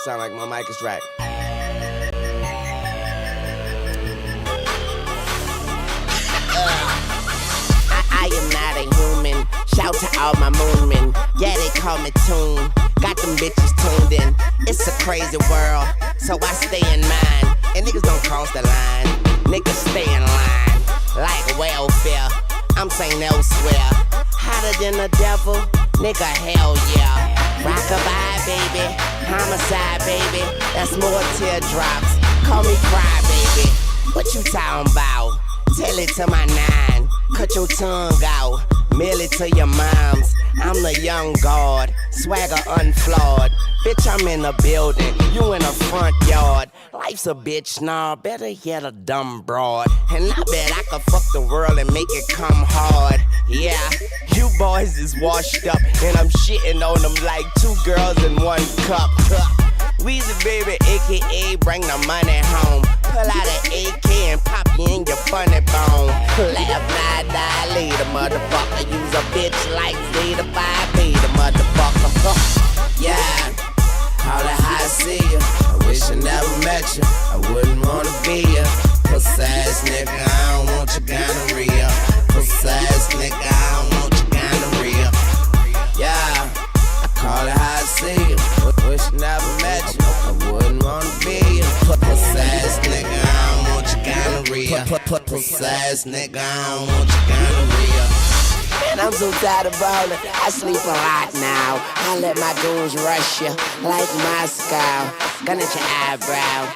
Sound like my mic is right. I am not a human. Shout to all my moon men. Yeah, they call me Toon. Got them bitches tuned in. It's a crazy world, so I stay in mine. And niggas don't cross the line. Niggas stay in line. Like welfare, I'm saying elsewhere. Hotter than the devil, nigga, hell yeah. Rockabye, baby. Homicide, baby. That's more teardrops. Call me cry, baby. What you talking about? Tell it to my nine. Cut your tongue out. Mail it to your moms. I'm the young god. Swagger unflawed. Bitch, I'm in the building. You in the front yard. Life's a bitch, nah. Better yet a dumb broad. And I bet I could fuck the world and make it come hard. Yeah, you boys is washed up. And I'm shitting on them like two girls in one cup. Weezy baby, aka bring the money home. Pull out an AK and pop you in your funny bone. Laugh, not die later, motherfucker. Use a bitch like Zeta 5 beta, motherfucker. Yeah, call it how I see you. I wish I never met you. I wouldn't wanna be you. Puss ass nigga, I don't want your gonorrhea. Puss ass nigga, I don't want your gonorrhea. Yeah, I call it how I see you. Wish I never met you. I wouldn't wanna be you. Puss ass nigga, I don't want your gonorrhea. Puss ass nigga, I don't want your gonorrhea. Man, I'm so tired of ballin'. I sleep a lot now. I let my goons rush you like Moscow. Gun at your eyebrow.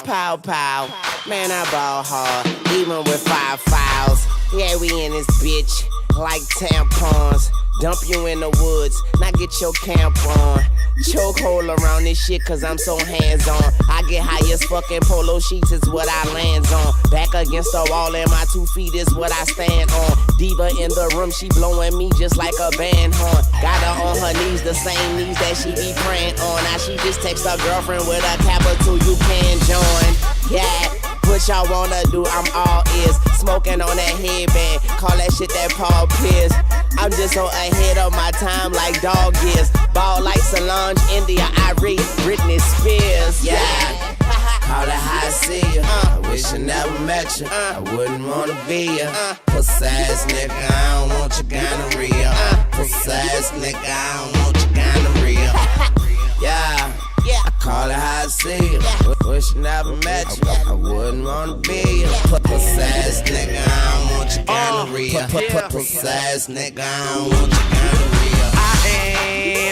Pow, pow. Man, I ball hard, even with 5 fouls. Yeah, we in this bitch like tampons. Dump you in the woods, now get your camp on. Chokehold around this shit cause I'm so hands-on. I get high as fucking polo sheets is what I lands on. Back against the wall and my 2 feet is what I stand on. Diva in the room, she blowing me just like a band horn. Got her on her knees, the same knees that she be praying on. Now she just texts her girlfriend with a capital, you can join. Yeah, what y'all wanna do, I'm all ears. Smoking on that headband, call that shit that Paul Pierce. I'm just so ahead of my time like dog years. Ball like Solange, India, I read Britney Spears. Yeah, call it how I see you. I wish I never met you. I wouldn't wanna be you. Puss ass nigga, I don't want your gonorrhea. Puss ass nigga, I don't want your gonorrhea. Yeah, I call it how I see you. Wish I never met you. I wouldn't wanna be you. Puss ass nigga, I don't want your gonorrhea. Puss ass nigga, I don't want your gonorrhea. I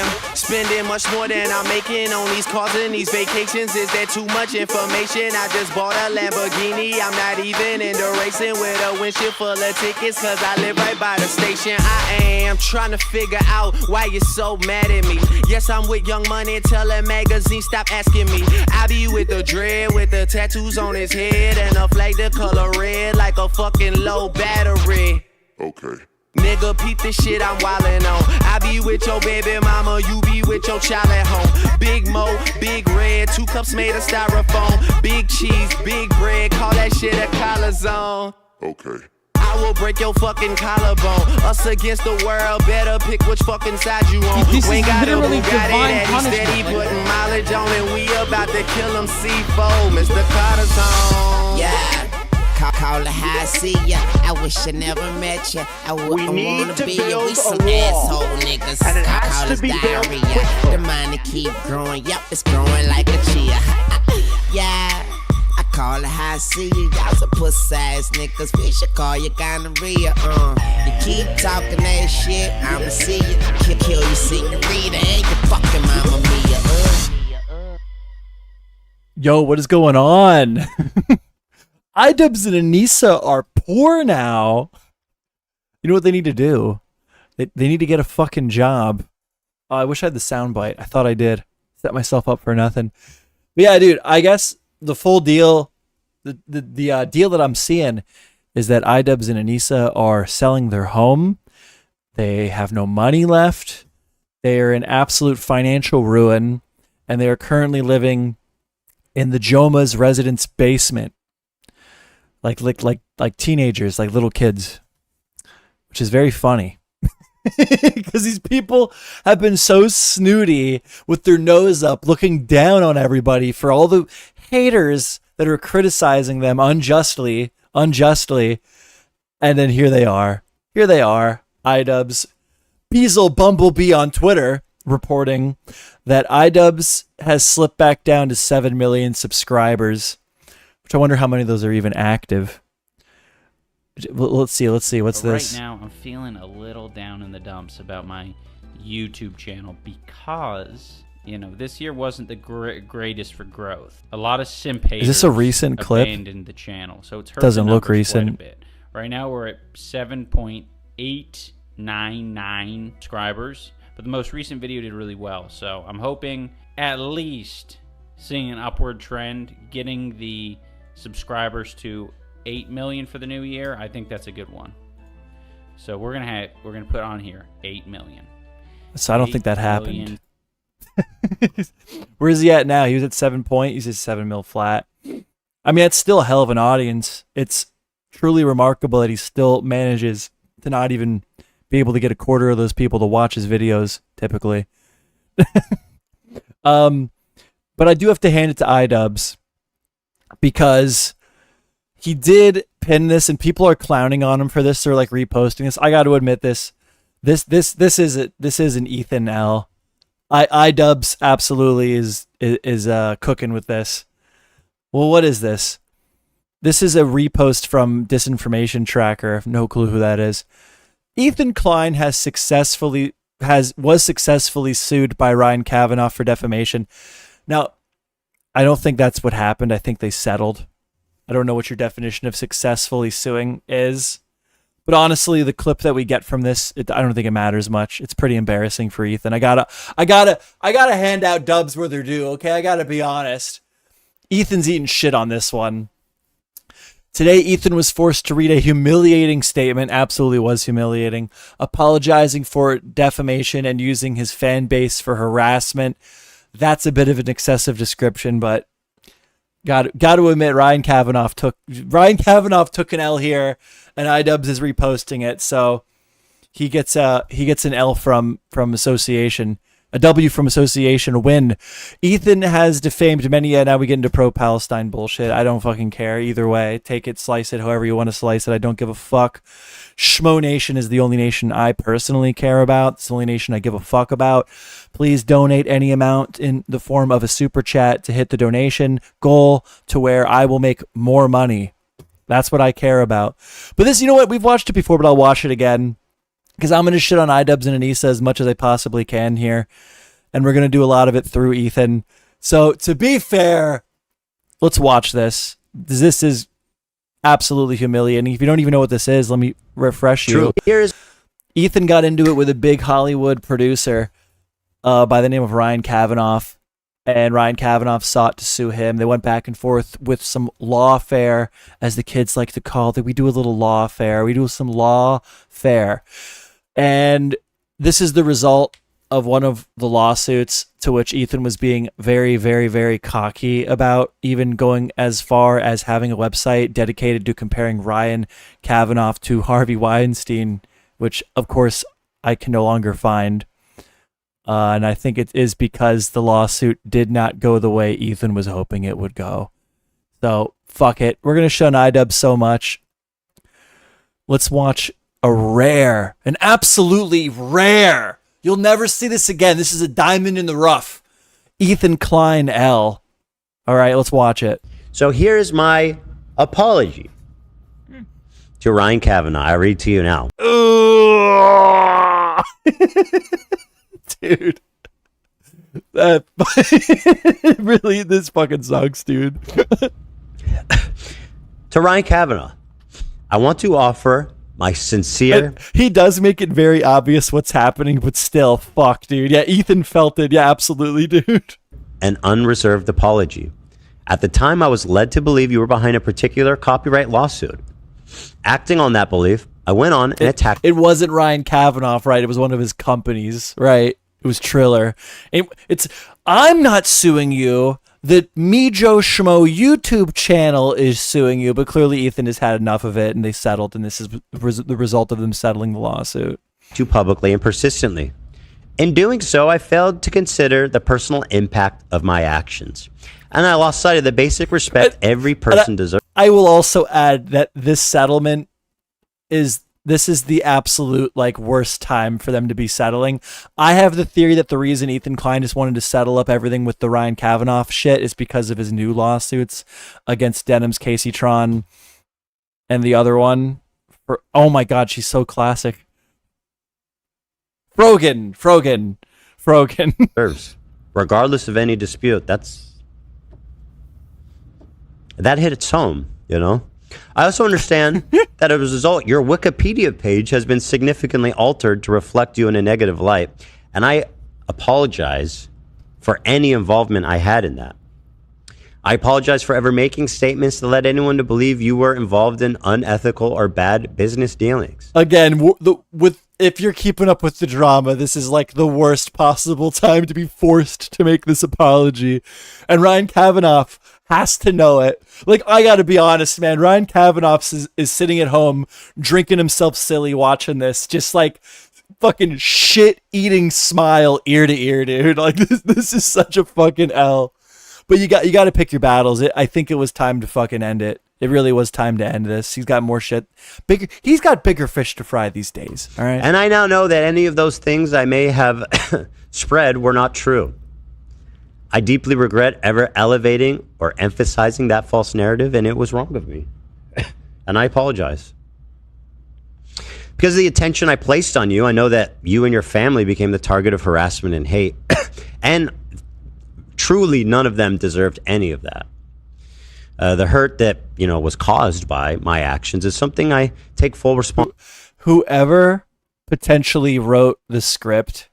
am spending much more than I'm making on these cars and these vacations. Is that too much information? I just bought a Lamborghini. I'm not even into racing with a windshield full of tickets cause I live right by the station. I am trying to figure out why you're so mad at me. Yes, I'm with Young Money, tell that magazine stop asking me. I be with the dread, with the tattoos on his head and a flag the color red like a fucking low battery. Okay. Nigga, peep this shit I'm wildin' on. I be with your baby mama, you be with your child at home. Big Mo, Big Red, 2 cups made of styrofoam. Big cheese, big bread, call that shit a collar zone. Okay. I will break your fucking collarbone. Us against the world, better pick which fucking side you on. This we is got a literally Bugatti divine that he punishment. steady putting mileage on, and we about to kill him C4, Mr. Carter zone. Yeah. Call it how I see ya. I wish I never met ya. I wouldn't wanna be ya. We some asshole niggas. Call us diarrhea. The mind to keep growing. Yup, it's growing like a chia. Yeah. I call it how I see you. Y'all some pussy ass niggas. We should call you gonorrhea. You keep talking that shit, I'ma see you. Kill you, senorita, and you fucking mama mia. Yo, what is going on? Idubbbz and Anisa are poor now. You know what they need to do? They need to get a fucking job. Oh, I wish I had the soundbite. I thought I did. Set myself up for nothing. But yeah, dude, I guess the full deal, the deal that I'm seeing is that Idubbbz and Anisa are selling their home. They have no money left. They are in absolute financial ruin, and they are currently living in the Joma's residence basement. Like teenagers, like little kids, which is very funny. Because these people have been so snooty with their nose up, looking down on everybody for all the haters that are criticizing them unjustly. And then here they are. Idubbbz. Beazle Bumblebee on Twitter reporting that Idubbbz has slipped back down to 7 million subscribers, which I wonder how many of those are even active. Let's see. What's this? Right now, I'm feeling a little down in the dumps about my YouTube channel because, this year wasn't the greatest for growth. A lot of simp haters. Is this a recent clip? Abandoned the channel, so it's hurt Doesn't the look numbers quite recent. a bit. Right now, we're at 7.899 subscribers, but the most recent video did really well. So I'm hoping at least seeing an upward trend, getting the subscribers to 8 million for the new year. I think that's a good one. So we're gonna put on here 8 million. So I don't think that happened. Where is he at now? He was at 7 point. He's at 7 mil flat. I mean, that's still a hell of an audience. It's truly remarkable that he still manages to not even be able to get a quarter of those people to watch his videos typically. But I do have to hand it to Idubbbz because he did pin this, and people are clowning on him for this. They're like reposting this. I got to admit this is an Ethan L. Idubbbz absolutely is cooking with this. Well, what is this? This is a repost from Disinformation Tracker. No clue who that is. Ethan Klein was successfully sued by Ryan Kavanaugh for defamation. Now, I don't think that's what happened. I think they settled. I don't know what your definition of successfully suing is. But honestly, the clip that we get from this, I don't think it matters much. It's pretty embarrassing for Ethan. I gotta hand out dubs where they're due. Okay, I gotta be honest. Ethan's eating shit on this one. Today, Ethan was forced to read a humiliating statement. Absolutely was humiliating. Apologizing for defamation and using his fan base for harassment. That's a bit of an excessive description, but got to admit, Ryan Kavanaugh took an L here, and Idubbbz is reposting it, so he gets an L from association, a W from association, a win. Ethan has defamed many. Now we get into pro-Palestine bullshit. I don't fucking care either way. Take it, slice it, however you want to slice it. I don't give a fuck. Schmo Nation is the only nation I personally care about. It's the only nation I give a fuck about. Please donate any amount in the form of a super chat to hit the donation goal to where I will make more money. That's what I care about. But this, you know what? We've watched it before, but I'll watch it again because I'm going to shit on Idubbbz and Anisa as much as I possibly can here. And we're going to do a lot of it through Ethan. So to be fair, let's watch this. This is absolutely humiliating. If you don't even know what this is, let me refresh you. Ethan got into it with a big Hollywood producer by the name of Ryan Kavanaugh, and Ryan Kavanaugh sought to sue him. They went back and forth with some lawfare, as the kids like to call it. We do a little lawfare. We do some lawfare. And this is the result of one of the lawsuits to which Ethan was being very, very, very cocky about, even going as far as having a website dedicated to comparing Ryan Kavanaugh to Harvey Weinstein, which, of course, I can no longer find. And I think it is because the lawsuit did not go the way Ethan was hoping it would go. So, fuck it. We're going to shun Idubbbz so much. Let's watch an absolutely rare, you'll never see this again. This is a diamond in the rough. Ethan Klein L. All right, let's watch it. So here's my apology to Ryan Kavanaugh. I read to you now. Dude. That really, this fucking sucks, dude. To Ryan Kavanaugh, I want to offer my sincere... He does make it very obvious what's happening, but still, fuck, dude. Yeah, Ethan felt it. Yeah, absolutely, dude. An unreserved apology. At the time, I was led to believe you were behind a particular copyright lawsuit. Acting on that belief, I went on and attacked... It wasn't Ryan Kavanaugh, right? It was one of his companies, right? It was Triller. I'm not suing you. The MeJoeShmoe YouTube channel is suing you, but clearly Ethan has had enough of it, and they settled, and this is the result of them settling the lawsuit. too publicly and persistently. In doing so, I failed to consider the personal impact of my actions. And I lost sight of the basic respect every person deserves. I will also add that this settlement is the absolute like worst time for them to be settling. I have the theory that the reason Ethan Klein just wanted to settle up everything with the Ryan Kavanaugh shit is because of his new lawsuits against Denham's Casey Tron and the other one. Oh my God, she's so classic. Frogan. Regardless of any dispute, that hit its home, you know? I also understand that as a result, your Wikipedia page has been significantly altered to reflect you in a negative light, and I apologize for any involvement I had in that. I apologize for ever making statements to let anyone to believe you were involved in unethical or bad business dealings. Again, if you're keeping up with the drama, this is like the worst possible time to be forced to make this apology. And Ryan Kavanaugh has to know it. Like, I gotta be honest, man. Ryan Kavanaugh is sitting at home, drinking himself silly, watching this, just like fucking shit-eating smile ear to ear, dude. Like, this is such a fucking L. But you got to pick your battles. I think it was time to fucking end it. It really was time to end this. He's got more shit. He's got bigger fish to fry these days. All right. And I now know that any of those things I may have spread were not true. I deeply regret ever elevating or emphasizing that false narrative, and it was wrong of me. And I apologize. Because of the attention I placed on you, I know that you and your family became the target of harassment and hate. And truly, none of them deserved any of that. The hurt that, was caused by my actions is something I take full responsibility. Whoever potentially wrote the script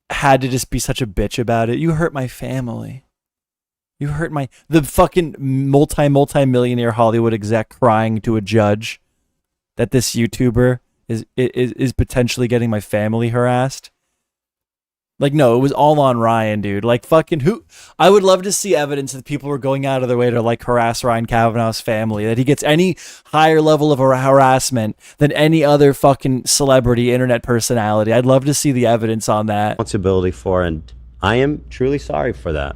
had to just be such a bitch about it. You hurt my family. You hurt the fucking multi-millionaire Hollywood exec crying to a judge that this YouTuber is potentially getting my family harassed. Like, no, it was all on Ryan, dude. Like, fucking I would love to see evidence that people were going out of their way to, like, harass Ryan Kavanaugh's family, that he gets any higher level of harassment than any other fucking celebrity internet personality. I'd love to see the evidence on that. Responsibility for, and I am truly sorry for that.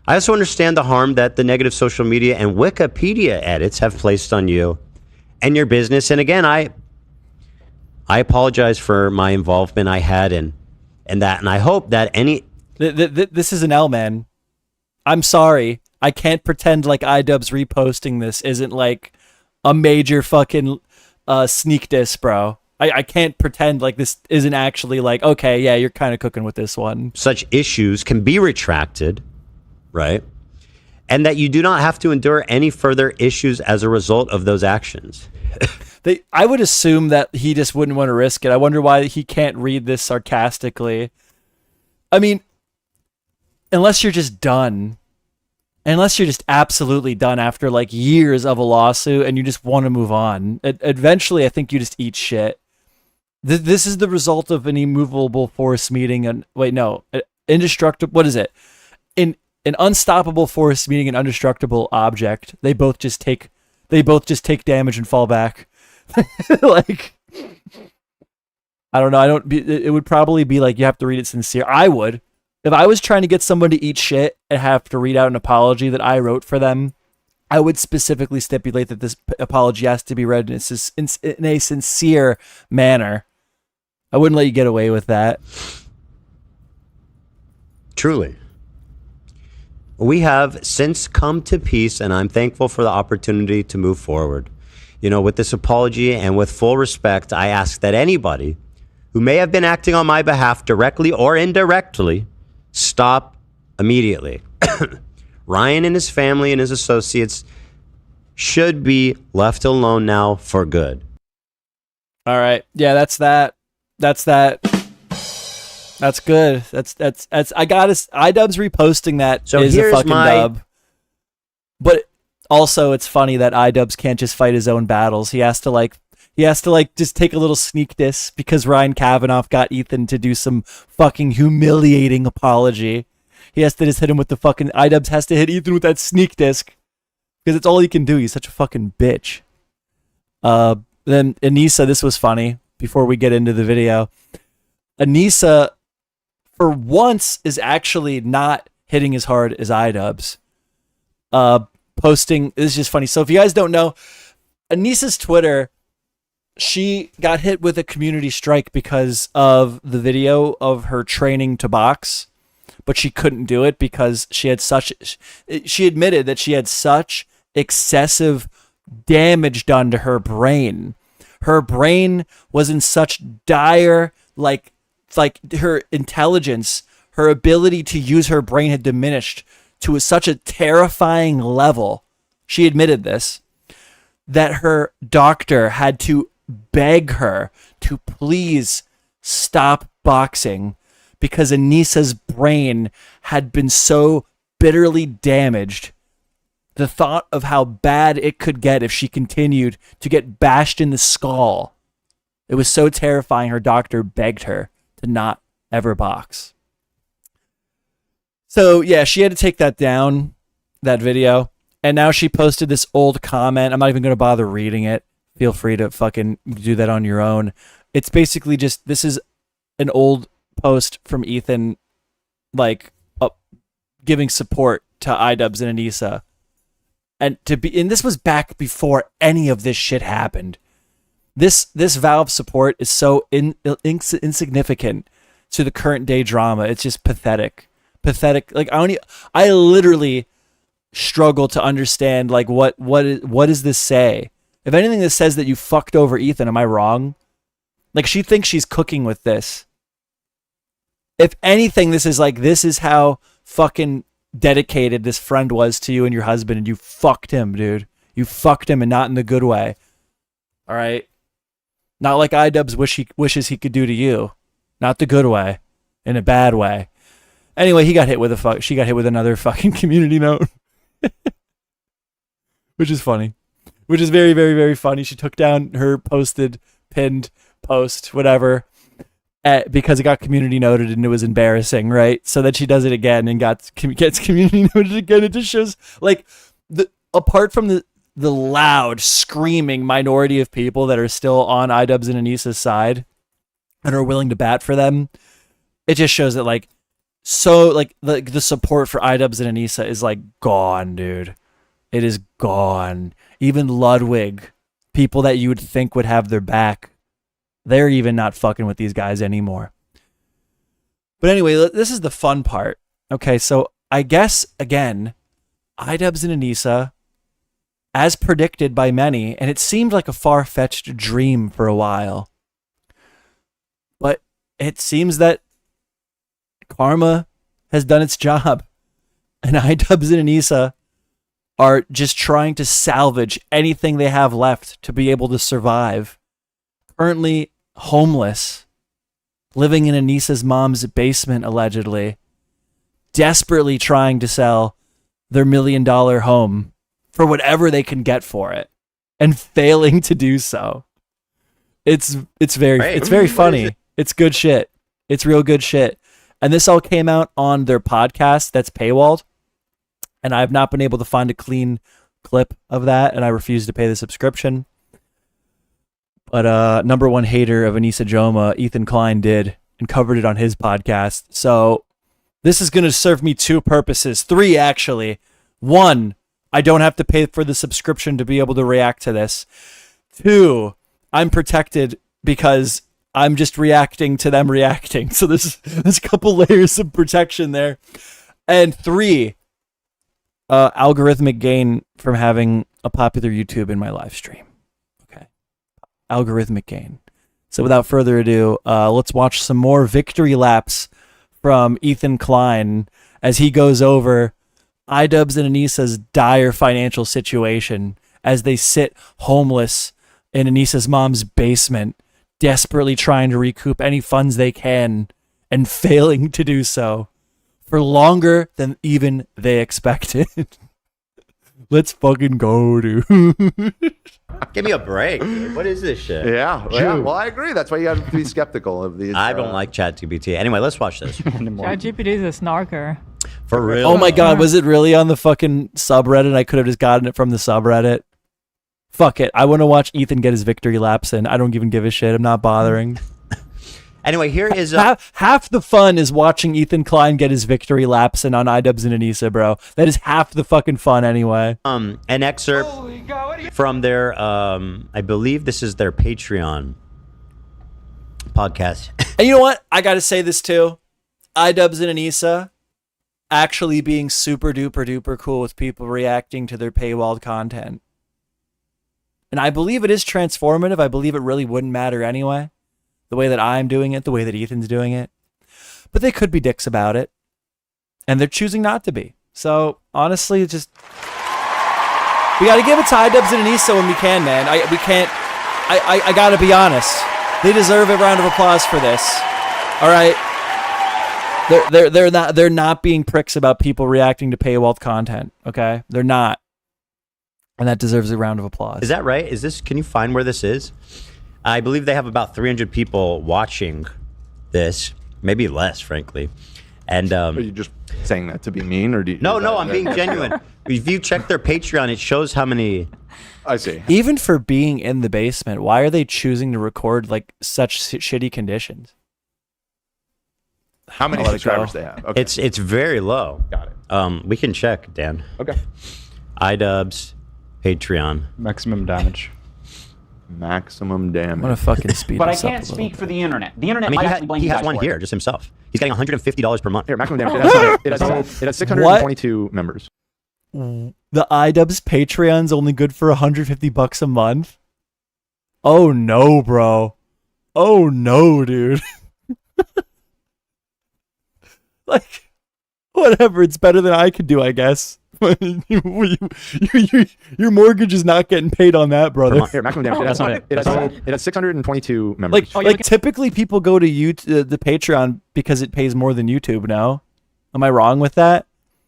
I also understand the harm that the negative social media and Wikipedia edits have placed on you and your business. And again, I apologize for my involvement I had in that, and I hope that this is an L, man. I'm sorry. I can't pretend like Idubbbz reposting this isn't like a major fucking sneak diss, bro. I can't pretend like this isn't actually like, okay, yeah, you're kind of cooking with this one. Such issues can be retracted, right? And that you do not have to endure any further issues as a result of those actions. I would assume that he just wouldn't want to risk it. I wonder why he can't read this sarcastically. I mean, unless you're just done. Unless you're just absolutely done after like years of a lawsuit and you just want to move on. Eventually, I think you just eat shit. This is the result of an immovable force meeting and indestructible. What is it? An unstoppable force meeting an indestructible object. They both just take damage and fall back. Like, I don't know. It would probably be like you have to read it sincere. I would. If I was trying to get someone to eat shit and have to read out an apology that I wrote for them, I would specifically stipulate that this apology has to be read in a sincere manner. I wouldn't let you get away with that. Truly. We have since come to peace, and I'm thankful for the opportunity to move forward. With this apology and with full respect, I ask that anybody who may have been acting on my behalf directly or indirectly stop immediately. Ryan and his family and his associates should be left alone now for good. All right. Yeah, that's that. That's good. That's Idubbbz reposting that so is a fucking dub. But also it's funny that Idubbbz can't just fight his own battles. He has to just take a little sneak diss because Ryan Kavanaugh got Ethan to do some fucking humiliating apology. He has to just hit him with the fucking Idubbbz has to hit Ethan with that sneak disc because it's all he can do. He's such a fucking bitch. then Anisa, this was funny before we get into the video. Anisa, for once, is actually not hitting as hard as Idubbbz. Posting, this is just funny. So if you guys don't know, Anisa's Twitter, she got hit with a community strike because of the video of her training to box, but she couldn't do it because she admitted that she had such excessive damage done to her brain. Her brain was in such dire, like her intelligence, her ability to use her brain had diminished to such a terrifying level. She admitted this, that her doctor had to beg her to please stop boxing because Anisa's brain had been so bitterly damaged. The thought of how bad it could get if she continued to get bashed in the skull. It was so terrifying, her doctor begged her to not ever box. So, yeah, she had to take that down, that video. And now she posted this old comment. I'm not even going to bother reading it. Feel free to fucking do that on your own. It's basically just, this is an old post from Ethan, like, giving support to Idubbbz and Anisa. And this was back before any of this shit happened. This vow of support is so insignificant to the current day drama. It's just pathetic. Like, I literally struggle to understand, like, what does this say? If anything, this says that you fucked over Ethan. Am I wrong? Like, she thinks she's cooking with this. If anything, this is how fucking dedicated this friend was to you and your husband, and you fucked him, dude. You fucked him, and not in the good way. All right? Not like Idubbbz wishes he could do to you. Not the good way. In a bad way. Anyway, she got hit with another fucking community note. Which is funny. Which is very, very, very funny. She took down her pinned post, whatever, because it got community noted and it was embarrassing, right? So then she does it again and gets community noted again. It just shows, like, apart from the loud, screaming minority of people that are still on Idubbbz and Anisa's side and are willing to bat for them, it just shows that, like, so, like, the support for Idubbbz and Anisa is, like, gone, dude. It is gone. Even Ludwig, people that you would think would have their back, they're even not fucking with these guys anymore. But anyway, this is the fun part. Okay, so I guess, again, Idubbbz and Anisa, as predicted by many, and it seemed like a far-fetched dream for a while, but it seems that karma has done its job, and Idubbbz and Anisa are just trying to salvage anything they have left to be able to survive. Currently homeless, living in Anisa's mom's basement, allegedly, desperately trying to sell their $1 million home for whatever they can get for it, and failing to do so. It's very funny. It's good shit. It's real good shit. And this all came out on their podcast that's paywalled. And I have not been able to find a clean clip of that, and I refuse to pay the subscription. But number one hater of Anisa Joma, Ethan Klein, did and covered it on his podcast. So this is going to serve me two purposes. Three, actually. One, I don't have to pay for the subscription to be able to react to this. Two, I'm protected because I'm just reacting to them reacting. So there's a couple layers of protection there. And three, algorithmic gain from having a popular YouTube in my live stream. Okay. Algorithmic gain. So without further ado, let's watch some more victory laps from Ethan Klein as he goes over Idubbbz and Anisa's dire financial situation as they sit homeless in Anisa's mom's basement, desperately trying to recoup any funds they can and failing to do so for longer than even they expected. Let's fucking go, dude. Give me a break, dude. What is this shit? Yeah, well, I agree. That's why you have to be skeptical of these. I don't like ChatGPT. Anyway, let's watch this. ChatGPT is a snarker. For real? Oh my god, was it really on the fucking subreddit? I could have just gotten it from the subreddit. Fuck it. I want to watch Ethan get his victory laps in. I don't even give a shit. I'm not bothering. Anyway, here is half the fun is watching Ethan Klein get his victory laps in on Idubbbz and Anisa, bro. That is half the fucking fun anyway. an excerpt from their I believe this is their Patreon podcast. And you know what? I got to say this too. Idubbbz and Anisa actually being super duper duper cool with people reacting to their paywalled content. And I believe it is transformative. I believe it really wouldn't matter anyway. The way that I'm doing it, the way that Ethan's doing it. But they could be dicks about it. And they're choosing not to be. So, honestly, it's just... We got to give it to Idubbbz and Anisa when we can, man. I got to be honest. They deserve a round of applause for this. All right? They're not being pricks about people reacting to paywalled content, okay? They're not. And that deserves a round of applause. Is that right? Can you find where this is? I believe they have about 300 people watching this, maybe less, frankly. And Are you just saying that to be mean, or do you? No, I'm being genuine. If you check their Patreon, it shows how many. I see. Even for being in the basement, why are they choosing to record like such shitty conditions? How many subscribers they have? Okay. It's very low. Got it. We can check, Dan. Okay. Idubbbz, Patreon. Maximum damage. Maximum damage. I'm gonna fucking speed But I this up a can't little speak bit. for the internet. The internet I mean, might actually blame he you has guys one for here, it. just himself. He's getting $150 per month. Here, maximum damage. It has 622 members. The Idubbbz Patreon's only good for $150 a month. Oh no, bro. Oh no, dude. Like, whatever. It's better than I could do, I guess. Your mortgage is not getting paid on that, brother. Here, maximum damage. It has 622 members. Like typically people go to the Patreon because it pays more than YouTube now. Am I wrong with that?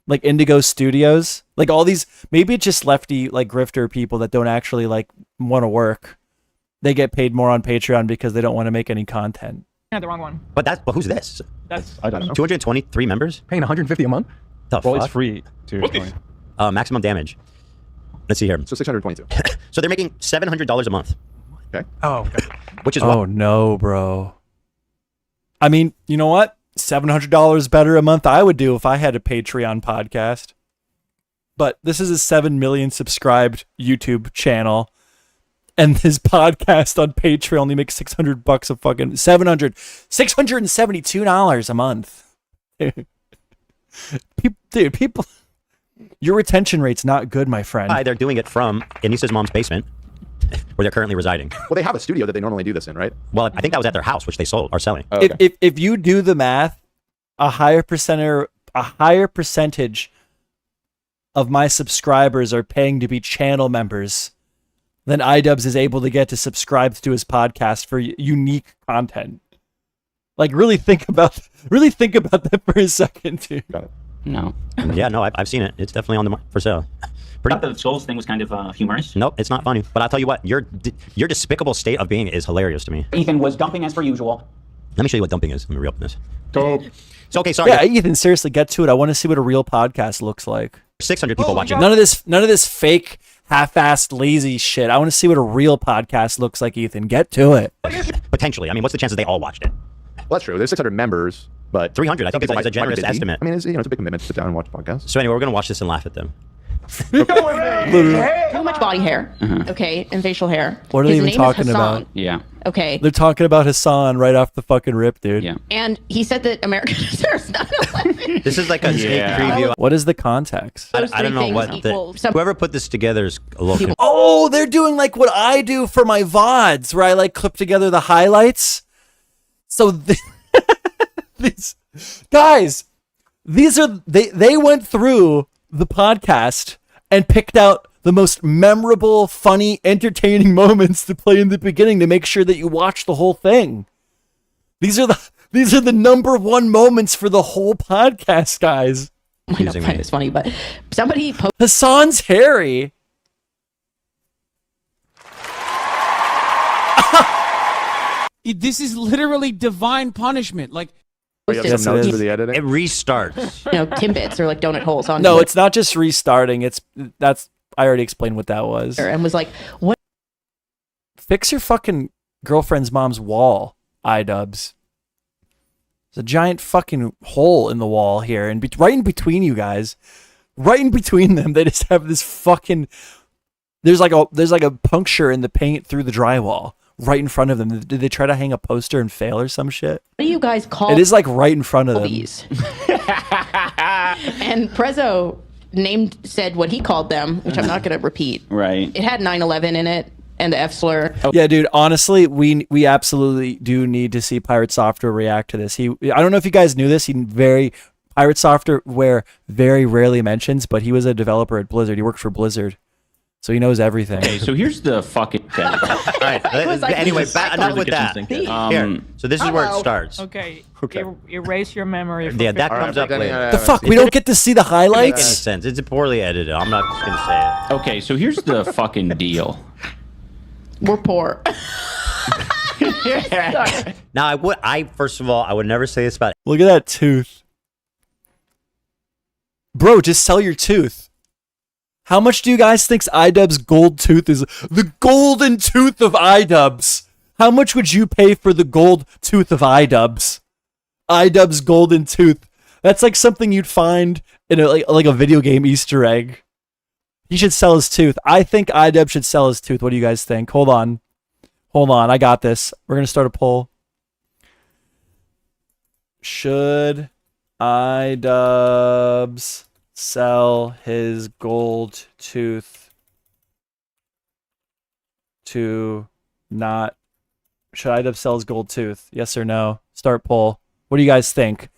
Like Indigo Studios, like all these, maybe it's just lefty like grifter people that don't actually like want to work. They get paid more on Patreon because they don't want to make any content. Yeah, the wrong one. But who's this? That's I don't know. 223 members? Paying 150 a month? The Well, fuck? it's free to join. Maximum damage. Let's see here. So 622. So they're making $700 a month, Okay. Oh, okay. which is Oh no, bro. I mean, you know what? $700 better a month I would do if I had a Patreon podcast. But this is a 7 million subscribed YouTube channel. And this podcast on Patreon only makes $600 a fucking $672 a month. People, your retention rate's not good, my friend. why they're doing it from Anisa's mom's basement, where they're currently residing. Well, they have a studio that they normally do this in, right? Well, I think that was at their house, which they are selling. Oh, okay. If you do the math, a higher percentage of my subscribers are paying to be channel members than Idubbbz is able to get to subscribe to his podcast for unique content. Like really think about that for a second, dude. Got it. No. Yeah, no, I've seen it. It's definitely on the for sale. I thought the Souls thing was kind of humorous. Nope, it's not funny. But I'll tell you what, your despicable state of being is hilarious to me. Ethan was dumping as per usual. Let me show you what dumping is. Let me reopen this. So okay, sorry. Yeah, Ethan, seriously, get to it. I want to see what a real podcast looks like. 600 people watching. None of this fake, half-assed, lazy shit. I want to see what a real podcast looks like, Ethan. Get to it. Potentially. I mean, what's the chances they all watched it? Well, that's true. There's 600 members, but 300, I think, is a generous busy. estimate. I mean, it's a big commitment to sit down and watch podcasts. So anyway, we're going to watch this and laugh at them. Too much body hair, okay, and facial hair. What are they His even name talking is Hassan, about? Yeah. okay, They're talking about Hassan right off the fucking rip, dude. Yeah. and he said that America deserves 9/11. This is like a sneak preview. What is the context? Those I don't three know things what equal some- whoever put this together is a little. Oh, they're doing like what I do for my VODs, where I like clip together the highlights. So these guys, they went through the podcast and picked out the most memorable, funny, entertaining moments to play in the beginning to make sure that you watch the whole thing. These are the number one moments for the whole podcast, guys. I don't find this funny, but somebody posted Hassan's hairy. This is literally divine punishment. Like, You have some notes for the editing? It restarts. Timbits or like donut holes on No, it's not just restarting. I already explained what that was. and was like, what Fix your fucking girlfriend's mom's wall, Idubbbz. There's a giant fucking hole in the wall here, and right in between you guys, right in between them, they just have this fucking. There's like a puncture in the paint through the drywall right in front of them. Did they try to hang a poster and fail or some shit? What do you guys call It is like right in front of them. these? And Prezzo said what he called them, which I'm not going to repeat. Right. It had 9/11 in it and the F slur. Yeah, dude. Honestly, we absolutely do need to see Pirate Software react to this. I don't know if you guys knew this. Pirate Software very rarely mentions, but he was a developer at Blizzard. He worked for Blizzard, so he knows everything. Okay, so here's the fucking. All right. Anyway, enough with that. Here. So this is where it starts. Okay. Erase your memory. Yeah, that comes up later. The fuck? We don't get to see the Doesn't make any highlights? sense. It's poorly edited. I'm not just gonna say it. Okay, so here's the fucking deal. We're poor. Now, first of all, I would never say this about. Look at that tooth. Bro, just sell your tooth. How much do you guys think Idubbbz gold tooth is? The golden tooth of Idubbbz. How much would you pay for the gold tooth of Idubbbz? Idubbbz golden tooth. That's like something you'd find in like a video game Easter egg. He should sell his tooth. I think Idubbbz should sell his tooth. What do you guys think? Hold on. I got this. We're going to start a poll. Should Idubbbz sell his gold tooth to not... Should Idubbbz sell his gold tooth? Yes or no? Start poll. What do you guys think?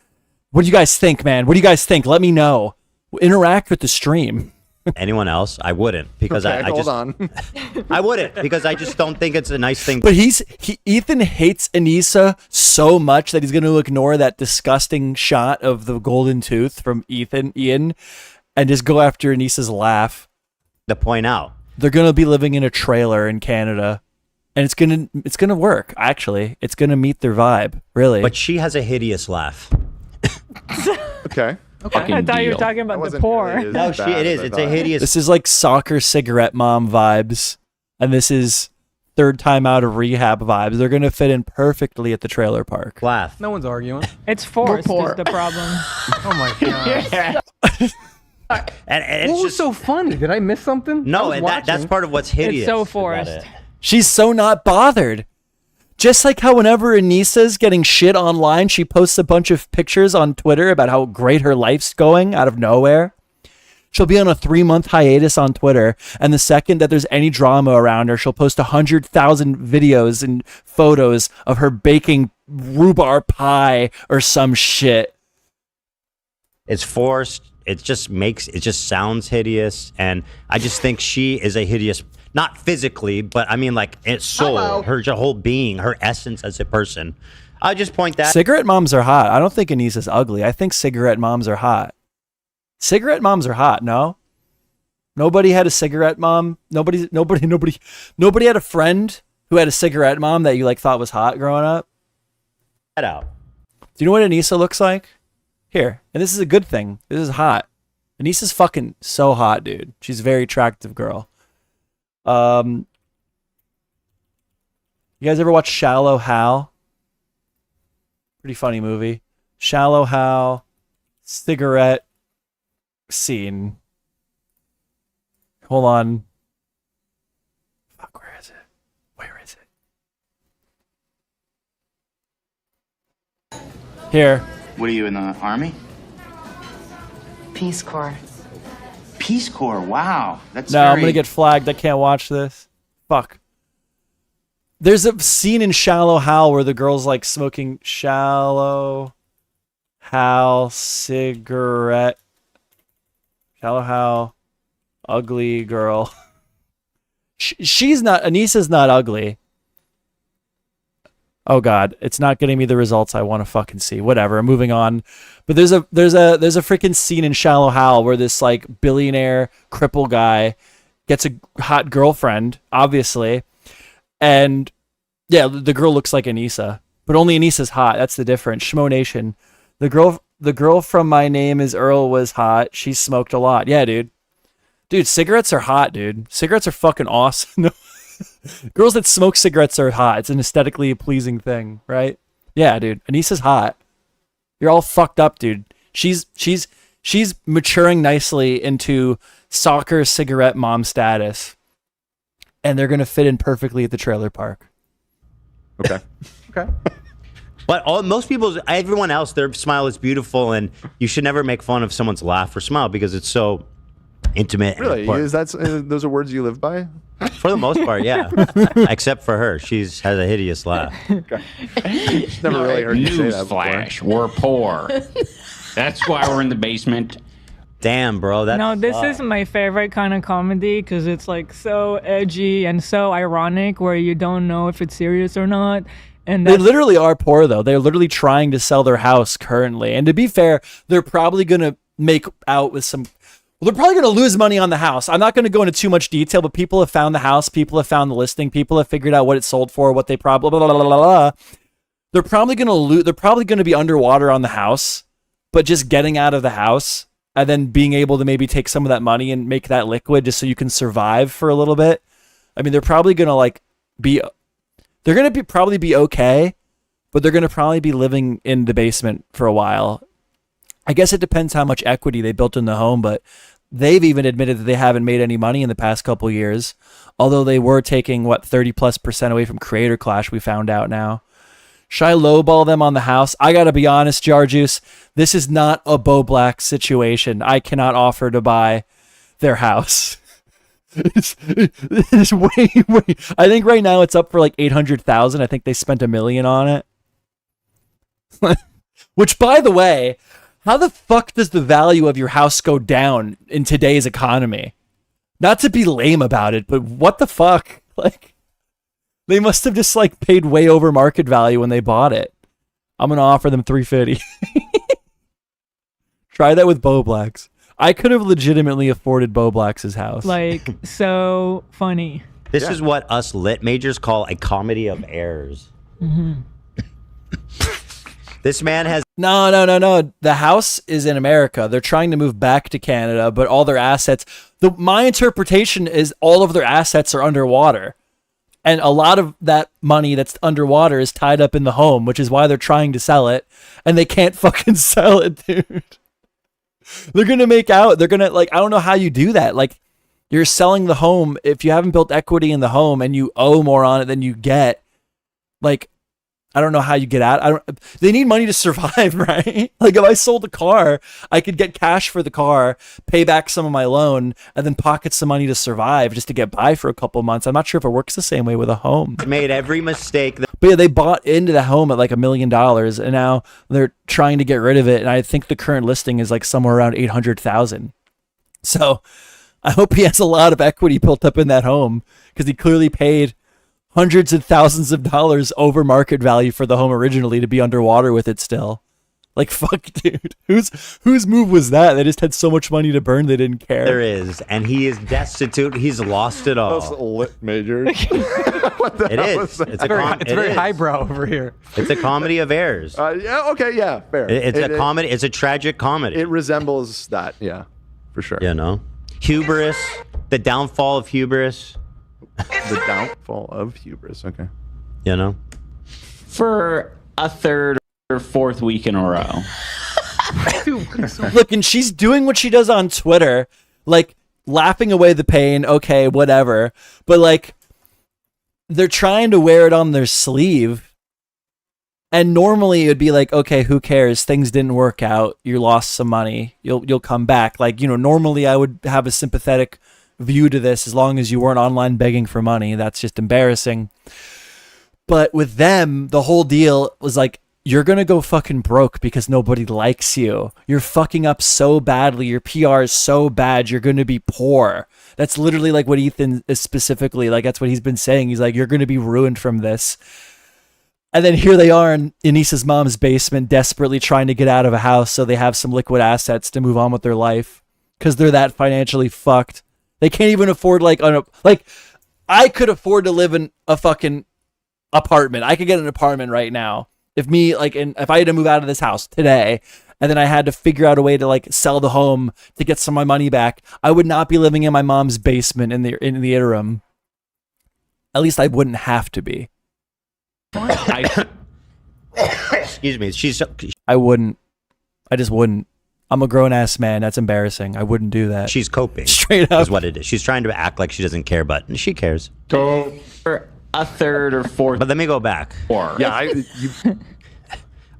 What do you guys think, man? What do you guys think? Let me know. Interact with the stream. Anyone else? I wouldn't because I hold just on. I wouldn't because I just don't think it's a nice thing. But Ethan hates Anisa so much that he's going to ignore that disgusting shot of the golden tooth from Ian, and just go after Anisa's laugh. To point out, they're going to be living in a trailer in Canada, and it's gonna work. Actually, it's going to meet their vibe, really. But she has a hideous laugh. Okay. I thought you were talking about the poor. It is. It's a hideous. This is like soccer cigarette mom vibes, and this is third time out of rehab vibes. They're gonna fit in perfectly at the trailer park. Laugh. No one's arguing. It's forced is the problem. Oh my god. And What was so funny? Did I miss something? No, and that's part of what's hideous. It's so about forced. it. She's so not bothered. Just like how whenever Anisa's getting shit online, she posts a bunch of pictures on Twitter about how great her life's going out of nowhere. She'll be on a 3-month hiatus on Twitter, and the second that there's any drama around her, she'll post 100,000 videos and photos of her baking rhubarb pie or some shit. It's forced. It just sounds hideous, and I just think she is a hideous. Not physically, but I mean, like, it's soul, her whole being, her essence as a person. I just point that. Cigarette moms are hot. I don't think Anisa's ugly. I think cigarette moms are hot. Cigarette moms are hot. No, nobody had a cigarette mom. Nobody had a friend who had a cigarette mom that you like thought was hot growing up. That out. Do you know what Anisa looks like? Here, and this is a good thing. This is hot. Anisa's fucking so hot, dude. She's a very attractive girl. You guys ever watch Shallow Hal? Pretty funny movie. Shallow Hal, cigarette scene. Hold on. Fuck, where is it? Where is it? Here. What are you in the army? Peace Corps. Peace Corps. Wow, that's No, I'm gonna get flagged. I can't watch this. Fuck. There's a scene in Shallow Hal where the girl's like smoking Shallow Hal cigarette. Shallow Hal, ugly girl. She's not. Anisa's not ugly. Oh God, it's not getting me the results I want to fucking see. Whatever, moving on. But there's a freaking scene in Shallow Hal where this like billionaire cripple guy gets a hot girlfriend, obviously, and yeah, the girl looks like Anisa, but only Anisa's hot. That's the difference. Schmo Nation, the girl from My Name Is Earl was hot. She smoked a lot. Yeah, dude, cigarettes are hot, dude. Cigarettes are fucking awesome. Girls that smoke cigarettes are hot. It's an aesthetically pleasing thing, right? Yeah, dude. Anissa's hot. You're all fucked up, dude. She's maturing nicely into soccer cigarette mom status. And they're going to fit in perfectly at the trailer park. Okay. Okay. But most people, everyone else, their smile is beautiful, and you should never make fun of someone's laugh or smile because it's so intimate. Really? Is that those are words you live by? For the most part, yeah. Except for her, has a hideous laugh. Okay. Never really heard you say that before. Newsflash, we're poor. That's why we're in the basement. Damn, bro. This is my favorite kind of comedy because it's like so edgy and so ironic where you don't know if it's serious or not. And they literally are poor, though. They're literally trying to sell their house currently. And to be fair, they're probably going to make out with some... Well, they're probably going to lose money on the house. I'm not going to go into too much detail, but people have found the house. People have found the listing. People have figured out what it sold for, what they probably... Blah, blah, blah, blah, blah. They're probably going to lose... They're probably going to be underwater on the house, but just getting out of the house and then being able to maybe take some of that money and make that liquid just so you can survive for a little bit. I mean, they're probably going to like be... They're going to probably be okay, but they're going to probably be living in the basement for a while. I guess it depends how much equity they built in the home, but they've even admitted that they haven't made any money in the past couple years, although they were taking, 30+% away from Creator Clash, we found out now. Should I lowball them on the house? I got to be honest, Jar Juice, this is not a Bo Black situation. I cannot offer to buy their house. It's way. I think right now it's up for like 800,000. I think they spent $1 million on it. Which, by the way, how the fuck does the value of your house go down in today's economy? Not to be lame about it, but what the fuck? Like, they must have just like paid way over market value when they bought it. I'm gonna offer them $350. Try that with Bo Black's. I could have legitimately afforded Bo Black's house. Like, so funny. This is what us lit majors call a comedy of errors. Mm-hmm. This man has... No. The house is in America. They're trying to move back to Canada, but all their assets... My interpretation is all of their assets are underwater. And a lot of that money that's underwater is tied up in the home, which is why they're trying to sell it. And they can't fucking sell it, dude. They're going to make out. They're going to, like, I don't know how you do that. Like, you're selling the home. If you haven't built equity in the home and you owe more on it than you get, like, I don't know how you get out. They need money to survive, right? Like, if I sold a car, I could get cash for the car, pay back some of my loan, and then pocket some money to survive just to get by for a couple months. I'm not sure if it works the same way with a home. Made every mistake. But yeah, they bought into the home at like $1 million, and now they're trying to get rid of it. And I think the current listing is like somewhere around 800,000. So I hope he has a lot of equity built up in that home because he clearly paid hundreds of thousands of dollars over market value for the home originally to be underwater with it still. Like, fuck, dude. Whose move was that? They just had so much money to burn they didn't care. There is, and he is destitute. He's lost it all. That's lit major. It is. It's very highbrow over here. It's a comedy of errors. Yeah. Okay. Yeah. Fair. It's a comedy. It's a tragic comedy. It resembles that. Yeah. For sure. You know, hubris. The downfall of hubris. The downfall of hubris. Okay. You know, for a third or fourth week in a row. Look, and she's doing what she does on Twitter, like laughing away the pain. Okay, whatever. But like, they're trying to wear it on their sleeve. And normally it would be like, okay, who cares? Things didn't work out. You lost some money. You'll come back. Like, you know, normally I would have a sympathetic view to this as long as you weren't online begging for money. That's just embarrassing. But with them, the whole deal was like, you're going to go fucking broke because nobody likes you. You're fucking up so badly. Your PR is so bad. You're going to be poor. That's literally like what Ethan is specifically, like that's what he's been saying. He's like, you're going to be ruined from this. And then here they are in Anissa's mom's basement, desperately trying to get out of a house so they have some liquid assets to move on with their life because they're that financially fucked. They can't even afford like I could afford to live in a fucking apartment. I could get an apartment right now. If I had to move out of this house today and then I had to figure out a way to like sell the home to get some of my money back, I would not be living in my mom's basement in the interim. At least I wouldn't have to be. Excuse me. I wouldn't. I just wouldn't. I'm a grown-ass man. That's embarrassing. I wouldn't do that. She's coping. Straight up. Is what it is. She's trying to act like she doesn't care, but she cares. For a third or fourth. But let me go back. Yeah,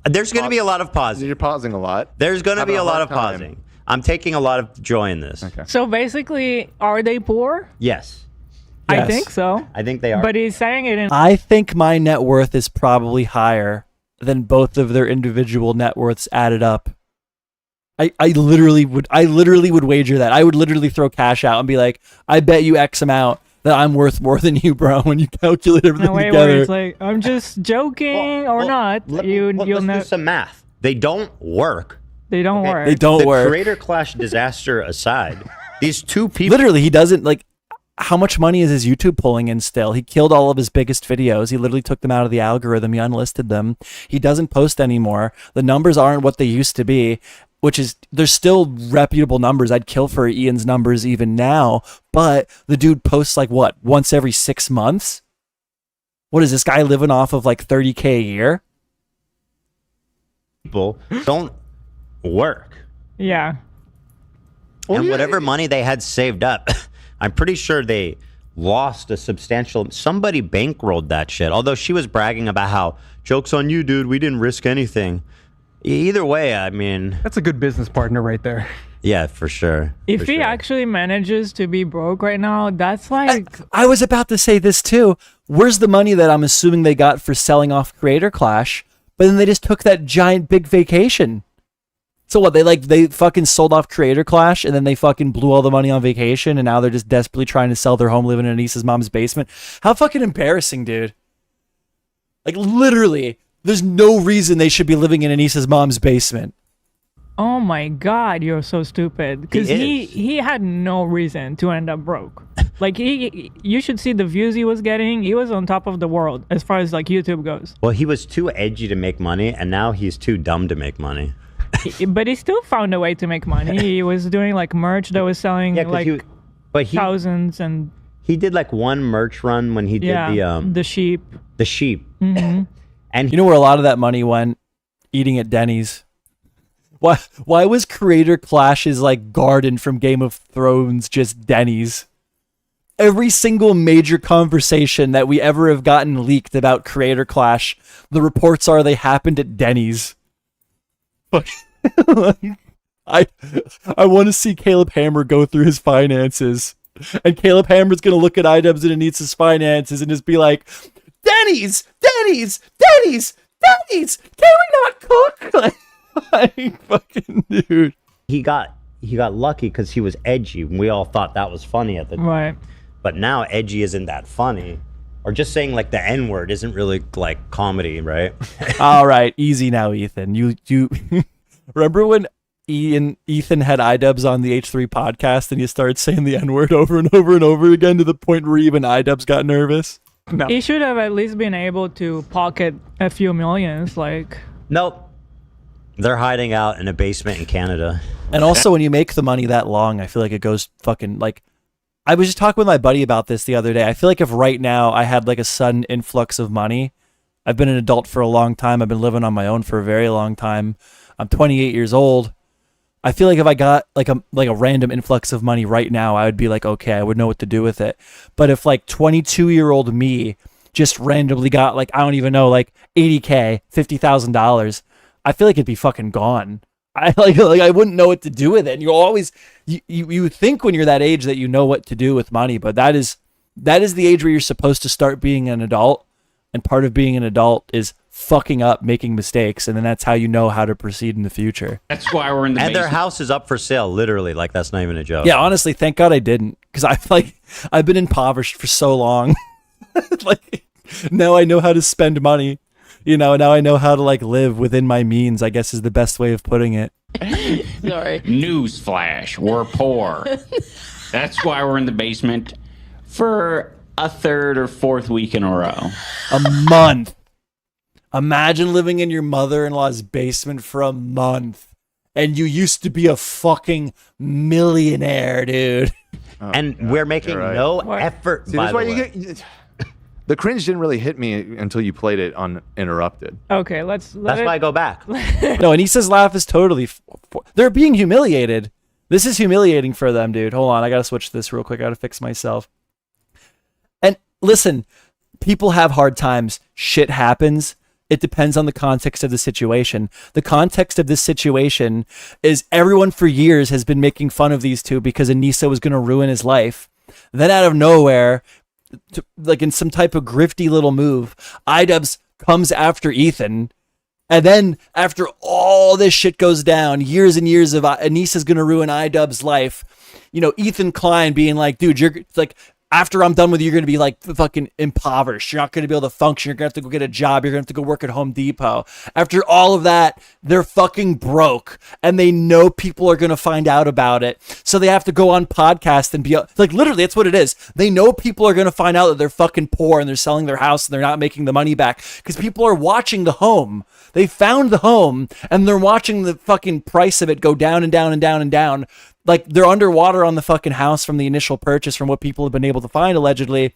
There's going to be a lot of pausing. You're pausing a lot. There's going to be Having a lot hard of time. pausing. I'm taking a lot of joy in this. Okay. So basically, are they poor? Yes. I Yes. think so. I think they are. But he's saying it in. I think my net worth is probably higher than both of their individual net worths added up. I literally would wager that. I would literally throw cash out and be like, I bet you X amount that I'm worth more than you, bro, when you calculate everything No way together. where it's like, I'm just joking or not. You'll let's know. do some math. They don't work. They don't work. They don't the work. Creator Clash disaster aside, these two people. Literally, he doesn't like. How much money is his YouTube pulling in still? He killed all of his biggest videos. He literally took them out of the algorithm. He unlisted them. He doesn't post anymore. The numbers aren't what they used to be, which is, there's still reputable numbers. I'd kill for Ian's numbers even now, but the dude posts like what, once every 6 months? What is this guy living off of like 30K a year? People don't work. Yeah. And whatever money they had saved up, I'm pretty sure they lost a substantial. Somebody bankrolled that shit. Although she was bragging about how, joke's on you, dude, we didn't risk anything. Either way, I mean, That's a good business partner right there. yeah, for sure. If for he sure. actually manages to be broke right now, that's like. I was about to say this too. Where's the money that I'm assuming they got for selling off Creator Clash? But then they just took that giant big vacation. So what, they fucking sold off Creator Clash and then they fucking blew all the money on vacation and now they're just desperately trying to sell their home living in Anisa's mom's basement. How fucking embarrassing, dude. Like literally, there's no reason they should be living in Anisa's mom's basement. Oh my God, you're so stupid. Because he had no reason to end up broke. Like you should see the views he was getting. He was on top of the world as far as like YouTube goes. Well, he was too edgy to make money, and now he's too dumb to make money. But he still found a way to make money. He was doing like merch that was selling like thousands, and he did like one merch run when he did the sheep. The sheep. Mm-hmm. And you know where a lot of that money went? Eating at Denny's. Why was Creator Clash's like garden from Game of Thrones just Denny's? Every single major conversation that we ever have gotten leaked about Creator Clash, the reports are they happened at Denny's. I want to see Caleb Hammer go through his finances, and Caleb Hammer's gonna look at Idubbbz and Anisa's finances and just be like, Denny's, Denny's, Denny's, Denny's. Can we not cook? Like fucking dude. He got lucky because he was edgy. We all thought that was funny at the time. Right. But now edgy isn't that funny. Or just saying like the N-word isn't really like comedy, right? All right, easy now, Ethan. You remember when Ethan had Idubbbz on the H3 podcast and he started saying the N-word over and over and over again to the point where even Idubbbz got nervous? No. He should have at least been able to pocket a few millions, like. Nope. They're hiding out in a basement in Canada. And also when you make the money that long, I feel like it goes fucking like, I was just talking with my buddy about this the other day. I feel like if right now I had like a sudden influx of money, I've been an adult for a long time. I've been living on my own for a very long time. I'm 28 years old. I feel like if I got like a random influx of money right now, I would be like, okay, I would know what to do with it. But if like 22-year-old me just randomly got like, I don't even know, like $80K, $50,000, I feel like it'd be fucking gone. I like I wouldn't know what to do with it. And you always you think when you're that age that you know what to do with money, but that is the age where you're supposed to start being an adult. And part of being an adult is fucking up, making mistakes, and then that's how you know how to proceed in the future. That's why we're in the And their basement. house is up for sale, literally. Like that's not even a joke. Yeah, honestly, thank God I didn't, because I've been impoverished for so long. Like now I know how to spend money. You know, now I know how to like live within my means, I guess is the best way of putting it. Sorry. Newsflash, we're poor. That's why we're in the basement for a third or fourth week in a row. A month. Imagine living in your mother-in-law's basement for a month. And you used to be a fucking millionaire, dude. And we're making no effort, See, by that's why the you way. get. The cringe didn't really hit me until you played it uninterrupted. Okay, That's why I go back. No, Anisa's laugh is totally. They're being humiliated. This is humiliating for them, dude. Hold on, I gotta switch this real quick. I gotta fix myself. And listen, people have hard times. Shit happens. It depends on the context of the situation. The context of this situation is everyone for years has been making fun of these two because Anisa was gonna ruin his life. Then out of nowhere, like in some type of grifty little move, Idubbbz comes after Ethan. And then after all this shit goes down, years and years of Anisa's going to ruin Idubbbz's life. You know, Ethan Klein being like, dude, you're like, after I'm done with you, you're going to be like fucking impoverished. You're not going to be able to function. You're going to have to go get a job. You're going to have to go work at Home Depot. After all of that, they're fucking broke and they know people are going to find out about it. So they have to go on podcasts and be like, literally, that's what it is. They know people are going to find out that they're fucking poor and they're selling their house and they're not making the money back because people are watching the home. They found the home and they're watching the fucking price of it go down and down and down and down. Like they're underwater on the fucking house from the initial purchase from what people have been able to find allegedly.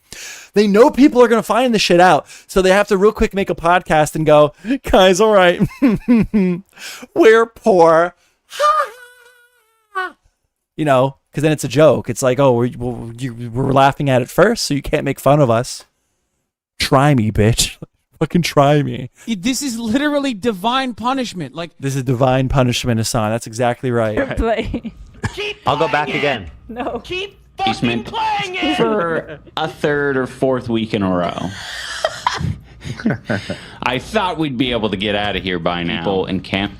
They know people are going to find this shit out. So they have to real quick make a podcast and go, guys, all right, we're poor. You know, because then it's a joke. It's like, oh, we're laughing at it first, so you can't make fun of us. Try me, bitch. Fucking try me. This is literally divine punishment. Like this is divine punishment, Hassan. That's exactly right. Play. I'll go back again. No. Keep fucking playing it for a third or fourth week in a row. I thought we'd be able to get out of here by now. People in camp.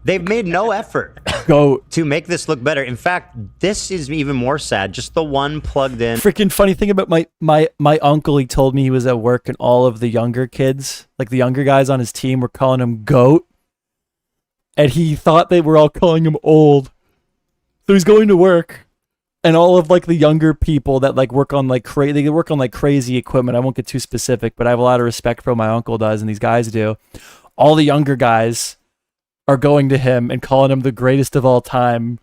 They've made no effort to make this look better. In fact, this is even more sad. Just the one plugged in. Freaking funny thing about my uncle, he told me he was at work and all of the younger kids, like the younger guys on his team, were calling him GOAT. And he thought they were all calling him old. So he's going to work. And all of like the younger people that like work on like they work on like crazy equipment. I won't get too specific, but I have a lot of respect for what my uncle does and these guys do. All the younger guys are going to him and calling him the greatest of all time.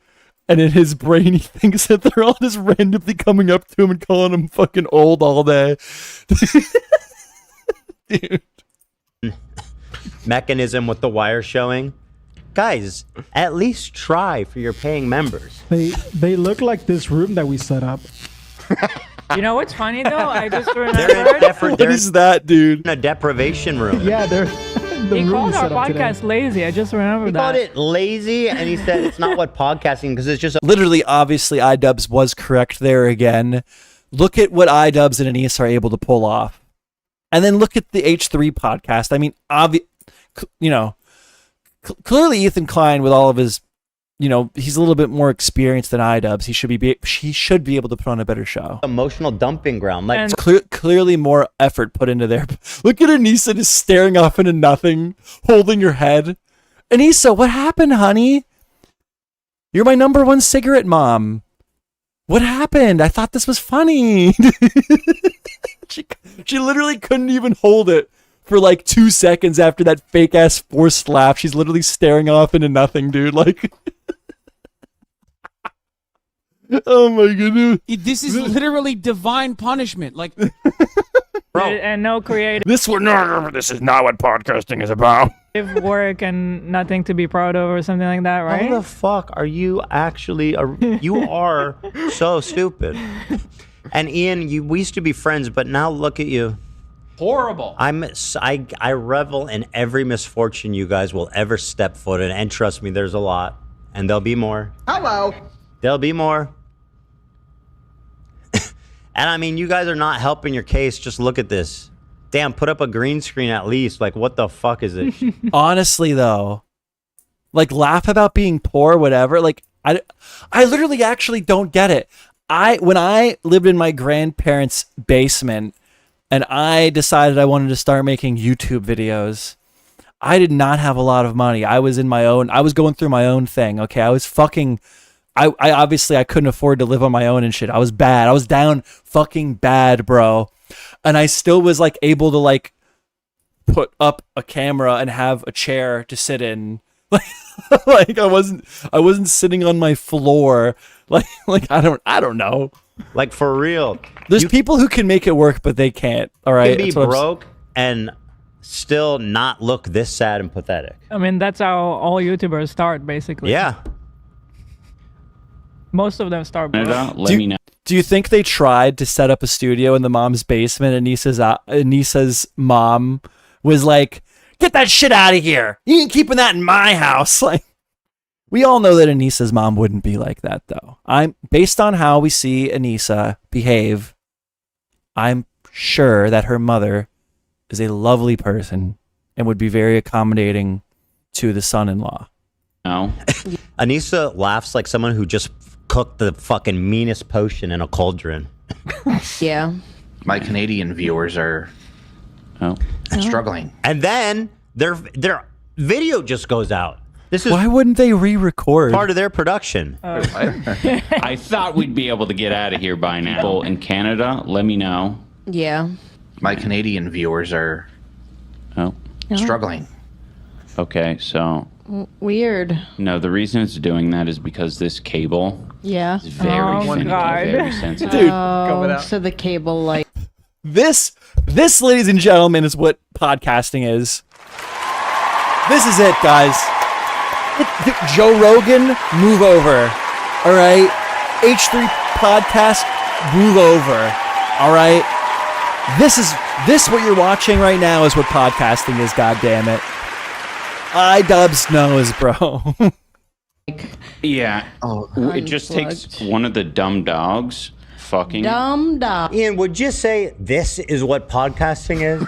And in his brain, he thinks that they're all just randomly coming up to him and calling him fucking old all day. Dude. Mechanism with the wire showing. Guys, at least try for your paying members. They look like this room that we set up. You know what's funny though? I just remembered. What is that, dude? In a deprivation room. Yeah, they're. He called our podcast lazy. I just remembered that. He called it lazy, and he said it's not what podcasting, because it's just literally, obviously, Idubbbz was correct there again. Look at what Idubbbz and Anisa are able to pull off, and then look at the H3 podcast. I mean, clearly Ethan Klein, with all of his, he's a little bit more experienced than Idubbbz. He should be able to put on a better show. Emotional dumping ground. Like clearly more effort put into there. Look at Anisa just staring off into nothing, holding her head. Anisa, what happened, honey? You're my number one cigarette mom. What happened? I thought this was funny. She literally couldn't even hold it for like 2 seconds after that fake ass forced laugh. She's literally staring off into nothing, dude. Like, oh my goodness. This is literally divine punishment. Like, and no creative. This is not what podcasting is about. Work and nothing to be proud of or something like that, right? How the fuck are you actually? You are so stupid. And Ian, we used to be friends, but now look at you. Horrible. I revel in every misfortune you guys will ever step foot in, and trust me, there's a lot, and there'll be more. Hello. There'll be more. And I mean, you guys are not helping your case. Just look at this. Damn, put up a green screen at least. Like, what the fuck is it? Honestly, though, like, laugh about being poor, whatever. Like, I literally actually don't get it. When I lived in my grandparents' basement, and I decided I wanted to start making YouTube videos, I did not have a lot of money. I was going through my own thing. Okay. I obviously I couldn't afford to live on my own and shit. I was bad. I was down fucking bad, bro. And I still was like able to like put up a camera and have a chair to sit in. Like I wasn't sitting on my floor. Like I don't know. Like for real. There's people who can make it work, but they can't. All right. You can be broke and still not look this sad and pathetic. I mean, that's how all YouTubers start, basically. Yeah. Most of them start broke. Let me know. Do you think they tried to set up a studio in the mom's basement and Anisa's mom was like, get that shit out of here. You ain't keeping that in my house. Like, we all know that Anisa's mom wouldn't be like that, though. Based on how we see Anisa behave, I'm sure that her mother is a lovely person and would be very accommodating to the son-in-law. No. Anisa laughs like someone who just cooked the fucking meanest potion in a cauldron. Yeah. My Canadian viewers are struggling. And then their video just goes out. This is Why wouldn't they re-record? part of their production. I thought we'd be able to get out of here by now. People in Canada, let me know. Yeah. My Canadian viewers are struggling. Okay, so Weird. no, the reason it's doing that is because this cable Yeah. is very finicky, very sensitive. Dude, So the cable, like. This, ladies and gentlemen, is what podcasting is. This is it, guys. Joe Rogan, move over. All right. H3 podcast, move over. All right. This what you're watching right now is what podcasting is. God damn it. Idubbbz knows, bro. Yeah. It just takes one of the dumb dogs fucking. Dumb dog. Ian, would you say this is what podcasting is?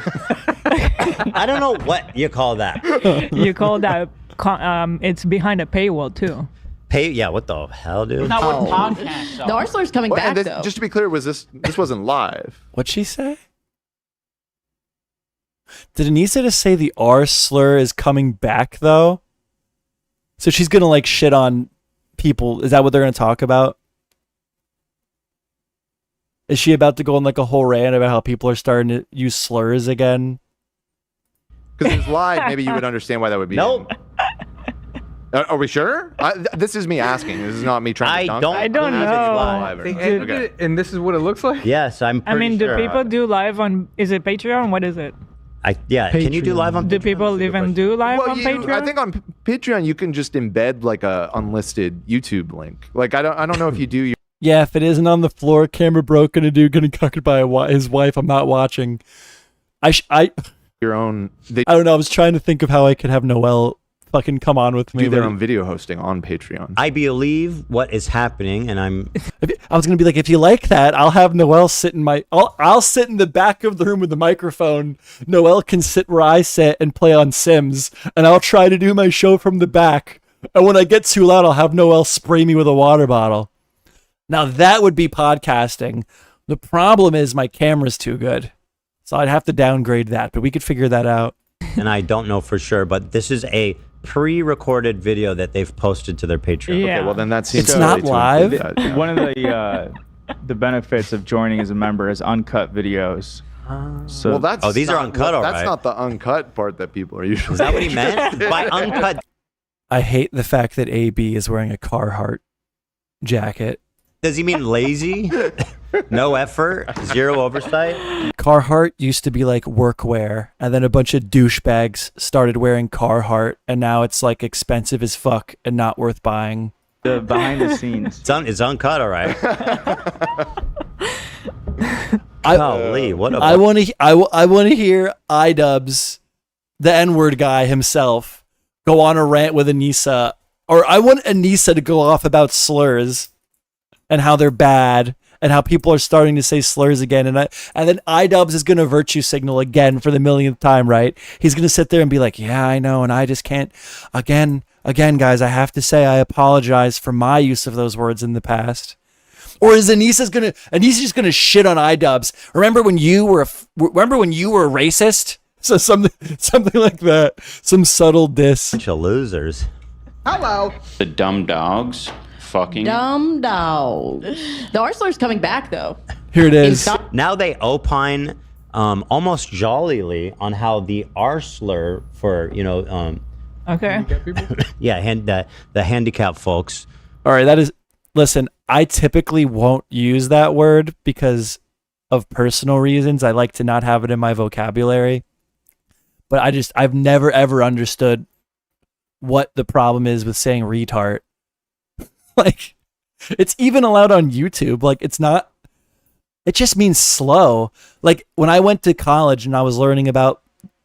I don't know what you call that. You call that, it's behind a paywall, too. Yeah, what the hell, dude? Not what podcasts are. The R slur's coming back, though. Just to be clear, this wasn't live? What'd she say? Did Anisa just say the R slur is coming back, though? So she's gonna, like, shit on people. Is that what they're gonna talk about? Is she about to go on, like, a whole rant about how people are starting to use slurs again? Because if it's live, maybe you would understand why that would be. Nope. Are we sure? This is me asking. This is not me trying to dunk. I don't know. Okay. And this is what it looks like? Yes, I'm pretty I mean, do sure. people do live on, is it Patreon? What is it? Yeah, can you do live on Do Patreon? people even do live on Patreon? I think on Patreon you can just embed like a unlisted YouTube link. Like I don't know if you do. Yeah, if it isn't on the floor, camera broken, a dude getting cucked by his wife, I'm not watching. Your own. I don't know. I was trying to think of how I could have Noel fucking come on with me. Do their own video hosting on Patreon. I believe what is happening, and I was gonna be like, if you like that, I'll have Noel sit in I'll sit in the back of the room with the microphone. Noel can sit where I sit and play on Sims, and I'll try to do my show from the back. And when I get too loud, I'll have Noel spray me with a water bottle. Now that would be podcasting. The problem is my camera's too good, so I'd have to downgrade that. But we could figure that out. And I don't know for sure, but this is a pre-recorded video that they've posted to their Patreon. Yeah. Okay, well then that seems It's not live? One of the benefits of joining as a member is uncut videos. So well, that's these are uncut, all That's right. not the uncut part that people are usually. Is that what he meant by uncut? I hate the fact that AB is wearing a Carhartt jacket. Does he mean lazy? No effort? Zero oversight? Carhartt used to be like workwear, and then a bunch of douchebags started wearing Carhartt, and now it's like expensive as fuck and not worth buying. the behind the scenes. It's uncut, all right. I want to hear Idubbbz, the N-word guy himself, go on a rant with Anisa, or I want Anisa to go off about slurs and how they're bad and how people are starting to say slurs again, and then Idubbbz is going to virtue signal again for the millionth time, right? He's going to sit there and be like, yeah, I know, and I just can't. Again, guys, I have to say I apologize for my use of those words in the past. Or is Anisa's just gonna shit on Idubbbz? Remember when you were a racist? So something like that. Some subtle diss. Bunch of losers. Hello. The dumb dogs. Fucking. Dumb dog. The R slur's coming back, though. Here it is. Now they opine almost jollily on how the R slur for, okay. yeah, the handicap folks. All right, that is. Listen, I typically won't use that word because of personal reasons. I like to not have it in my vocabulary. But I've never ever understood what the problem is with saying retard. Like, it's even allowed on YouTube. Like, it's not, it just means slow. Like, when I went to college and I was learning about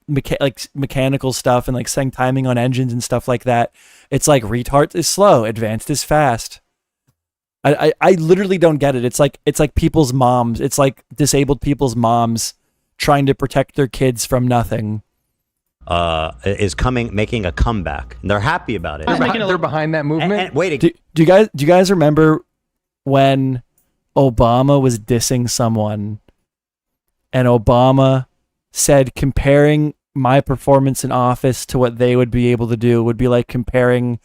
mechanical stuff and like setting timing on engines and stuff like that, it's like retard is slow, advanced is fast. I literally don't get it. It's like people's moms. It's like disabled people's moms trying to protect their kids from nothing. Is making a comeback. And they're happy about it. They're behind that movement. Wait, do you guys remember when Obama was dissing someone and Obama said comparing my performance in office to what they would be able to do would be like comparing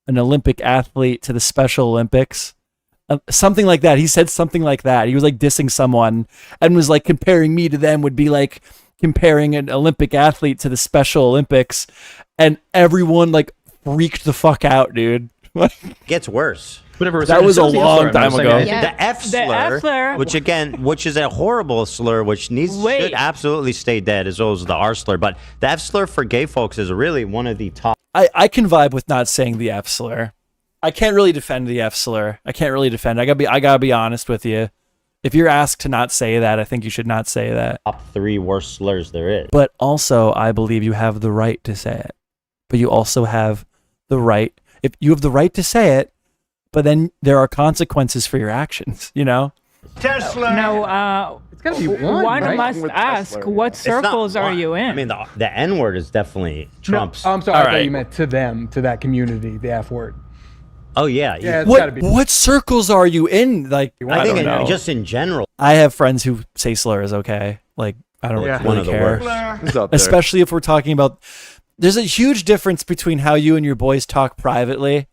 an Olympic athlete to the Special Olympics? Something like that. He said something like that. He was like dissing someone and was like comparing me to them would be like comparing an Olympic athlete to the Special Olympics, and everyone like freaked the fuck out, dude. Gets worse. That was a long time ago. Yeah. The F slur, which is a horrible slur, which should absolutely stay dead, as well as the R slur. But the F slur for gay folks is really one of the top. I can vibe with not saying the F slur. I can't really defend the F slur. I gotta be honest with you. If you're asked to not say that, I think you should not say that. Top 3 worst slurs there is. But also, I believe you have the right to say it. But you also have the right, if you have the right to say it, but then there are consequences for your actions, you know? Tesla. No, it's gotta be one must ask, what circles are you in? I mean, the N word is definitely Trump's. No, I'm sorry, I thought you meant to them, to that community, the F word. Oh yeah, it's gotta be. What circles are you in? Like, I think just in general. I have friends who say slurs. Okay, like I don't really care. Especially if we're talking about. There's a huge difference between how you and your boys talk privately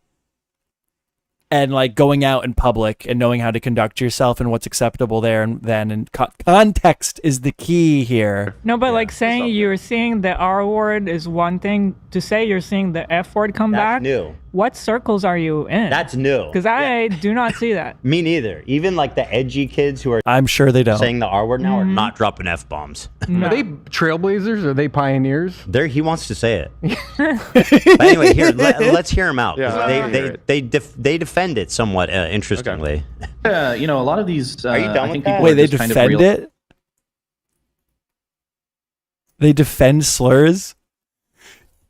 and like going out in public and knowing how to conduct yourself and what's acceptable there and then. And context is the key here. No, but like saying you're seeing the R word is one thing. To say you're seeing the F word come back. That's new. What circles are you in? That's new. Because I do not see that. Me neither. Even like the edgy kids who are I'm sure they don't saying the R word now are not dropping F-bombs. No. Are they trailblazers? Are they pioneers? He wants to say it. But anyway, here let's hear him out. Yeah, they defend it somewhat interestingly. You know, a lot of these. Are you done with that? Wait, they defend it? They defend slurs?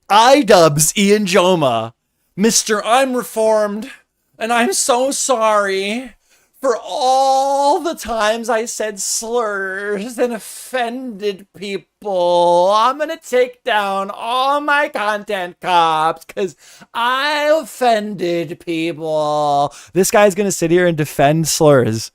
Idubbbz Ian Joma. Mr. I'm reformed, and I'm so sorry for all the times I said slurs and offended people. I'm going to take down all my content, cops, because I offended people. This guy's going to sit here and defend slurs.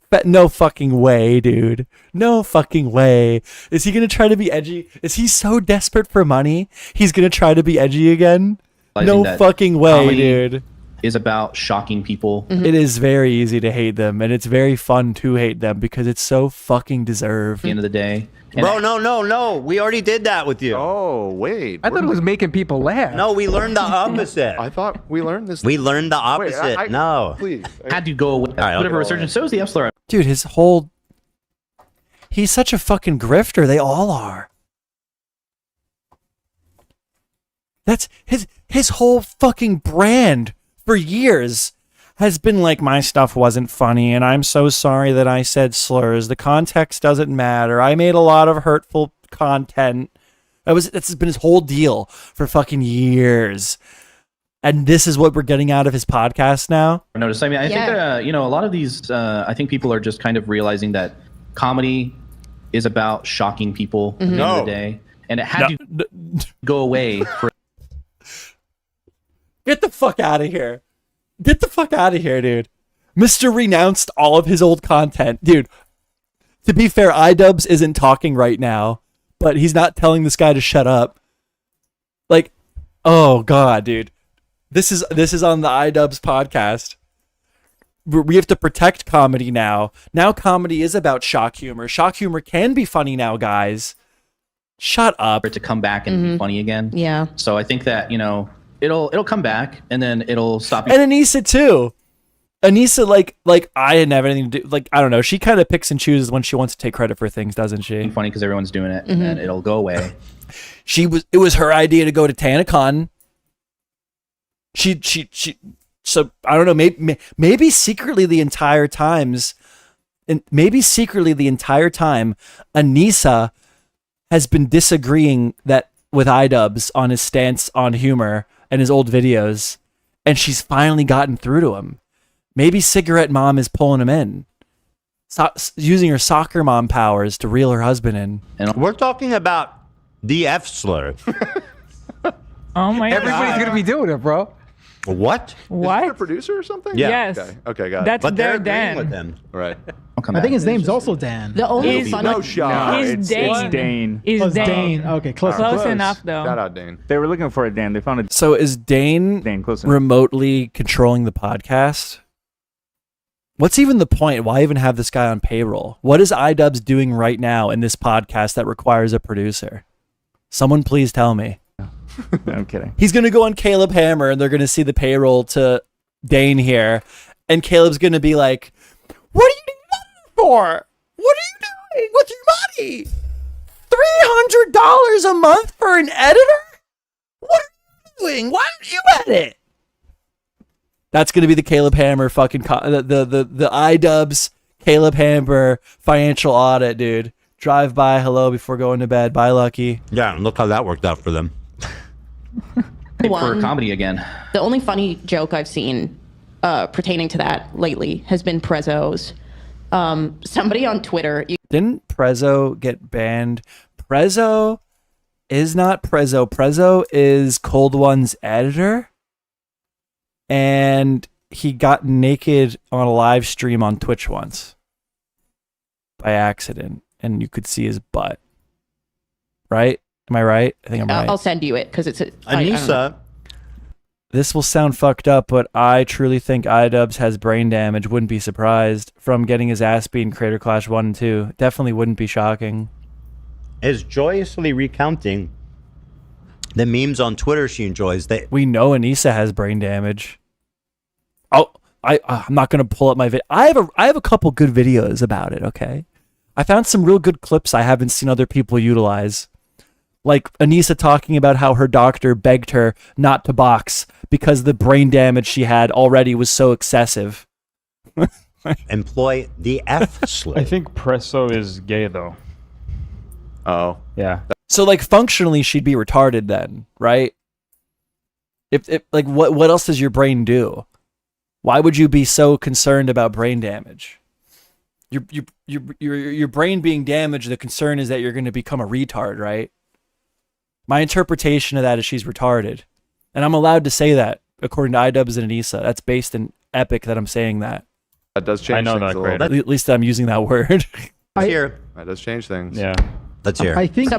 But no fucking way, dude. No fucking way. Is he going to try to be edgy? Is he so desperate for money? He's going to try to be edgy again? No fucking way, dude. Is about shocking people. It is very easy to hate them, and it's very fun to hate them because it's so fucking deserved. At the end of the day. Bro, no. We already did that with you. Oh, wait. I thought it was making people laugh. No, we learned the opposite. I thought we learned this. We learned the opposite. Wait, no. Please. Had to go away. Whatever resurgence. So is the F slur. Dude, he's such a fucking grifter. They all are. That's his whole fucking brand for years has been like, my stuff wasn't funny and I'm so sorry that I said slurs. The context doesn't matter. I made a lot of hurtful content. That's been his whole deal for fucking years. And this is what we're getting out of his podcast now. Notice. I mean, I think you know, a lot of these. I think people are just kind of realizing that comedy is about shocking people at the end of the day, and it had to go away. Get the fuck out of here! Get the fuck out of here, dude! Mr. renounced all of his old content, dude. To be fair, Idubbbz isn't talking right now, but he's not telling this guy to shut up. Like, oh god, dude. This is on the Idubbbz podcast. We have to protect comedy now. Now comedy is about shock humor. Shock humor can be funny now, guys. Shut up. For it to come back and be funny again. Yeah. So I think that, you know, it'll come back and then it'll stop. And Anisa too. Anisa, like I didn't have anything to do. Like, I don't know. She kind of picks and chooses when she wants to take credit for things, doesn't she? Funny because everyone's doing it, and then it'll go away. It was her idea to go to TanaCon. So I don't know. Maybe secretly the entire time, Anisa has been disagreeing with Idubbbz on his stance on humor and his old videos, and she's finally gotten through to him. Maybe Cigarette Mom is pulling him in, using her soccer mom powers to reel her husband in. And we're talking about the F slur. Oh my God. Everybody's gonna be doing it, bro. What? What? Is he a producer or something? Yeah. Yes. Okay, got it. That's But they're their agreeing Dan. with him. Right. I think his name's also Dan. The only He's- funny No shot. He's it's Dane. Dane. Is Oh, it's Dane. Dane. Okay, close. Close enough, though. Shout out, Dane. They were looking for a Dan. They found a So is Dane Dan close enough. remotely controlling the podcast? What's even the point? Why even have this guy on payroll? What is Idubbbz doing right now in this podcast that requires a producer? Someone please tell me. No, I'm kidding. He's going to go on Caleb Hammer and they're going to see the payroll to Dane here. And Caleb's going to be like, what are you doing that for? What are you doing with your money? $300 a month for an editor? What are you doing? Why don't you edit? That's going to be the Caleb Hammer fucking, the Idubbbz Caleb Hammer financial audit, dude. Drive by, hello, before going to bed. Bye, Lucky. Yeah, and look how that worked out for them. For comedy again. The only funny joke I've seen pertaining to that lately has been Prezzo's. Somebody on Twitter. Didn't Prezzo get banned? Prezzo is not Prezzo. Prezzo is Cold One's editor. And he got naked on a live stream on Twitch once. By accident. And you could see his butt. Right? Am I right? I think I'm right. I'll send you it because it's I don't know. Anisa. This will sound fucked up, but I truly think Idubbbz has brain damage. Wouldn't be surprised from getting his ass beat in Creator Clash 1 and 2. Definitely wouldn't be shocking. Is joyously recounting the memes on Twitter she enjoys. We know Anisa has brain damage. Oh, I'm not gonna pull up my video. I have a couple good videos about it. Okay, I found some real good clips I haven't seen other people utilize. Like Anisa talking about how her doctor begged her not to box because the brain damage she had already was so excessive. Employ the F slur. I think Presso is gay though. Oh. Yeah. So like functionally she'd be retarded then, right? If like what else does your brain do? Why would you be so concerned about brain damage? Your brain being damaged, the concern is that you're going to become a retard, right? My interpretation of that is she's retarded. And I'm allowed to say that, according to Idubbbz and Anisa. That's based in Epic that I'm saying that. That does change things a little bit. At least I'm using that word. Here. That does change things. Yeah. Let's hear. I think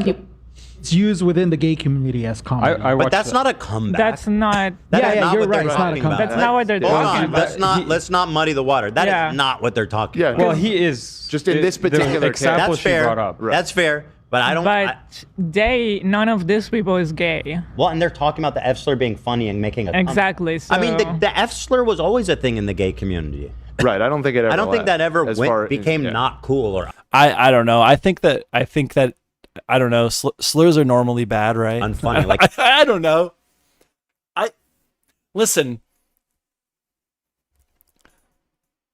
it's used within the gay community as comedy. But that's not a comeback. That's not. That is yeah, not you're what they're right. It's not a talking comeback. about. That's not what they're Hold talking on. about. Let's not muddy the water. That is Yeah. not what they're talking Yeah, about. Well, he is just in this particular case. That's she fair. brought up. That's fair. But I don't. But none of these people is gay. Well, and they're talking about the F slur being funny and making a comeback. Exactly. So I mean, the F slur was always a thing in the gay community. Right. I don't think it ever. I don't think that ever as far- became yeah. not cool or I don't know. I think that I don't know. Slurs are normally bad, right? unfunny. Like I don't know. Listen.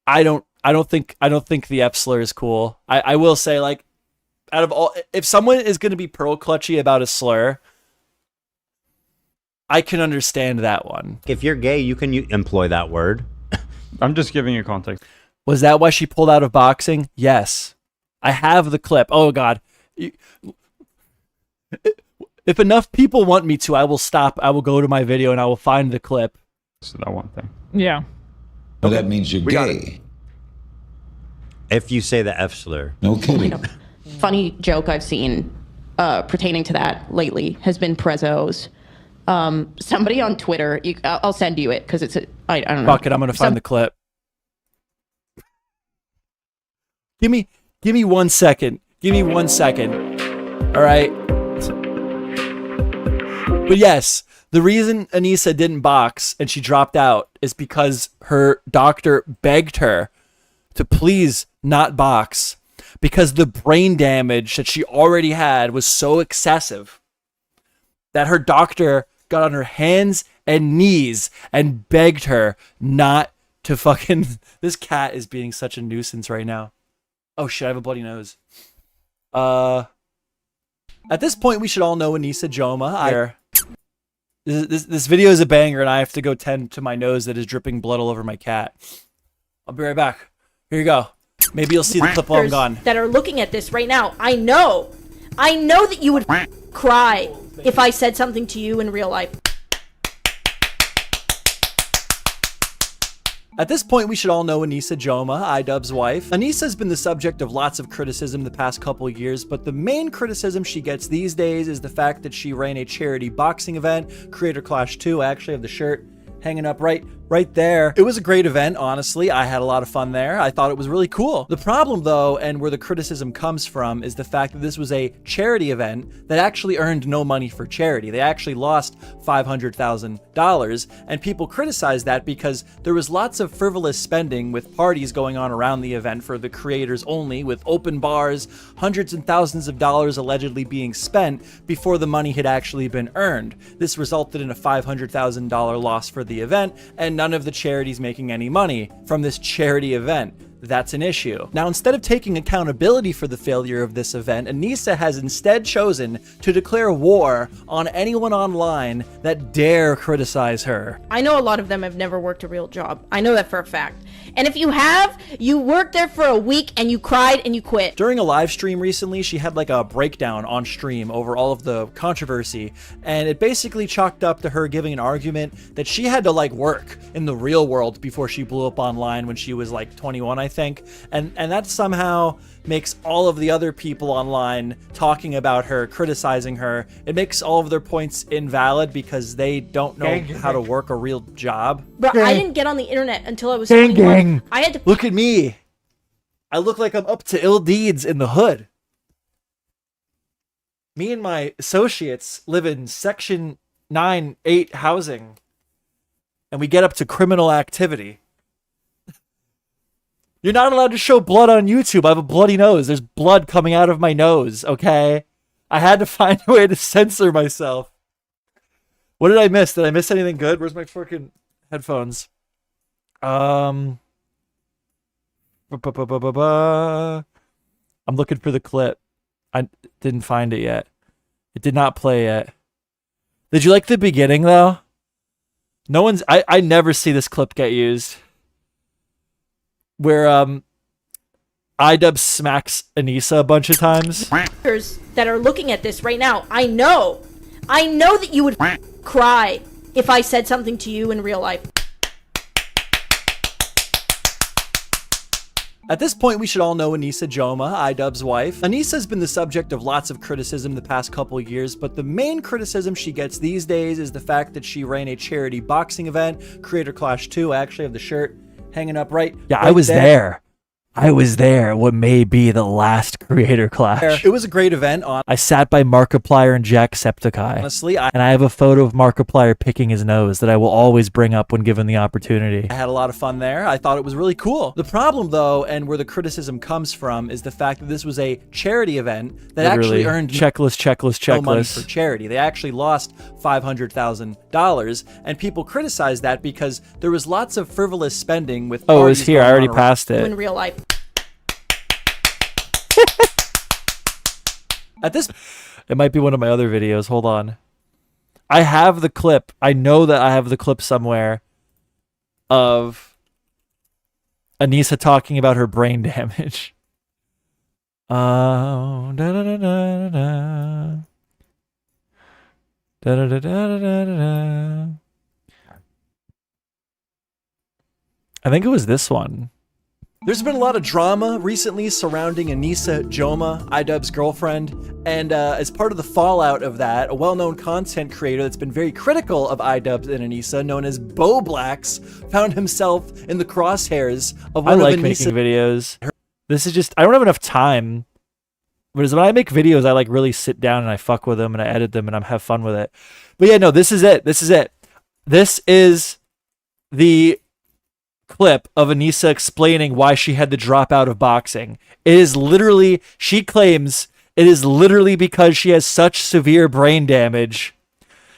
I don't think the F slur is cool. I will say, like, out of all, if someone is going to be pearl clutchy about a slur, I can understand that one. if you're gay, you can employ that word. I'm just giving you context. Was that why she pulled out of boxing? Yes. I have the clip. Oh God. If enough people want me to, I will stop. I will go to my video and I will find the clip. So that one thing. yeah. Well, that means you're We got gay. If you say the F slur. No kidding. Funny joke I've seen pertaining to that lately has been Prezzo's. Somebody on Twitter. I'll send you it because it's I don't know. Fuck it. I'm going to find the clip. Give me 1 second. Give me 1 second. All right. But yes, The reason Anisa didn't box and she dropped out is because her doctor begged her to please not box because the brain damage that she already had was so excessive that her doctor got on her hands and knees and begged her not to fucking... This cat is being such a nuisance right now. Oh shit, I have a bloody nose. At this point, we should all know Anisa Joma. This video is a banger, and I have to go tend to my nose that is dripping blood all over my cat. I'll be right back. Here you go. Maybe you'll see the clip while I'm gone. That are looking at this right now. I know that you would cry if I said something to you in real life. At this point, we should all know Anisa Joma, Idubbbz' wife. Anisa's been the subject of lots of criticism the past couple of years, but the main criticism she gets these days is the fact that she ran a charity boxing event, Creator Clash 2. I actually have the shirt hanging up right there. It was a great event, honestly. I had a lot of fun there. I thought it was really cool. The problem, though, and where the criticism comes from, is the fact that this was a charity event that actually earned no money for charity. They actually lost $500,000, and people criticized that because there was lots of frivolous spending with parties going on around the event for the creators only, with open bars, hundreds and thousands of dollars allegedly being spent before the money had actually been earned. This resulted in a $500,000 loss for the event, and none of the charities making any money from this charity event. That's an issue. Now, instead of taking accountability for the failure of this event, Anisa has instead chosen to declare war on anyone online that dare criticize her. I know a lot of them have never worked a real job. I know that for a fact. And if you have, you worked there for a week and you cried and you quit. During a live stream recently, she had like a breakdown on stream over all of the controversy, and it basically chalked up to her giving an argument that she had to like work in the real world before she blew up online when she was like 21, I think. And that somehow makes all of the other people online talking about her, criticizing her, it makes all of their points invalid because they don't know how to work a real job. Bro, I didn't get on the internet until I was 21. I had to... Look at me. I look like I'm up to ill deeds in the hood. Me and my associates live in Section 9-8 housing, and we get up to criminal activity. You're not allowed to show blood on YouTube. I have a bloody nose. There's blood coming out of my nose, okay? I had to find a way to censor myself. What did I miss? Did I miss anything good? Where's my freaking headphones? I'm looking for the clip. I didn't find it yet. It did not play yet. Did you like the beginning, though? No one's... I never see this clip get used. Where Idubbbz smacks Anisa a bunch of times. That are looking at this right now. I know that you would cry if I said something to you in real life. At this point, we should all know Anisa Joma, Idubbbz' wife. Anisa's been the subject of lots of criticism the past couple of years, but the main criticism she gets these days is the fact that she ran a charity boxing event, Creator Clash 2. I actually have the shirt hanging up right. Yeah, I was there. I was there. What may be the last Creator Clash. It was a great event. I sat by Markiplier and Jacksepticeye. Honestly, and I have a photo of Markiplier picking his nose that I will always bring up when given the opportunity. I had a lot of fun there. I thought it was really cool. The problem, though, and where the criticism comes from, is the fact that this was a charity event that actually earned no money for charity. They actually lost $500,000, and people criticized that because there was lots of frivolous spending with. Oh, it was here. I already passed it. In real life. At this, it might be one of my other videos. Hold on. I have the clip. I know that I have the clip somewhere of Anisa talking about her brain damage. Oh, da da da da da da da da da da. I think it was this one. There's been a lot of drama recently surrounding Anisa Joma, Idubbbz' girlfriend, and as part of the fallout of that, a well-known content creator that's been very critical of Idubbbz and Anisa, known as Bo Blacks, found himself in the crosshairs of one of Anisa. I like making videos. This is just, I don't have enough time Whereas when I make videos, I like really sit down and I fuck with them and I edit them and I have fun with it. But yeah, no, this is it. This is the clip of Anisa explaining why she had to drop out of boxing. It is literally, she claims it is literally because she has such severe brain damage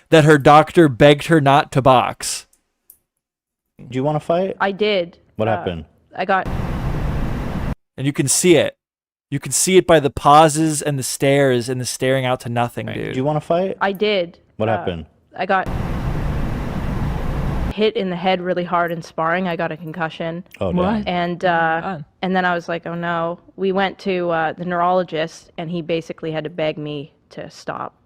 that her doctor begged her not to box. Do you want to fight? I did. What happened? I got. And you can see it. You can see it by the pauses and the stares and the staring out to nothing, dude. Do you want to fight? I did. What happened? I got hit in the head really hard in sparring. I got a concussion. Oh, damn. And then I was like, oh no. We went to the neurologist, and he basically had to beg me to stop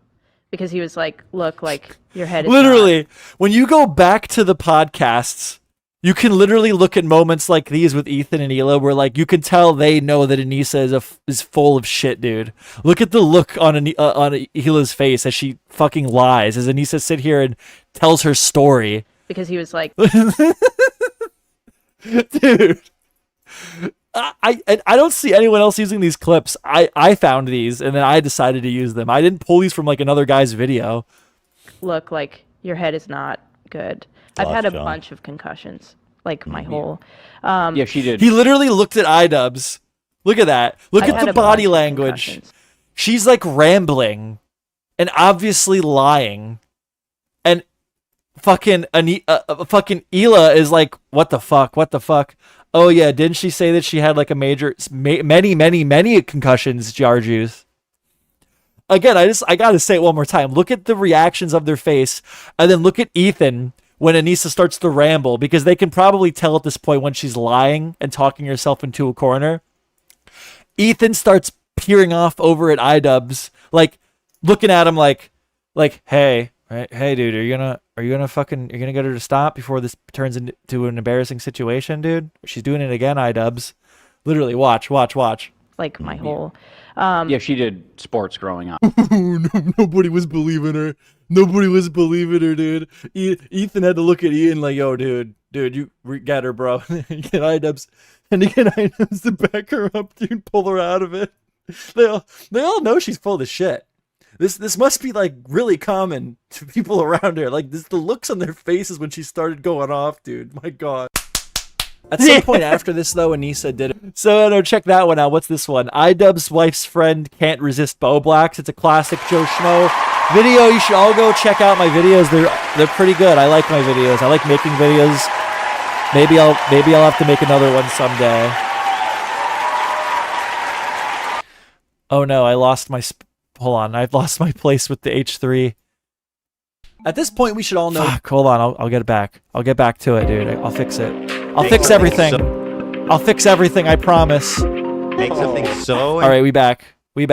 because he was like, look, like your head is literally, when you go back to the podcasts, you can literally look at moments like these with Ethan and Hila where like you can tell they know that Anisa is full of shit, dude. Look at the look on Hila's face as she fucking lies, as Anisa sit here and tells her story. because he was like, dude. I don't see anyone else using these clips. I found these and then I decided to use them. I didn't pull these from like another guy's video. look, like your head is not good. I've had a bunch of concussions, like my whole. Yeah, she did. He literally looked at Idubbbz. Look at that. Look at the body language. She's like rambling and obviously lying. And fucking fucking Hila is like, what the fuck? What the fuck? Oh yeah, didn't she say that she had like a major, many concussions, Jar Juice? Again, I gotta say it one more time. Look at the reactions of their face, and then look at Ethan when Anisa starts to ramble, because they can probably tell at this point when she's lying and talking herself into a corner. Ethan starts peering off over at Idubbbz, like looking at him like, hey, right, hey, dude, are you gonna get her to stop before this turns into an embarrassing situation, dude? She's doing it again, Idubbbz. Literally, watch. Like my whole. Yeah, she did sports growing up. Nobody was believing her. Dude. Ethan had to look at Ian like, yo, dude, you get her, bro. Get Idubbbz, and to get Idubbbz to back her up, dude, pull her out of it. They all know she's full of shit. This must be like really common to people around her. Like the looks on their faces when she started going off, dude. My God. At some point after this, though, Anisa did it. So, no, check that one out. What's this one? Idubbbz wife's friend can't resist Bo Blacks. It's a classic MeJoeShmoe video. You should all go check out my videos. They're pretty good. I like my videos. I like making videos. Maybe I'll have to make another one someday. Oh no, I lost my. Hold on, I've lost my place with the H3. At this point, we should all know. Fuck, hold on, I'll get it back. I'll get back to it, dude. I'll fix it. I'll fix everything. I'll fix everything, I promise. Make something so... All right, we back, bro.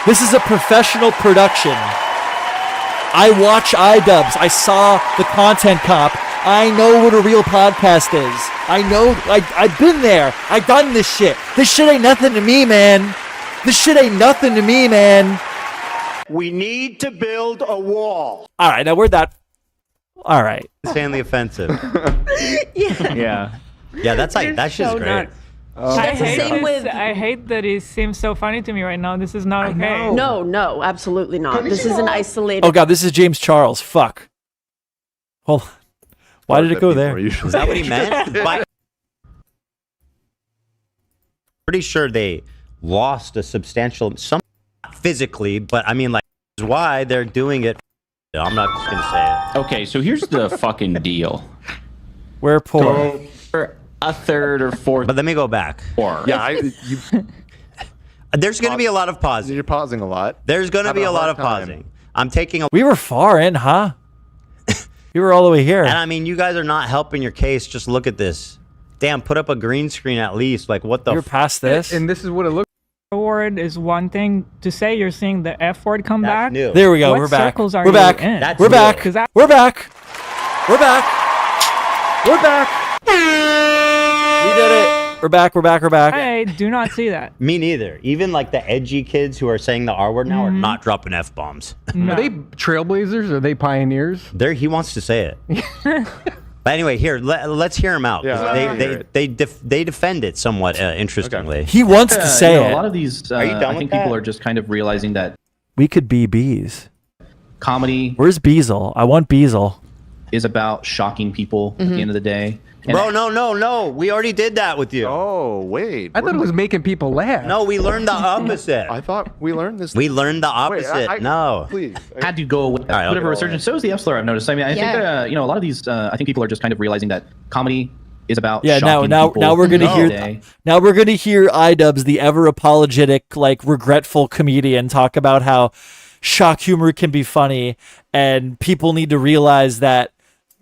This is a professional production. I watch Idubbbz. I saw the content cop. I know what a real podcast is. I know. I've been there. I've done this shit. This shit ain't nothing to me, man. We need to build a wall. All right, now we're that. All right. Insanely offensive. Yeah. Yeah, that's like that shit's so great. nuts. I hate that it seems so funny to me right now. This is not okay. No, absolutely not. This is an isolated. Oh god, this is James Charles. Fuck. Hold on. Why did it go there? Is that what he meant? Pretty sure they lost a substantial, some physically, but I mean, like, why they're doing it. I'm not just gonna say it. Okay, so here's the fucking deal. We're poor. For a third or fourth. But let me go back. Yeah, there's going to be a lot of pausing. You're pausing a lot. There's going to be a lot of pausing. I'm taking a... We were far in, huh? We were all the way here. And I mean, you guys are not helping your case. Just look at this. Damn, put up a green screen at least. Like, what the... You're past this? And this is what it looks... Word is one thing. To say you're seeing the F word come back. New. There we go. What we're back. circles are We're back. you in? That's We're new. back. We're back. We're back. We're back. We did it. We're back. I do not see that. Me neither. Even like the edgy kids who are saying the R word now are not dropping F-bombs. No. Are they trailblazers? Are they pioneers? He wants to say it. But anyway, here let's hear him out. Yeah, they defend it somewhat interestingly. He wants to say you know, it. A lot of these, Are you done I with think that? people are just kind of realizing that We could be bees. comedy. Where's Beazle? I want Beazle. Is about shocking people at the end of the day. And Bro, no. We already did that with you. Oh, wait. I thought it was making people laugh. No, we learned the opposite. I thought we learned this. We learned the opposite. No. Please. had to go away. right, Bit of a okay. resurgence. So is the F slur. I've noticed. I mean, I think you know, a lot of these. I think people are just kind of realizing that comedy is about Yeah, shocking now people we're gonna at the end of the hear day. now we're gonna hear Idubbbz, the ever apologetic, like regretful comedian, talk about how shock humor can be funny and people need to realize that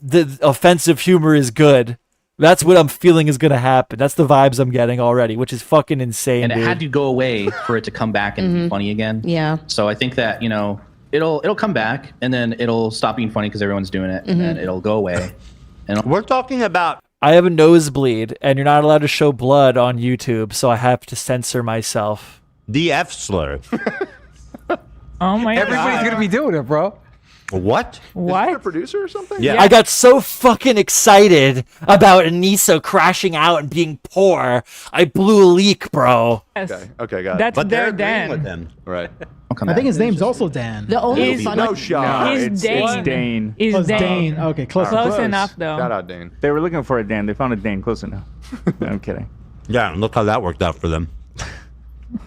the offensive humor is good. That's what I'm feeling is gonna happen. That's the vibes I'm getting already, which is fucking insane. And it dude. had to go away for it to come back and be funny again. Yeah. So I think that, you know, it'll come back and then it'll stop being funny because everyone's doing it, and then it'll go away. And We're talking about I have a nosebleed, and you're not allowed to show blood on YouTube, so I have to censor myself. the F slur. Oh my Everybody's god. gonna be doing it, bro. What? What? A producer or something? Yeah. I got so fucking excited about Anisa crashing out and being poor. I blew a leak, bro. Yes. Okay, got it. That's But their they're agreeing Dan. with him. Right. I think his name's also Dan. The only He's- funny No shot. He's it's Dane. Dane. He's Oh, it's Dane. Dane. Okay, close. Close enough, though. Shout out, Dane. They were looking for a Dan. They found a Dan close enough. No, I'm kidding. Yeah, look how that worked out for them.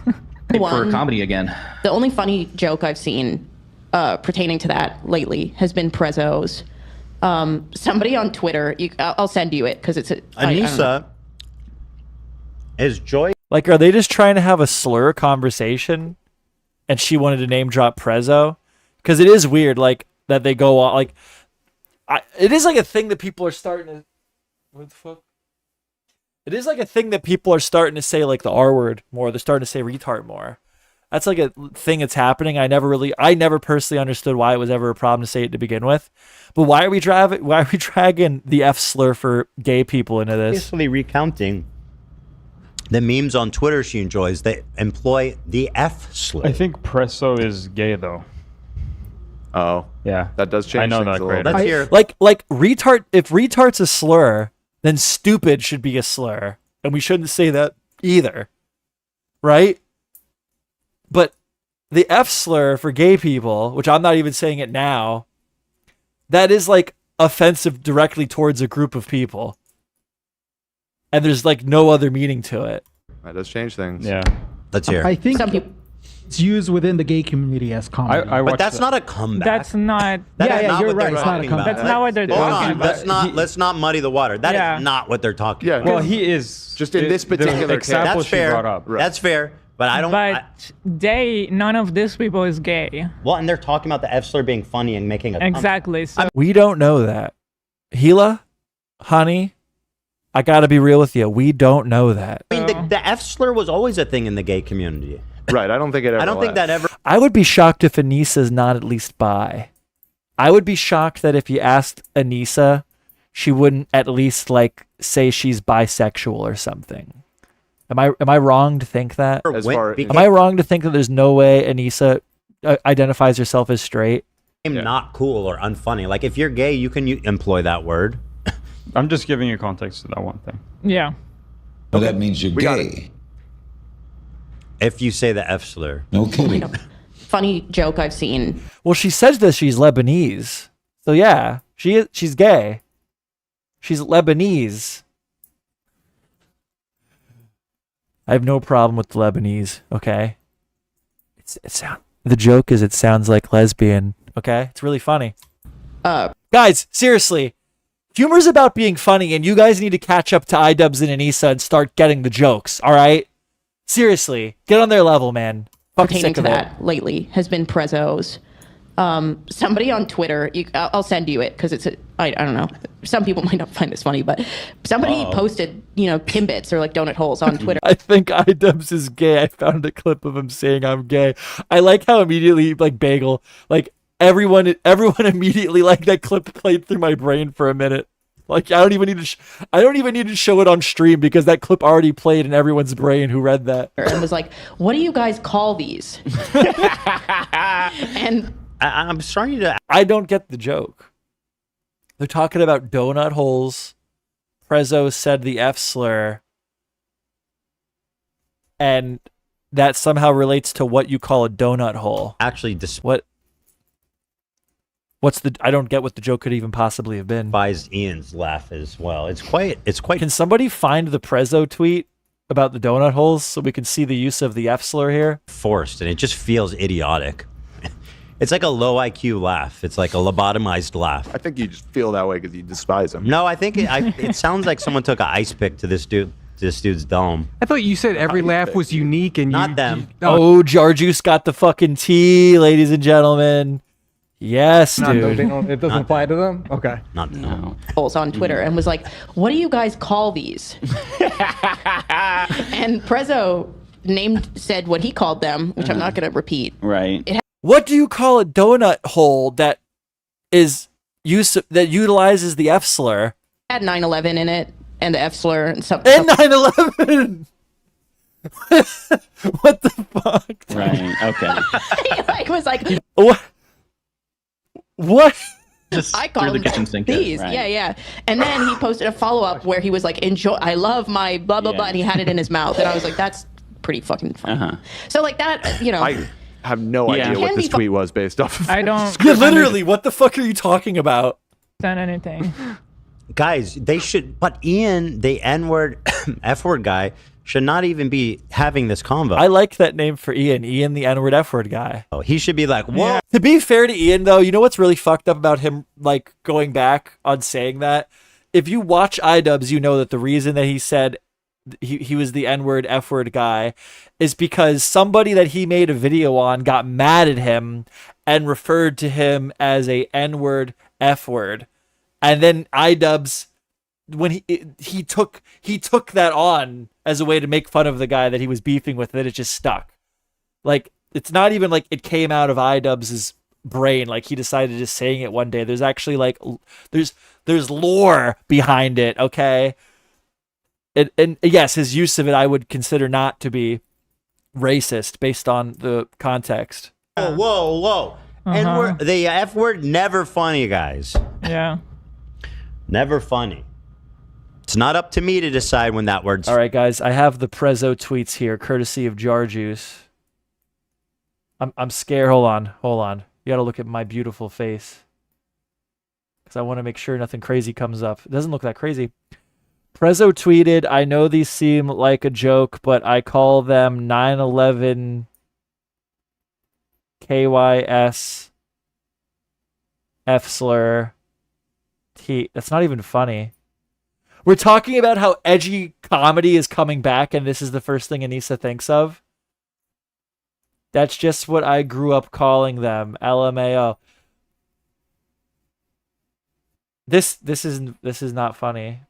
for One. comedy again. The only funny joke I've seen pertaining to that lately has been Prezzo's. Somebody on Twitter, I'll send you it because it's I don't know. Anisa is Joy. Like, are they just trying to have a slur conversation? And she wanted to name drop Prezzo? Because it is weird, like, that they go on, like, it is like a thing that people are starting to, what the fuck? It is like a thing that people are starting to say, like, the R word more. They're starting to say retard more. That's like a thing that's happening. I never personally understood why it was ever a problem to say it to begin with. But why are we dragging the F slur for gay people into this? Basically recounting the memes on Twitter she enjoys that employ the F slur. I think Presso is gay though. Oh, Yeah, that does change I know things that a little great. Let's hear. Like retard. If retard's a slur, then stupid should be a slur, and we shouldn't say that either, right? But the F slur for gay people, which I'm not even saying it now, that is like offensive directly towards a group of people, and there's like no other meaning to it. That does change things. Yeah, Let's hear. I think Some people. it's used within the gay community as comedy. I But watched that's that. not a comeback. That's not. That Yeah, is yeah, not you're what they're right. It's not a talking comeback. about. That's not what they're Hold talking on. about. Let's not muddy the water. That is Yeah. not what they're talking Yeah. about. Well, he is Just in this particular the case. example That's she fair. brought up. That's fair. But I don't. But none of these people is gay. Well, and they're talking about the F slur being funny and making a Exactly. So We don't know that. Gila, honey, I gotta be real with you. We don't know that. I mean, the F slur was always a thing in the gay community. Right. I don't think it ever I don't think that left. ever. I would be shocked if Anisa's not at least bi. I would be shocked that if you asked Anisa, she wouldn't at least like say she's bisexual or something. Am I wrong to think that? As far- Am I wrong to think that there's no way Anisa identifies herself as straight? Not cool or unfunny. Like if you're gay, you can employ that word. I'm just giving you context to that one thing. yeah. Well, that means you're We got gay. If you say the F slur. No kidding. Funny joke I've seen. Well, she says that she's Lebanese. So yeah, she's gay. She's Lebanese. I have no problem with the Lebanese, okay? The joke is it sounds like lesbian, okay? It's really funny. Guys, seriously, humor's about being funny, and you guys need to catch up to Idubbbz and Anisa and start getting the jokes, all right? Seriously, get on their level, man. Fucking Pertaining sick to of it. that lately has been Prezzo's. Somebody on Twitter, I'll send you it because it's I don't know. Some people might not find this funny, but somebody posted, Timbits or like donut holes on Twitter. I think Idubbbz is gay. I found a clip of him saying I'm gay. I like how immediately, like Bagel, like everyone immediately, like that clip played through my brain for a minute. Like I don't even need to show it on stream because that clip already played in everyone's brain who read that. And was like, what do you guys call these? And I'm starting to. I don't get the joke. They're talking about donut holes. Prezzo said the F slur. And that somehow relates to what you call a donut hole. Actually, What's the? I don't get what the joke could even possibly have been. Buys Ian's laugh as well. It's quite. Can somebody find the Prezzo tweet about the donut holes so we can see the use of the F slur here? Forced, and it just feels idiotic. It's like a low IQ laugh. It's like a lobotomized laugh. I think you just feel that way because you despise him. No, I think it sounds like someone took an ice pick to this dude's dome. I thought you said every laugh was unique and not them. Oh, Jar Juice got the fucking tea, ladies and gentlemen. Yes, dude. It doesn't apply to them? Okay. Not no. On Twitter and was like, what do you guys call these? And Prezzo said what he called them, which I'm not going to repeat. Right. What do you call a donut hole that utilizes the F slur? Had 9/11 in it and the F slur and something. And 9/11. What the fuck? Right. Okay. He was like, what? Just I call through the them kitchen sink. these. Right. Yeah. And then he posted a follow-up where he was like, enjoy, I love my blah, blah, blah. And he had it in his mouth. And I was like, that's pretty fucking funny. So like that, you know. I have no idea what this tweet was based off of. I don't. Yeah, literally, what the fuck are you talking about? Done anything. Guys, they should. But Ian, the N-word, F-word guy, should not even be having this convo. I like that name for Ian. Ian, the N-word, F-word guy. Oh, he should be like, whoa. Yeah. To be fair to Ian, though, you know what's really fucked up about him, like, going back on saying that? If you watch Idubbbz, you know that the reason that he said he was the N-word, F-word guy is because somebody that he made a video on got mad at him and referred to him as a N-word, F-word. And then Idubbbz, when he took that on as a way to make fun of the guy that he was beefing with, that it just stuck. Like, it's not even like it came out of Idubbbz's brain, like he decided just saying it one day. There's actually like there's lore behind it, okay? And yes, his use of it I would consider not to be racist based on the context. Whoa. N-word, the F-word, never funny, guys. Yeah. Never funny. It's not up to me to decide when that word's... All right, guys, I have the Prezzo tweets here, courtesy of Jar Juice. I'm scared. Hold on. You gotta look at my beautiful face. Because I want to make sure nothing crazy comes up. It doesn't look that crazy. Prezzo tweeted, I know these seem like a joke, but I call them 9/11 KYS F slur T. That's not even funny. We're talking about how edgy comedy is coming back, and this is the first thing Anisa thinks of. That's just what I grew up calling them. LMAO. This is not funny.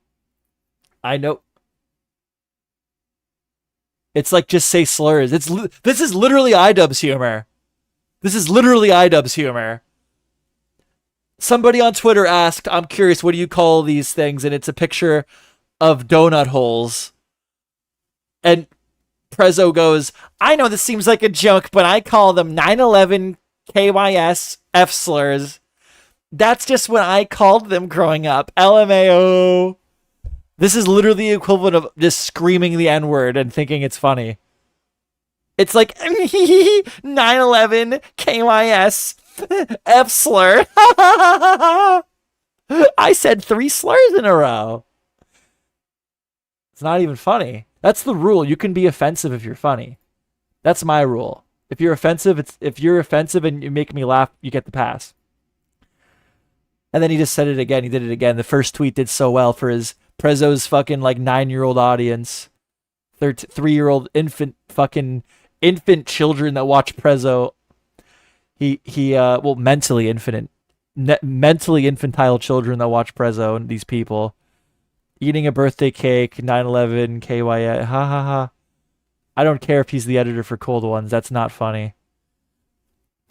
I know. It's like just say slurs. This is literally Idubbbz humor. This is literally Idubbbz humor. Somebody on Twitter asked, I'm curious, what do you call these things? And it's a picture of donut holes. And Prezzo goes, I know this seems like a joke, but I call them 9/11 KYS F slurs. That's just what I called them growing up. LMAO. This is literally the equivalent of just screaming the N-word and thinking it's funny. It's like 9/11 KYS F slur. I said 3 slurs in a row. It's not even funny. That's the rule. You can be offensive if you're funny. That's my rule. If you're offensive, if you're offensive and you make me laugh, you get the pass. And then he just said it again. He did it again. The first tweet did so well for his Prezzo's fucking like 9-year-old audience. 3-year-old infant children that watch Prezzo. Well, mentally infantile children that watch Prezzo and these people. Eating a birthday cake, 9/11, KYA, ha ha ha. I don't care if he's the editor for Cold Ones. That's not funny.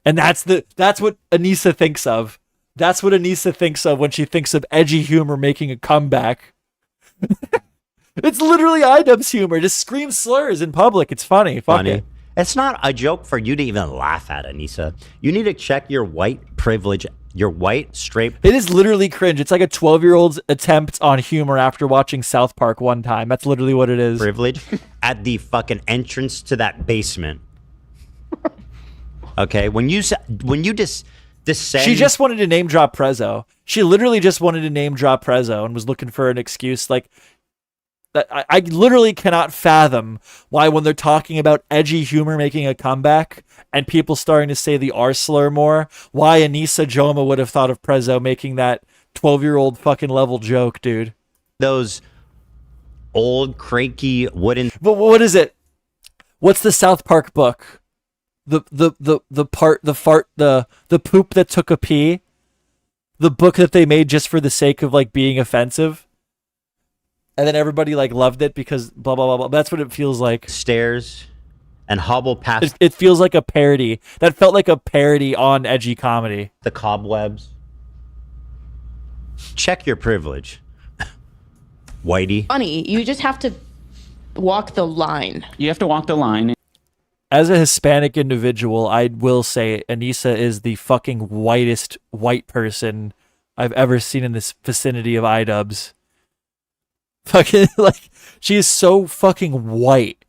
And that's what Anisa thinks of. That's what Anisa thinks of when she thinks of edgy humor making a comeback. It's literally Idubbbz humor. Just scream slurs in public. It's funny. Fuck it. It's not a joke for you to even laugh at, Anisa. You need to check your white privilege You're white, straight. It is literally cringe. It's like a 12-year-old's attempt on humor after watching South Park one time. That's literally what it is. Privilege at the fucking entrance to that basement. Okay, when you just descend. She just wanted to name drop Prezzo. She literally just wanted to name drop Prezzo and was looking for an excuse. Like, I literally cannot fathom why when they're talking about edgy humor making a comeback and people starting to say the R slur more, why Anisa Joma would have thought of Prezzo making that 12-year-old fucking level joke, dude. Those old cranky wooden. But what is it? What's the South Park book? The poop that took a pee. The book that they made just for the sake of like being offensive. And then everybody like loved it because blah, blah, blah, blah. That's what it feels like. Stairs and hobble past. It feels like a parody. That felt like a parody on edgy comedy. The cobwebs. Check your privilege. Whitey. Funny, you just have to walk the line. You have to walk the line. As a Hispanic individual, I will say Anisa is the fucking whitest white person I've ever seen in this vicinity of Idubbbz. Fucking, like, she is so fucking white.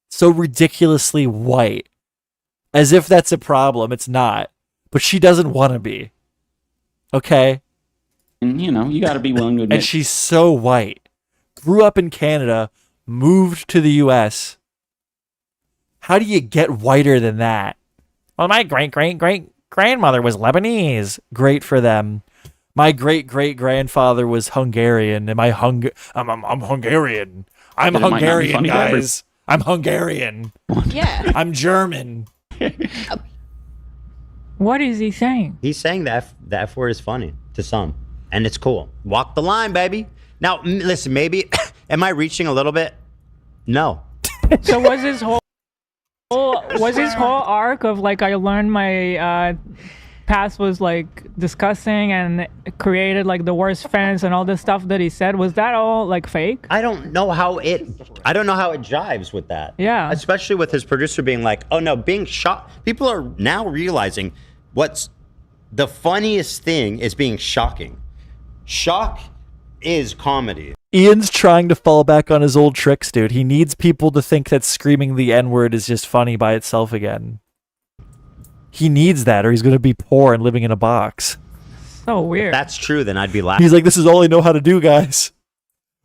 So ridiculously white. As if that's a problem. It's not. But she doesn't want to be. Okay? And, you know, you got to be willing to admit. And she's so white. Grew up in Canada, moved to the U.S. How do you get whiter than that? Well, my great-great-great-grandmother was Lebanese. Great for them. My great-great-grandfather was Hungarian. I'm Hungarian. I'm Hungarian, guys. I'm Hungarian. Yeah. I'm German. What is he saying? He's saying that the F word is funny to some, and it's cool. Walk the line, baby. Now, listen, maybe, am I reaching a little bit? No. So was his whole arc of like I learned my past was like disgusting and created like the worst fans and all this stuff that he said, was that all like fake? I don't know how it jives with that. Yeah. Especially with his producer being like, oh no, being shocked. People are now realizing what's the funniest thing is being shocking. Shock is comedy. Ian's trying to fall back on his old tricks, dude. He needs people to think that screaming the N-word is just funny by itself again. He needs that, or he's going to be poor and living in a box. So weird. If that's true, then I'd be laughing. He's like, this is all I know how to do, guys.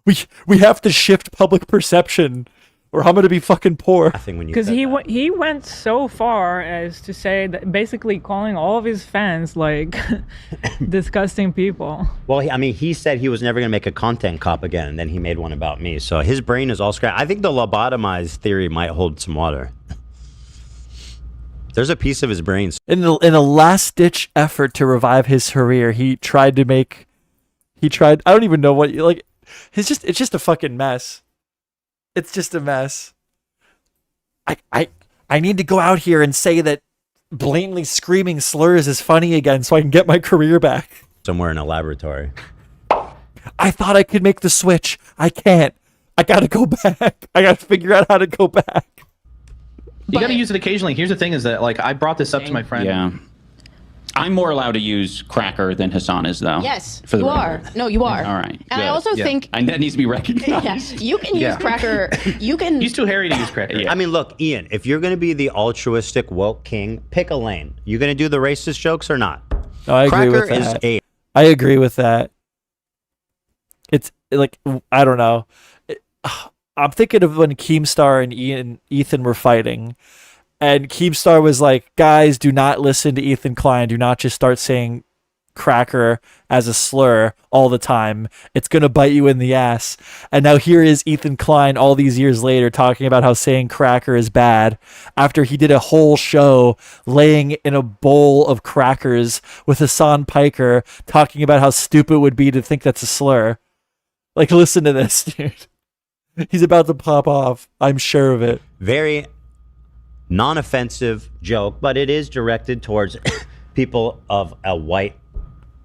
We have to shift public perception, or I'm going to be fucking poor. Because he went so far as to say that basically calling all of his fans like disgusting people. Well, he said he was never going to make a content cop again, and then he made one about me. So his brain is all scratched. I think the lobotomized theory might hold some water. There's a piece of his brain. In a last-ditch effort to revive his career, he tried. I don't even know what, like, it's just a fucking mess. It's just a mess. I need to go out here and say that blatantly screaming slurs is funny again so I can get my career back. Somewhere in a laboratory. I thought I could make the switch. I can't. I gotta go back. I gotta figure out how to go back. You got to use it occasionally. Here's the thing is that, like, I brought this up to my friend. Yeah. I'm more allowed to use cracker than Hassan is, though. Yes, for the you are. No, you are. All right. And I also think... And that needs to be recognized. Yeah, you can use cracker. You can... He's too hairy to use cracker. I mean, look, Ian, if you're going to be the altruistic woke king, pick a lane. You going to do the racist jokes or not? No, I agree with that. I agree with that. It's like, I don't know. I'm thinking of when Keemstar and Ethan were fighting, and Keemstar was like, guys, do not listen to Ethan Klein. Do not just start saying cracker as a slur all the time. It's going to bite you in the ass. And now here is Ethan Klein all these years later talking about how saying cracker is bad after he did a whole show laying in a bowl of crackers with Hassan Piker talking about how stupid it would be to think that's a slur. Like, listen to this, dude. He's about to pop off. I'm sure of it. Very non-offensive joke, but it is directed towards people of a white,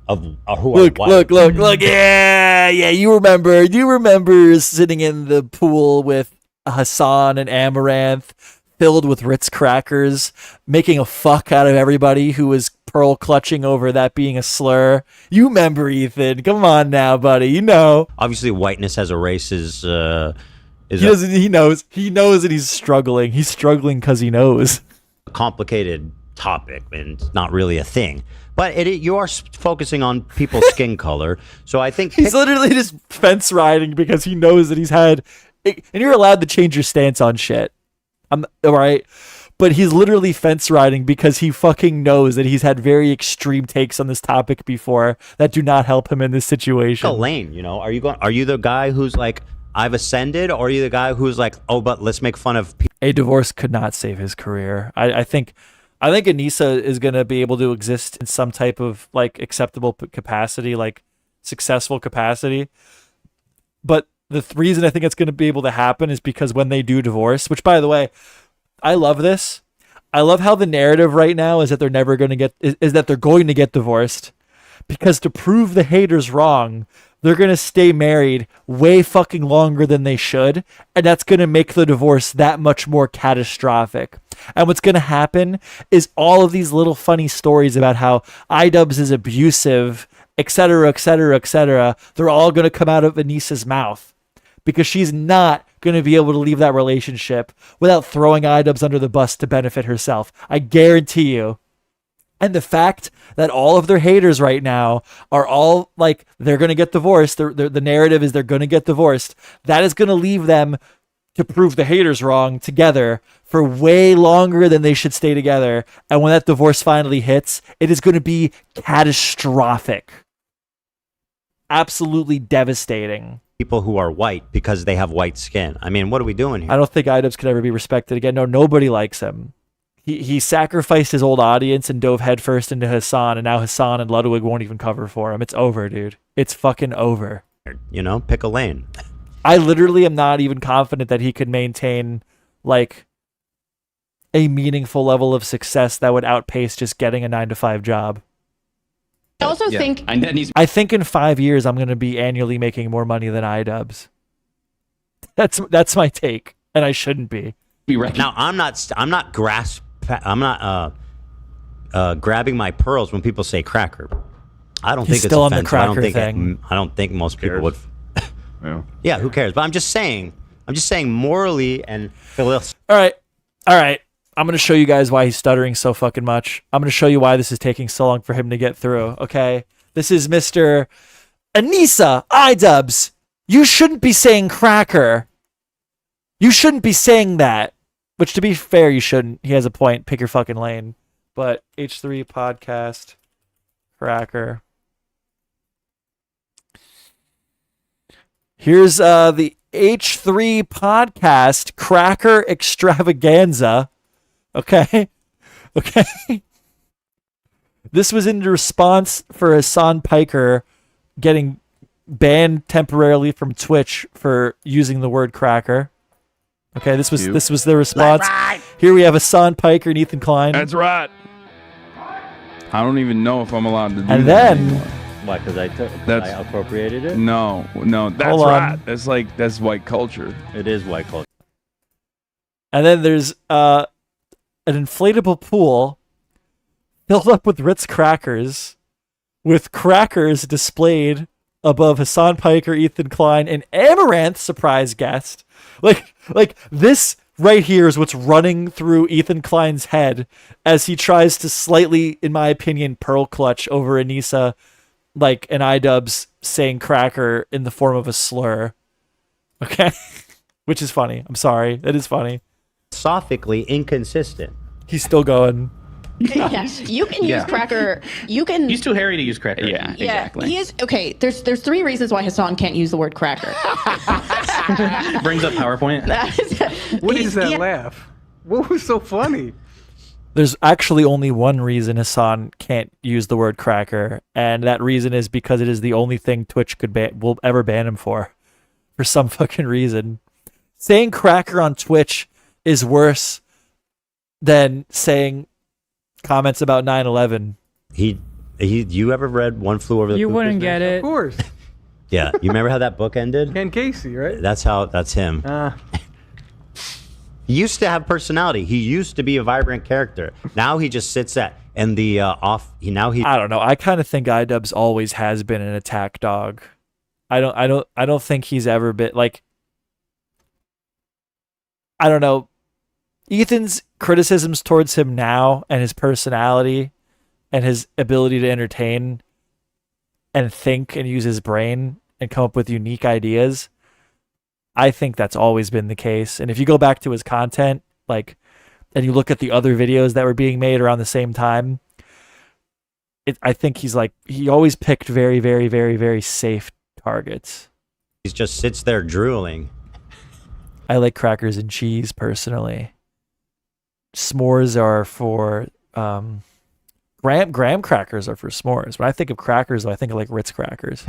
who are white. Look. Yeah. You remember sitting in the pool with Hassan and Amaranth, filled with Ritz crackers, making a fuck out of everybody who was pearl clutching over that being a slur. You remember, Ethan. Come on now, buddy. You know. Obviously, whiteness as a race is he knows. He knows that he's struggling. He's struggling because he knows. a complicated topic and it's not really a thing. But you are focusing on people's skin color. So I think he's literally just fence riding because he knows that he's had... And you're allowed to change your stance on shit. All right? But he's literally fence riding because he fucking knows that he's had very extreme takes on this topic before that do not help him in this situation. Pick a lane, you know? Are you the guy who's like, I've ascended, or are you the guy who's like, oh, but let's make fun of people? A divorce could not save his career. I think Anisa is going to be able to exist in some type of like acceptable capacity, like successful capacity. But the reason I think it's going to be able to happen is because when they do divorce, which by the way, I love this. I love how the narrative right now is that they're never going to get, is that they're going to get divorced, because to prove the haters wrong, they're going to stay married way fucking longer than they should. And that's going to make the divorce that much more catastrophic. And what's going to happen is all of these little funny stories about how Idubbbz is abusive, etc., etc., etc., they're all going to come out of Anisa's mouth, because she's not going to be able to leave that relationship without throwing Idubbbz under the bus to benefit herself. I guarantee you. And the fact that all of their haters right now are all like, they're going to get divorced. The narrative is they're going to get divorced. That is going to leave them to prove the haters wrong together for way longer than they should stay together. And when that divorce finally hits, it is going to be catastrophic. Absolutely devastating. People who are white because they have white skin. I mean, what are we doing here? I don't think Idubbbz could ever be respected again. No, nobody likes him. He sacrificed his old audience and dove headfirst into Hassan, and now Hassan and Ludwig won't even cover for him. It's over, dude. It's fucking over. You know, pick a lane. I literally am not even confident that he could maintain like a meaningful level of success that would outpace just getting a 9-to-5 job. I also think... I think in 5 years I'm going to be annually making more money than Idubbbz. That's my take, and I shouldn't be. Now I'm not grabbing my pearls when people say cracker. I don't think it's still on the offensive. cracker thing. I don't think most people would. Yeah, who cares? But I'm just saying morally and philosophically. All right. I'm going to show you guys why he's stuttering so fucking much. I'm going to show you why this is taking so long for him to get through, okay? This is Mr. Anisa Idubbbz. You shouldn't be saying cracker. You shouldn't be saying that. Which, to be fair, you shouldn't. He has a point. Pick your fucking lane. But H3 podcast, cracker. Here's the H3 podcast cracker extravaganza. Okay. This was in response for Hassan Piker getting banned temporarily from Twitch for using the word cracker. Okay, this was the response. Right. Here we have Hassan Piker and Ethan Klein. That's right. I don't even know if I'm allowed to do and that then anymore. Why? Because I appropriated it? No, that's right. That's white culture. It is white culture. And then there's an inflatable pool filled up with Ritz crackers, with crackers displayed above Hassan Piker, Ethan Klein, and Amaranth, surprise guest. Like this right here is what's running through Ethan Klein's head as he tries to slightly, in my opinion, pearl clutch over Anisa, like an Idubbbz saying cracker in the form of a slur. Okay? Which is funny. I'm sorry. It is funny. Philosophically inconsistent. He's still going. Yes, you can use cracker. You can. He's too hairy to use cracker. Yeah, exactly. He is okay. There's 3 reasons why Hassan can't use the word cracker. Brings up PowerPoint. What is that laugh? What was so funny? There's actually only one reason Hassan can't use the word cracker, and that reason is because it is the only thing Twitch will ever ban him for some fucking reason. Saying cracker on Twitch is worse than saying comments about 9/11. You ever read One Flew Over the You Cuckoo's wouldn't Nest? get it. Of course. Yeah, you remember how that book ended? Ken Casey, right? That's him. He used to have personality. He used to be a vibrant character. Now he just sits at And the I don't know. I kind of think Idubbbz always has been an attack dog. I don't think he's ever been like. I don't know. Ethan's criticisms towards him now and his personality and his ability to entertain and think and use his brain and come up with unique ideas. I think that's always been the case. And if you go back to his content, like, and you look at the other videos that were being made around the same time, I think he always picked very, very, very, very safe targets. He just sits there drooling. I like crackers and cheese personally. S'mores are for graham crackers are for s'mores. When I think of crackers, I think of like Ritz crackers.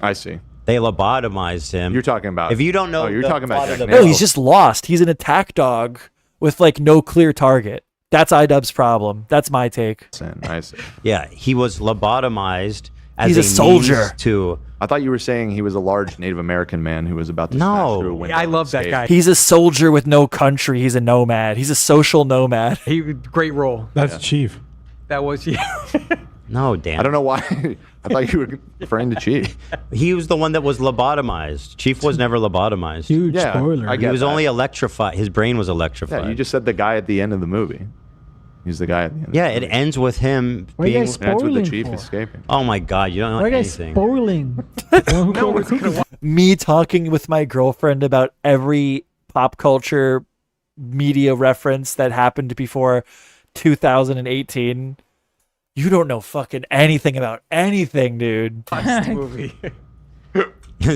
I see. They lobotomized him. You're talking about. If you don't know, you're talking about Jack No, he's just lost. He's an attack dog with like no clear target. That's Idubbbz's problem. That's my take. I see. Yeah, he was lobotomized as He's a soldier. I thought you were saying he was a large Native American man who was about to smash through a window. I love that guy. He's a soldier with no country. He's a nomad. He's a social nomad. Great role. That's Chief. That was you. No, Dan. I don't know why. I thought you were referring to Chief. He was the one that was lobotomized. Chief was never lobotomized. Huge spoiler. I He get was that. only electrified. His brain was electrified. Yeah, you just said the guy at the end of the movie. He's the guy at the end. Yeah, it ends with him Why are you being. guys That's with the spoiling Chief for? escaping. Oh my God, you don't know Why are you guys anything. spoiling? Me talking with my girlfriend about every pop culture media reference that happened before 2018. You don't know fucking anything about anything, dude. movie.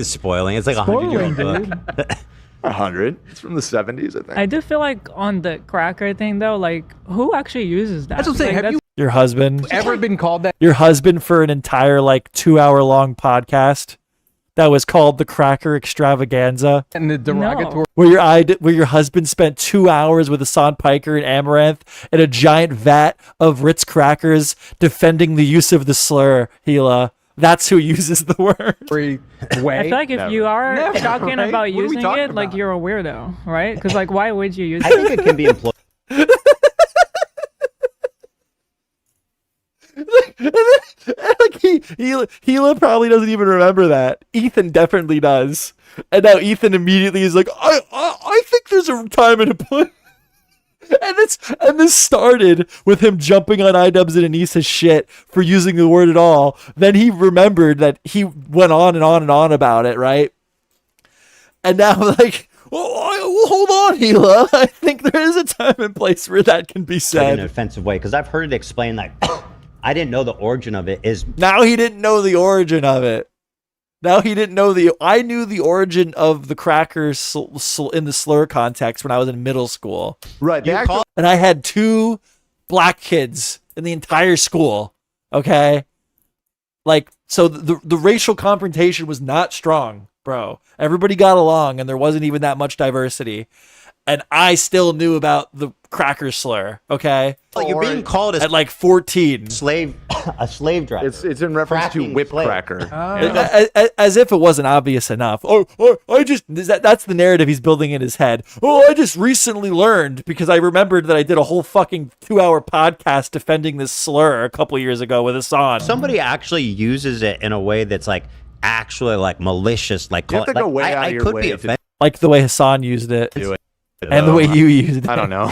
Spoiling. It's like 100-year-old book. 100. It's from the 70s, I think. I do feel like on the cracker thing though, like who actually uses that? That's what I'm saying. Like, Have you Your husband. ever been called that? Your husband for an entire like 2-hour long podcast that was called the Cracker Extravaganza, And the derogatory. where your husband spent 2 hours with Hassan Piker and Amaranth in a giant vat of Ritz crackers defending the use of the slur, Hila. That's who uses the word. Way. I feel like if you are Never, talking right? about What are we using talking it, like about? you're a weirdo, right? Because like, why would you use I it? think it can be employed. Like Hila probably doesn't even remember that. Ethan definitely does. And now Ethan immediately is like, I think there's a time and a place. And this started with him jumping on Idubbbz and Anisa's shit for using the word at all. Then he remembered that he went on and on and on about it, right? And now like, hold on, Hila. I think there is a time and place where that can be In said. an offensive way, because I've heard it explained like, I didn't know the origin of it is. Now he didn't know the origin of it. Now he didn't know I knew the origin of the crackers in the slur context when I was in middle school. Right. And I had 2 black kids in the entire school. Okay. Like, so the racial confrontation was not strong, bro. Everybody got along and there wasn't even that much diversity. And I still knew about the cracker slur, okay? You're being called at like 14. a slave driver. It's in reference to Cracking whip slave. cracker. As if it wasn't obvious enough. That's the narrative he's building in his head. I just recently learned because I remembered that I did a whole fucking 2-hour podcast defending this slur a couple years ago with Hassan. Somebody actually uses it in a way that's like actually like malicious. Like, You have to go way out I of your could way be to offended. Like the way Hassan used it. Do it. And the way you used it. I don't know.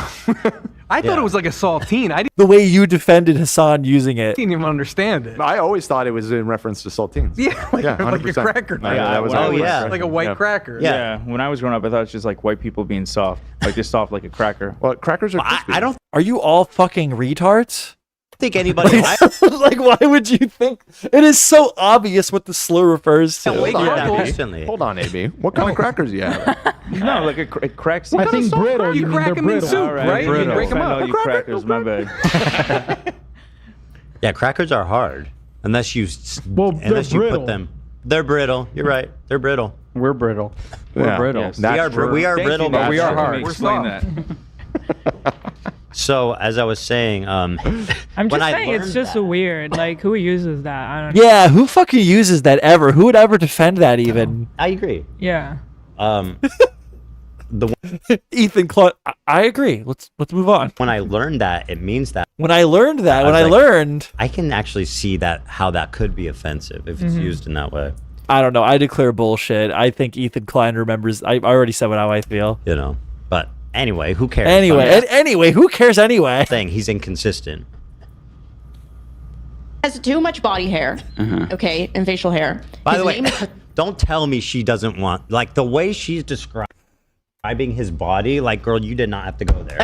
I thought it was like a saltine. I The way you defended Hassan using it. didn't even understand it. I always thought it was in reference to saltines. Yeah, like, Yeah, like a 100%. cracker. Yeah, that was always yeah. Like a white cracker. Yeah. When I was growing up, I thought it's just like white people being soft, like they're soft like a cracker. Well, crackers are. I don't Are you all fucking retards? think anybody. Like, why would you think? It is so obvious what the slur refers to. Hold on, that recently. Hold on, AB. What kind of crackers you have? No, like it cracks. I think brittle. You You mean crack they're 'em in brittle. soup, All right? You brittle. break 'em I up. know you crackers, my bad. Yeah, crackers are hard unless you Well, they're unless you brittle. put them. They're brittle. You're right. They're brittle. We're brittle. Yeah. We're brittle. Yes. We are That's true. we are Thank brittle, you, but Matt. we are Let me hard. explain that. So as I was saying, I'm when just I saying it's learned just that- weird. Like who uses that? I don't know. Yeah, who fucking uses that ever? Who would ever defend that even? I agree. Yeah. The Ethan Clark. I agree. Let's move on. when I learned that, it means that When I learned that, I can actually see that how that could be offensive if it's used in that way. I don't know. I declare bullshit. I think Ethan Klein remembers. I already said how I feel. You know, but anyway, who cares? Anyway, who cares anyway? Thing, he's inconsistent. Has too much body hair, okay, and facial hair. By the way, don't tell me she doesn't want, like, the way she's describing his body, like, girl, you did not have to go there.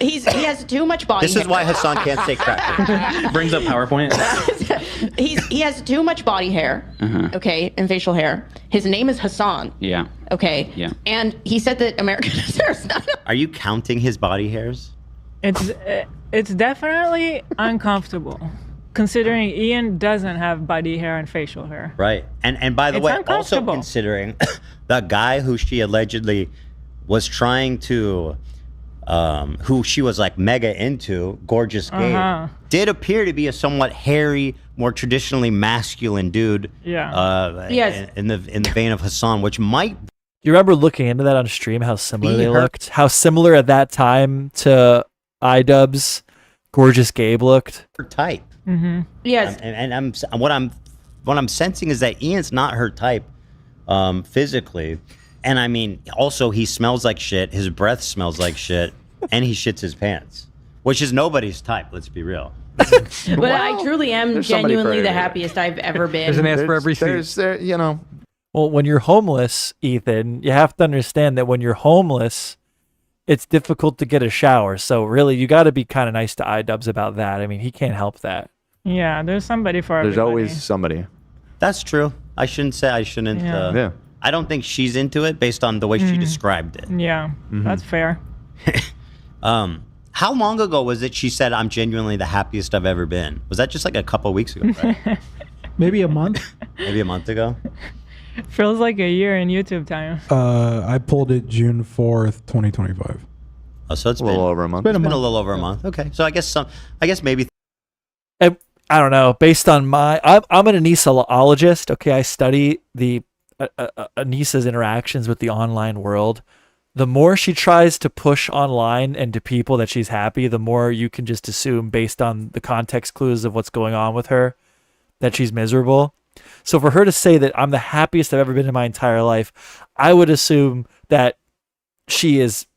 He has too much body This hair. is why Hassan can't say cracker. Brings up PowerPoint. He has too much body hair, okay, and facial hair. His name is Hassan. Yeah. Okay. Yeah. And he said that American hair is not. Are you counting his body hairs? It's definitely uncomfortable, considering Ian doesn't have body hair and facial hair. Right. And by the It's way, also uncomfortable. considering the guy who she allegedly was trying to, who she was like mega into, Gorgeous Gabe, did appear to be a somewhat hairy, more traditionally masculine dude. Yeah. Yes. In the vein of Hassan, which might. You remember looking into that on stream, how similar Be they her- looked? How similar at that time to Idubbbz, Gorgeous Gabe looked? Her type. Yes. And what I'm sensing is that Ian's not her type, physically, and I mean also he smells like shit. His breath smells like shit, and he shits his pants, which is nobody's type. Let's be real. But I truly am there's somebody for genuinely the everybody. happiest I've ever been. There's an ass for every seat. There's there, you know. Well, when you're homeless, Ethan, you have to understand that when you're homeless, it's difficult to get a shower. So really, you got to be kind of nice to Idubbbz about that. I mean, he can't help that. Yeah, there's somebody for There's everybody. always somebody. That's true. I shouldn't. Yeah. Yeah. I don't think she's into it based on the way she described it. Yeah, that's fair. How long ago was it she said, I'm genuinely the happiest I've ever been? Was that just like a couple weeks ago, right? Maybe a month. Maybe a month ago? Feels like a year in YouTube time. I pulled it June 4th, 2025. Oh, so it's A little over a month. It's been a little over a month. Okay. So I guess maybe. I don't know. Based on I'm an Anisaologist. Okay, I study the Anisa's interactions with the online world. The more she tries to push online and to people that she's happy, the more you can just assume, based on the context clues of what's going on with her, that she's miserable. So for her to say that I'm the happiest I've ever been in my entire life, I would assume that she is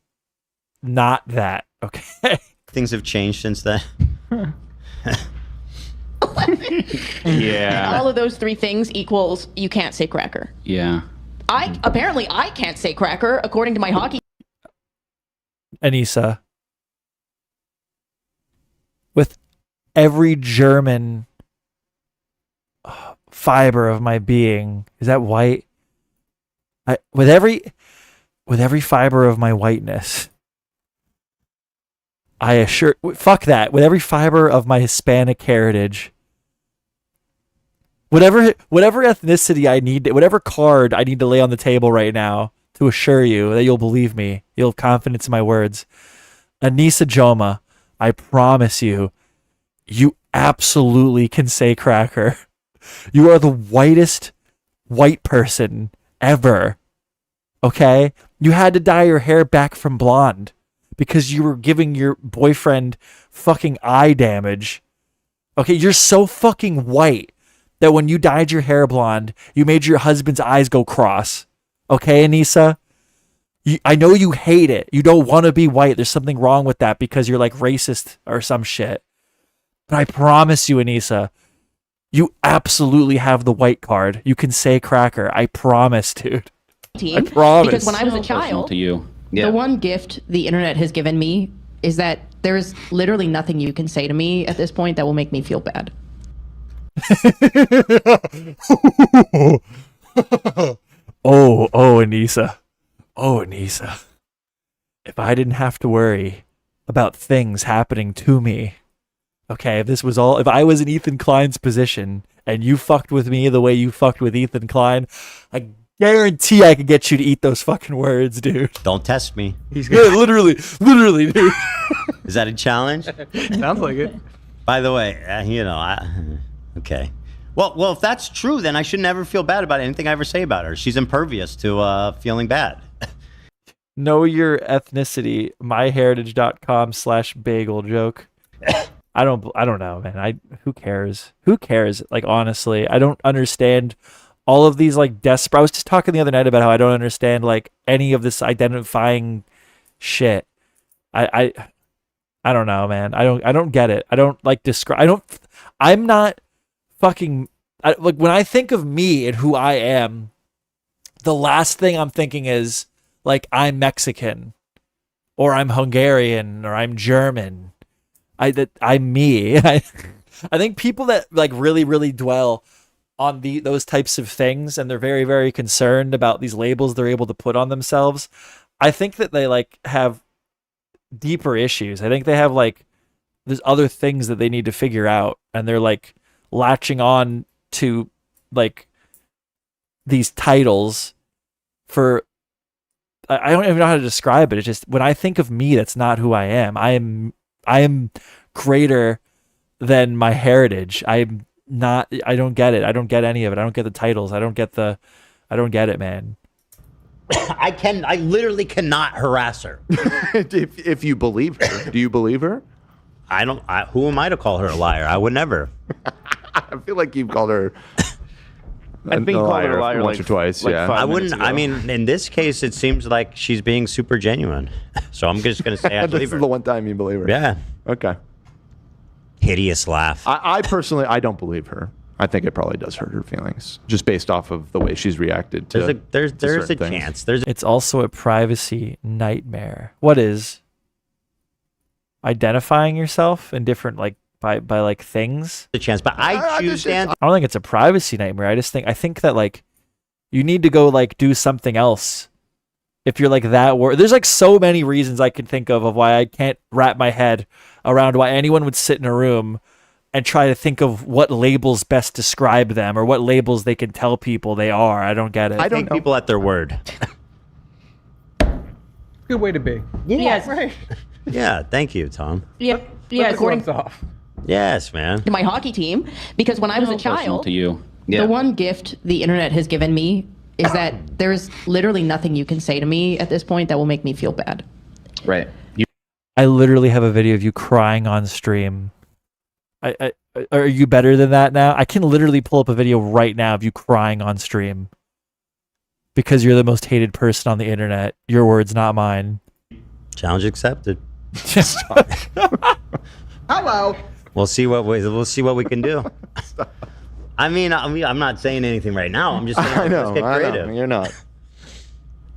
not that. Okay. Things have changed since then. Yeah. All of those three things equals you can't say cracker. Yeah. Apparently I can't say cracker according to my hockey. Anisa, with every German fiber of my being, is that white? With every fiber of my whiteness, I assure, fuck that. With every fiber of my Hispanic heritage, whatever ethnicity I need, whatever card I need to lay on the table right now to assure you that you'll believe me, you'll have confidence in my words. Anisa Joma, I promise you, you absolutely can say cracker. You are the whitest white person ever. Okay? You had to dye your hair back from blonde because you were giving your boyfriend fucking eye damage. Okay, you're so fucking white that when you dyed your hair blonde, you made your husband's eyes go cross. Okay, Anisa? I know you hate it. You don't want to be white. There's something wrong with that because you're like racist or some shit. But I promise you, Anisa, you absolutely have the white card. You can say cracker. I promise, dude. I promise. Because when I was a child, To you. the one gift the internet has given me is that there's literally nothing you can say to me at this point that will make me feel bad. Oh, Anisa. Oh, Anisa. If I didn't have to worry about things happening to me, okay, if I was in Ethan Klein's position and you fucked with me the way you fucked with Ethan Klein, I guarantee I could get you to eat those fucking words, dude. Don't test me. Literally, dude. Is that a challenge? Sounds like it. By the way, okay. Well, if that's true, then I should never feel bad about anything I ever say about her. She's impervious to feeling bad. Know your ethnicity, myheritage.com/bagel joke. I don't know, man. Who cares? Who cares? Like, honestly, I don't understand all of these like desperate. I was just talking the other night about how I don't understand like any of this identifying shit. I don't know, man. I don't get it. I don't like describe. I'm not fucking like when I think of me and who I am, the last thing I'm thinking is like I'm Mexican or I'm Hungarian or I'm German. I'm me. I think people that like really, really dwell on those types of things and they're very, very concerned about these labels they're able to put on themselves. I think that they like have deeper issues. I think they have like there's other things that they need to figure out and they're like latching on to like these titles for I don't even know how to describe it. It's just when I think of me, that's not who I am. I am greater than my heritage. I'm not. I don't get it. I don't get any of it. I don't get the titles. I don't get it, man. I literally cannot harass her. if you believe her, do you believe her? I don't. Who am I to call her a liar? I would never. I feel like you've called her. I think you called her a liar once or twice. Yeah, I wouldn't. I mean, in this case, it seems like she's being super genuine. So I'm just gonna say I believe this her. is the one time you believe her. Yeah. Okay. Hideous laugh. I personally, I don't believe her. I think it probably does hurt her feelings, just based off of the way she's reacted to. There's a certain chance. things. It's also a privacy nightmare. What is identifying yourself in different like by like things? A chance, but I choose. I don't think it's a privacy nightmare. I think that like you need to go like do something else. If you're like that, there's like so many reasons I can think of why I can't wrap my head around why anyone would sit in a room and try to think of what labels best describe them or what labels they can tell people they are. I don't get it. I don't take people at their word. Good way to be. Yes. Right. Yeah, thank you, Tom. Yeah. Yeah. According off. Yes, man. to my hockey team, because when I was a Personal child, to you. the one gift the internet has given me is that there's literally nothing you can say to me at this point that will make me feel bad. Right. I literally have a video of you crying on stream. Are you better than that now? I can literally pull up a video right now of you crying on stream because you're the most hated person on the internet. Your words, not mine. Challenge accepted. Hello. We'll see what we can do. I mean, I'm not saying anything right now. I'm just saying I know. let's get creative. You're not.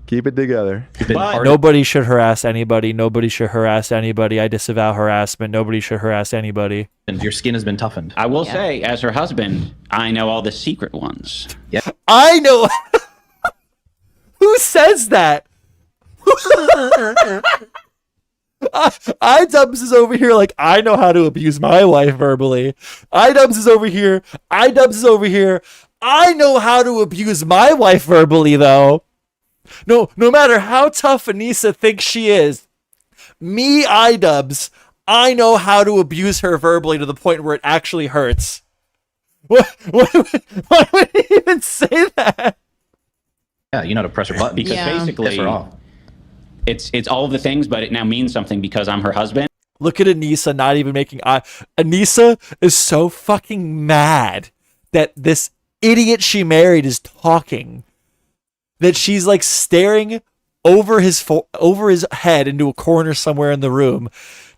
Keep it together. But nobody should harass anybody. Nobody should harass anybody. I disavow harassment. Nobody should harass anybody. And your skin has been toughened. I will say, as her husband, I know all the secret ones. Yeah. I know. Who says that? Idubbbz is over here like, I know how to abuse my wife verbally. Idubbbz is over here. Idubbbz is over here. I know how to abuse my wife verbally, though. No matter how tough Anisa thinks she is, me, Idubbbz, I know how to abuse her verbally to the point where it actually hurts. Why would he even say that? Yeah, you know how to press her button. Because basically, piss her off. It's all of the things, but it now means something because I'm her husband. Look at Anisa not even making eye. Anisa is so fucking mad that this idiot she married is talking, that she's like staring over his head into a corner somewhere in the room,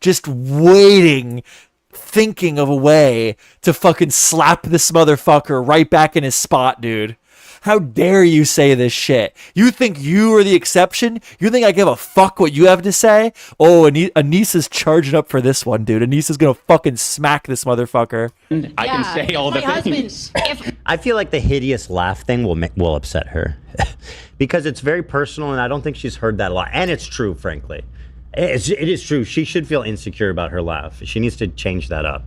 just waiting, thinking of a way to fucking slap this motherfucker right back in his spot, dude. How dare you say this shit? You think you are the exception? You think I give a fuck what you have to say? Oh, Anisa's charging up for this one, dude. Anisa's gonna fucking smack this motherfucker. I can say all the things. I feel like the hideous laugh thing will upset her because it's very personal, and I don't think she's heard that a lot. And it's true, frankly. It is true. She should feel insecure about her laugh. She needs to change that up.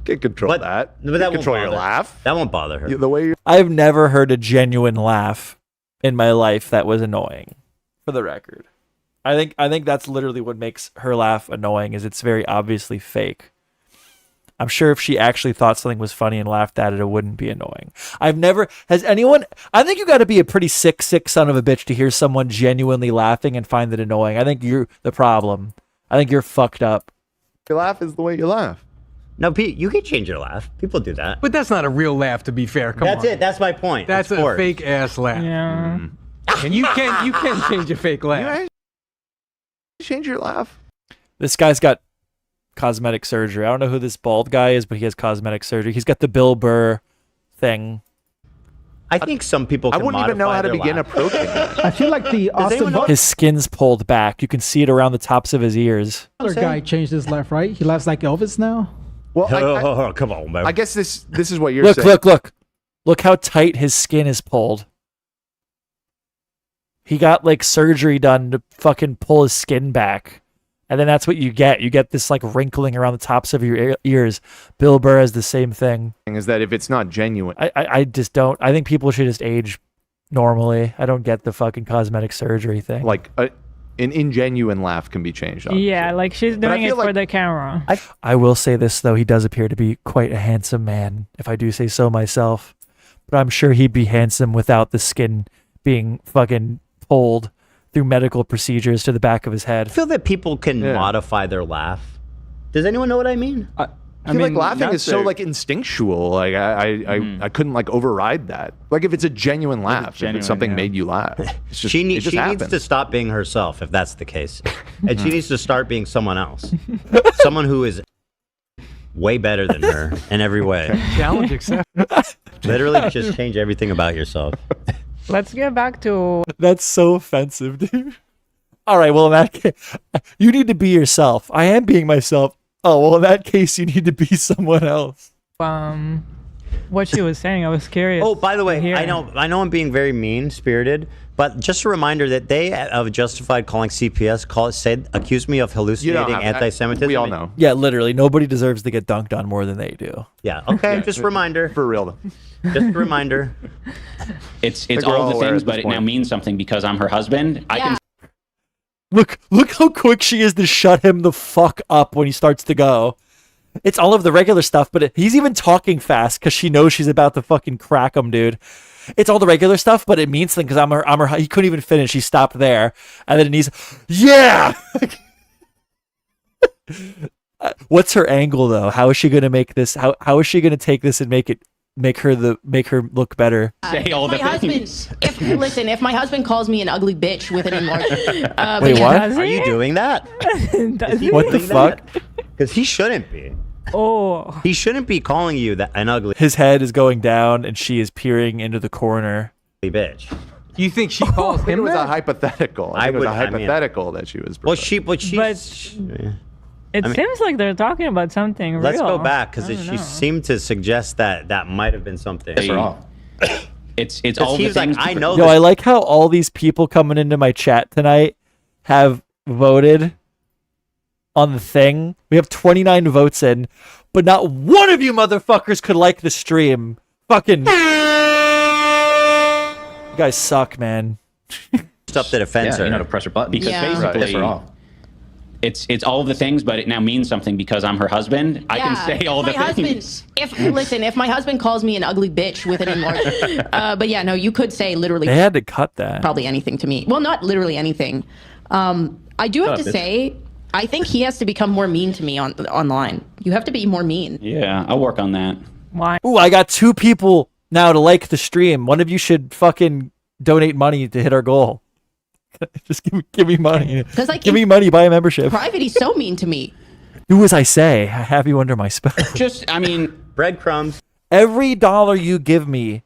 Can't control that. But that won't control bother your laugh. That won't bother her. The way I've never heard a genuine laugh in my life that was annoying, for the record. I think that's literally what makes her laugh annoying, is it's very obviously fake. I'm sure if she actually thought something was funny and laughed at it, it wouldn't be annoying. Has anyone, I think you got to be a pretty sick son of a bitch to hear someone genuinely laughing and find it annoying. I think you're the problem. I think you're fucked up. Your laugh is the way you laugh. No, Pete, you can change your laugh. People do that. But that's not a real laugh, to be fair. Come on. That's it. That's my point. That's a fake ass laugh. Yeah. And you can change a fake laugh. Change your laugh. This guy's got cosmetic surgery. I don't know who this bald guy is, but he has cosmetic surgery. He's got the Bill Burr thing. I think some people can I wouldn't even know how to begin approaching that. I feel like the Austin Butler His skin's pulled back. You can see it around the tops of his ears. guy changed his laugh, right? He laughs like Elvis now. Well, come on, man. I guess this is what you're Look, saying. look how tight his skin is pulled. He got like surgery done to fucking pull his skin back. And then that's what you get. You get this like wrinkling around the tops of your ears. Bill Burr has the same thing. Is that if it's not genuine? I just don't. I think people should just age normally. I don't get the fucking cosmetic surgery thing. Like an ingenuine laugh can be changed. Obviously. Yeah, like she's doing it for the camera. I will say this though, he does appear to be quite a handsome man, if I do say so myself. But I'm sure he'd be handsome without the skin being fucking pulled through medical procedures to the back of his head. I feel that people can modify their laugh. Does anyone know what I mean? I feel like laughing is so like instinctual. Like I couldn't like override that. Like if it's a genuine laugh, if it's something made you laugh, it's just, she it just needs to stop being herself if that's the case, and she needs to start being someone else, someone who is way better than her in every way. Challenge accepted. Literally, just change everything about yourself. Let's get back to. That's so offensive, dude. All right, well in that case, you need to be yourself. I am being myself. Oh, well, in that case, you need to be someone else. What she was saying, I was curious. Oh, by the way, I know I'm being very mean-spirited, but just a reminder that they have justified calling CPS, accused me of hallucinating anti-Semitism. We all know. Yeah, literally, nobody deserves to get dunked on more than they do. Yeah, okay, just a reminder. For real. Just a reminder. It's all the things, but it now means something because I'm her husband. I can. Look how quick she is to shut him the fuck up when he starts to go. It's all of the regular stuff, but he's even talking fast because she knows she's about to fucking crack him, dude. It's all the regular stuff, but it means something because I'm her. He couldn't even finish. He stopped there, and then he's yeah. What's her angle though? How is she gonna make this? How is she gonna take this and make her look better? Say all the things. If my husband calls me an ugly bitch with an enlarged. Wait, what? Are you doing that? What the fuck? Because he shouldn't be. Oh. He shouldn't be calling you an ugly. His head is going down, and she is peering into the corner. Bitch. You think she calls him? It was that? a hypothetical. I think it was a hypothetical that she was. Well, it seems like they're talking about something real. Let's go back because she seemed to suggest that might have been something. It's all the things. Like, I know. Yo, I like how all these people coming into my chat tonight have voted on the thing. We have 29 votes in, but not one of you motherfuckers could like the stream. Fucking. You guys suck, man. Stuff that offends her. You know, to press her button because basically. It's all of the things, but it now means something because I'm her husband. I can say all the things. If my husband calls me an ugly bitch with an enlarged, but yeah, no, you could say literally. They had to cut that. Probably anything to me. Well, not literally anything. I do have to say, I think he has to become more mean to me online. You have to be more mean. Yeah, I'll work on that. Why? Ooh, I got 2 people now to like the stream. One of you should fucking donate money to hit our goal. Just give me money. Give me money, buy a membership. Private, he's so mean to me. Do as I say. I have you under my spell. Breadcrumbs. Every dollar you give me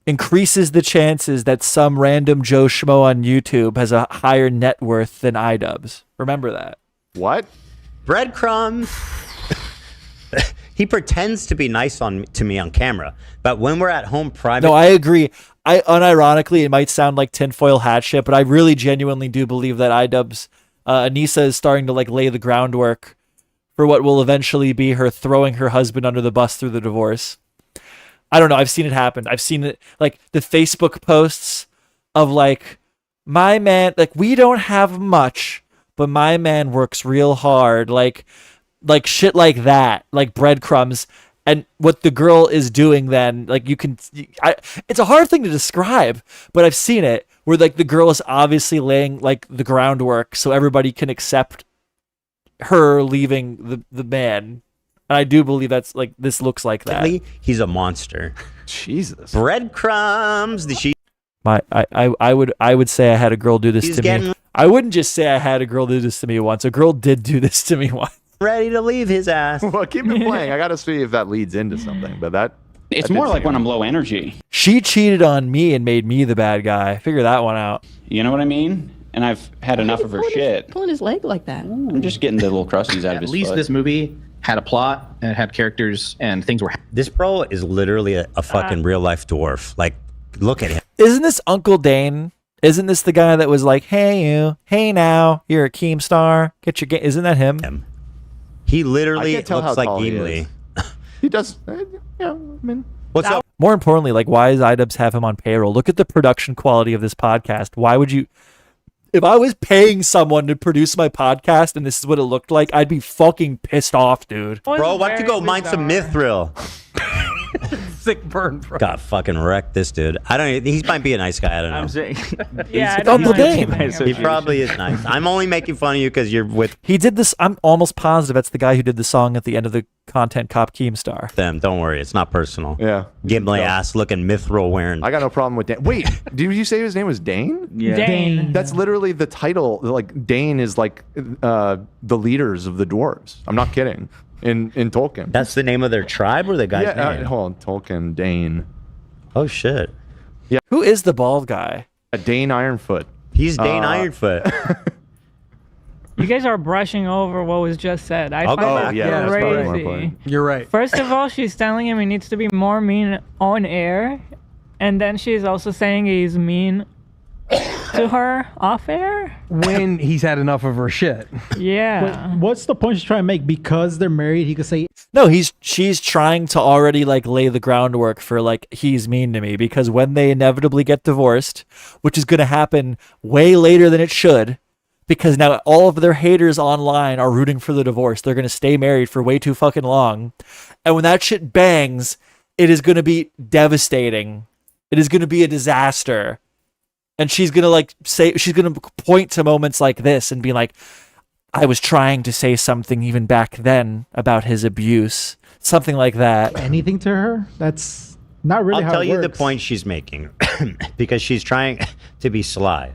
increases the chances that some random Joe Schmo on YouTube has a higher net worth than Idubbbz. Remember that. What? Breadcrumbs. He pretends to be nice to me on camera, but when we're at home private. No, I agree. I unironically, it might sound like tinfoil hat shit, but I really genuinely do believe that Idubbbz, Anisa is starting to like lay the groundwork for what will eventually be her throwing her husband under the bus through the divorce. I don't know. I've seen it happen. I've seen it like the Facebook posts of like, my man, like we don't have much, but my man works real hard. Like like shit like that, like breadcrumbs. And what the girl is doing then, like it's a hard thing to describe, but I've seen it where like the girl is obviously laying like the groundwork so everybody can accept her leaving the man. And I do believe that's like, this looks like that. He's a monster. Jesus. Breadcrumbs. I would say I had a girl do this to me. I wouldn't just say I had a girl do this to me once. A girl did do this to me once. Ready to leave his ass. Well, keep it playing. I gotta see if that leads into something, but it's more like when I'm low energy. She cheated on me and made me the bad guy. Figure that one out. You know what I mean? And I've had enough of her shit. Pulling his leg like that. I'm just getting the little crusties out of his At least foot. this movie had a plot and it had characters and things were. This bro is literally a fucking real life dwarf. Like, look at him. Isn't this Uncle Dane? Isn't this the guy that was like, "Hey you, hey now, you're a Keemstar, get your game"? Isn't that him? He literally looks like tall he Gimli. He does. I mean, what's up? More importantly, like, why does Idubbbz have him on payroll? Look at the production quality of this podcast. Why would you? If I was paying someone to produce my podcast and this is what it looked like, I'd be fucking pissed off, dude. Bro, why don't you go mine some mithril? Sick burn, bro. Got fucking wrecked, this dude. I don't. He might be a nice guy. I don't know. I'm saying, Yeah, It's Uncle Dane. He probably is nice. I'm only making fun of you because you're with He did this. I'm almost positive that's the guy who did the song at the end of the Content Cop Keemstar. them. Don't worry, it's not personal. Yeah. Gimli ass looking mithril wearing. I got no problem with Dane. Wait, did you say his name was Dane? Yeah. Dane. That's literally the title. Like, Dane is like the leaders of the dwarves. I'm not kidding. In Tolkien. That's the name of their tribe or the guy's name? Hold on, Tolkien, Dane. Oh shit. Yeah. Who is the bald guy? Dane Ironfoot. He's Dane Ironfoot. You guys are brushing over what was just said. I I'll go find back. that that's probably more crazy. important. You're right. First of all, she's telling him he needs to be more mean on air, and then she's also saying he's mean to her off air. When he's had enough of her shit. Yeah. Wait, what's the point she's trying to make? Because they're married, he could say, No, she's trying to already like lay the groundwork for like he's mean to me, because when they inevitably get divorced, which is going to happen way later than it should, because now all of their haters online are rooting for the divorce. They're going to stay married for way too fucking long. And when that shit bangs, it is going to be devastating. It is going to be a disaster. And she's going to like say, she's going to point to moments like this and be like, I was trying to say something even back then about his abuse. Something like that. anything to her? That's not really I'll how tell it you the works. point she's making because she's trying to be sly.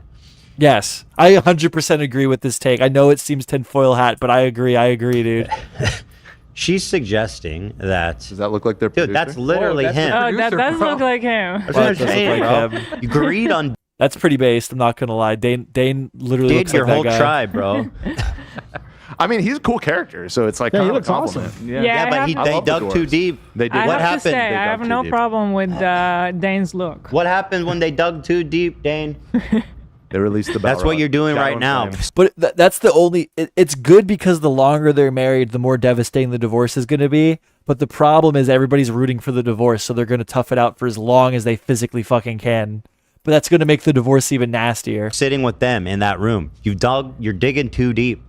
Yes, I 100% agree with this take. I know it seems tinfoil hat, but I agree, dude. She's suggesting that. Does that look like their Dude, that's literally him. Oh, that does look like him. That's what I'm saying, bro. him. You agreed on. That's pretty based. I'm not gonna lie. Dane literally Did looks your like whole that guy. tribe, bro. I mean, he's a cool character, so it's like Yeah, kind he of a looks compliment. awesome. Yeah, but I they love the dug too dwarves. deep. They did. I What have to happened? say, They I dug have too no deep. problem with Dane's look. What happened when they dug too deep, Dane? They released the. That's what you're doing right now. But that's the only. It's good because the longer they're married, the more devastating the divorce is going to be. But the problem is everybody's rooting for the divorce, so they're going to tough it out for as long as they physically fucking can. But that's going to make the divorce even nastier. Sitting with them in that room, you're digging too deep.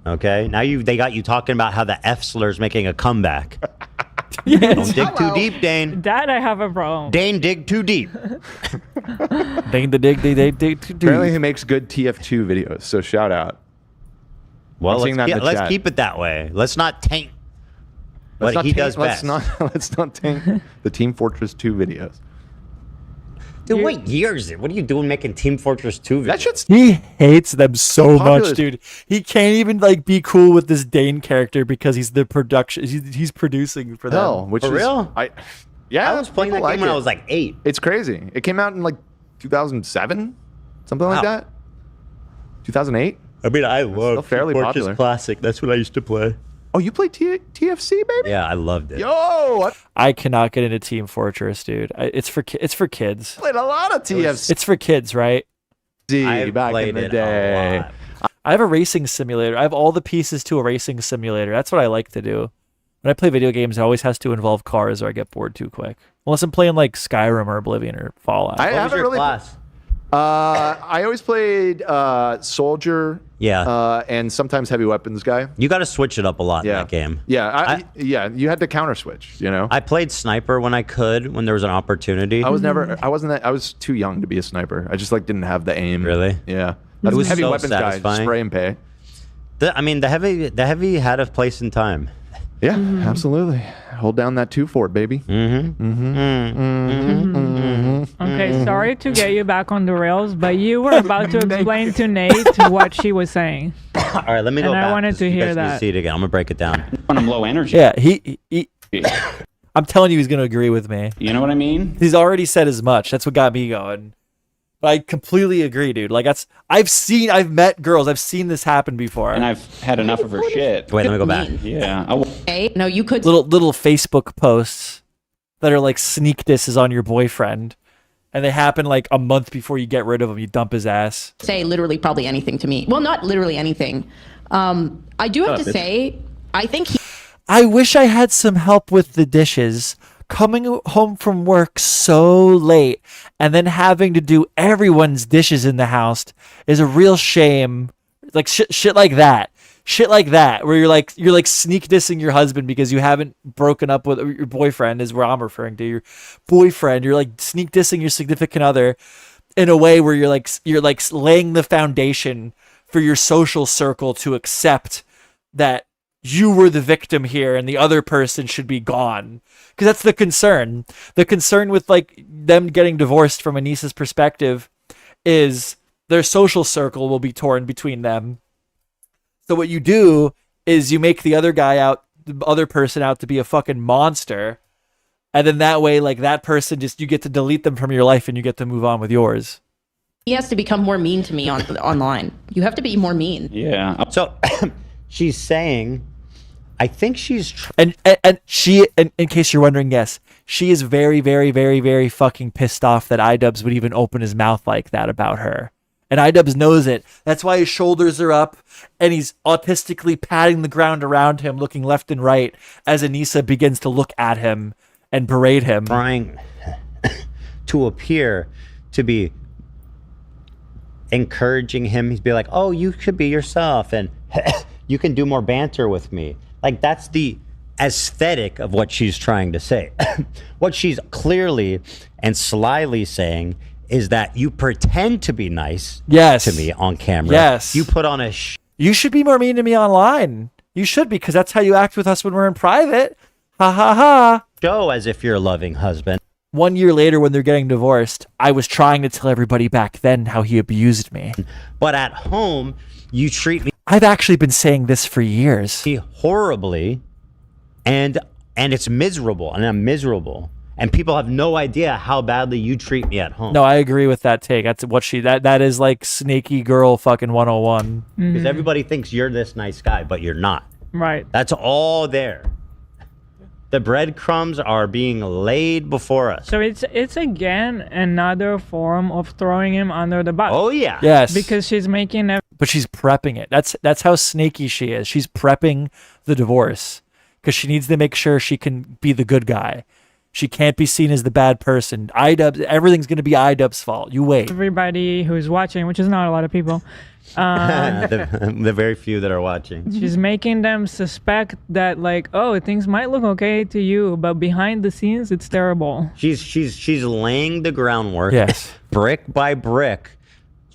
Okay, now they got you talking about how the F slur's making a comeback. Don't dig too deep, Dane. That I have a problem. Dane, dig too deep. Dane the dig too deep. Apparently, he makes good TF2 videos, so shout out. Well, I'm seeing that in the let's chat. keep it that way. Let's not taint Let's what not he taint- does best. Let's not taint the Team Fortress 2 videos. Dude, what year is it? What are you doing making Team Fortress 2 videos? That shit's He hates them so popular. much, dude. He can't even like be cool with this Dane character because he's the production. He's producing for them. hell, which For is real? I was playing that people game when it. I was like 8. It's crazy. It came out in like 2007, something like Wow. that. 2008. I mean, I still love fairly Team Fortress popular. Classic. That's what I used to play. Oh, you play TFC, baby? Yeah, I loved it. Yo, I I cannot get into Team Fortress, dude. It's for kids. played a lot of TFC It's for kids, right? I've back in played the it day. a lot. I have a racing simulator. I have all the pieces to a racing simulator. That's what I like to do. When I play video games, it always has to involve cars or I get bored too quick. Unless I'm playing like Skyrim or Oblivion or Fallout. I What was haven't your really. class? I always played soldier. Yeah. And sometimes heavy weapons guy. You got to switch it up a lot in that game. Yeah. You had to counter switch. You know. I played sniper when I could, when there was an opportunity. I was too young to be a sniper. I just didn't have the aim. Really? Yeah. It was heavy so weapons guy. satisfying. Spray and pay. The heavy had a place in time. Yeah, absolutely. Hold down that 2-4, baby. Okay, sorry to get you back on the rails, but you were about to explain to Nate what she was saying. All right, let me go And back. I wanted to You hear guys need that. see it again. I'm gonna break it down. When I'm low energy. Yeah, he I'm telling you, he's gonna agree with me. You know what I mean? He's already said as much. That's what got me going. I completely agree, dude. I've met girls. I've seen this happen before. And I've had enough of her shit. Wait, let me go back. Yeah. Okay, no, you could Little Facebook posts that are like sneak disses on your boyfriend, and they happen like a month before you get rid of him. You dump his ass. say literally probably anything to me. Well, not literally anything. I do have to say, I think I wish I had some help with the dishes. Coming home from work so late and then having to do everyone's dishes in the house is a real shame. Like shit like that. Shit like that, where you're like sneak dissing your husband because you haven't broken up with your boyfriend, is where I'm referring to. Your boyfriend, you're like sneak dissing your significant other in a way where you're like laying the foundation for your social circle to accept that you were the victim here and the other person should be gone. Because that's the concern. The concern with like them getting divorced from Anisa's perspective is their social circle will be torn between them. So what you do is you make the other person out to be a fucking monster. And then that way, like that person you get to delete them from your life and you get to move on with yours. he has to become more mean to me online. You have to be more mean. Yeah. So she's saying, I think she's and she, in case you're wondering, yes, she is very, very, very, very fucking pissed off that Idubbbz would even open his mouth like that about her. And Idubbbz knows it. That's why his shoulders are up and he's autistically patting the ground around him, looking left and right as Anisa begins to look at him and berate him. Trying to appear to be encouraging him. He'd be like, oh, you should be yourself and you can do more banter with me. Like, that's the aesthetic of what she's trying to say. What she's clearly and slyly saying is that you pretend to be nice to me on camera. Yes. You put on a You should be more mean to me online. You should, because that's how you act with us when we're in private. Ha ha ha. Show as if you're a loving husband. 1 year later, when they're getting divorced, I was trying to tell everybody back then how he abused me. But at home, you treat me. I've actually been saying this for years. Horribly, and it's miserable, and I'm miserable. And people have no idea how badly you treat me at home. No, I agree with that take. That's what that is like snaky girl fucking 101. Because everybody thinks you're this nice guy, but you're not. Right. That's all there. The breadcrumbs are being laid before us. So it's again another form of throwing him under the bus. Oh yeah. Yes. Because she's making but she's prepping it. That's how snaky she is. She's prepping the divorce because she needs to make sure she can be the good guy. She can't be seen as the bad person. Idubbbz, everything's going to be Idubbbz's fault. You wait. everybody who's watching, which is not a lot of people. The very few that are watching. She's making them suspect that, like, oh, things might look okay to you, but behind the scenes, it's terrible. She's laying the groundwork, yes, brick by brick,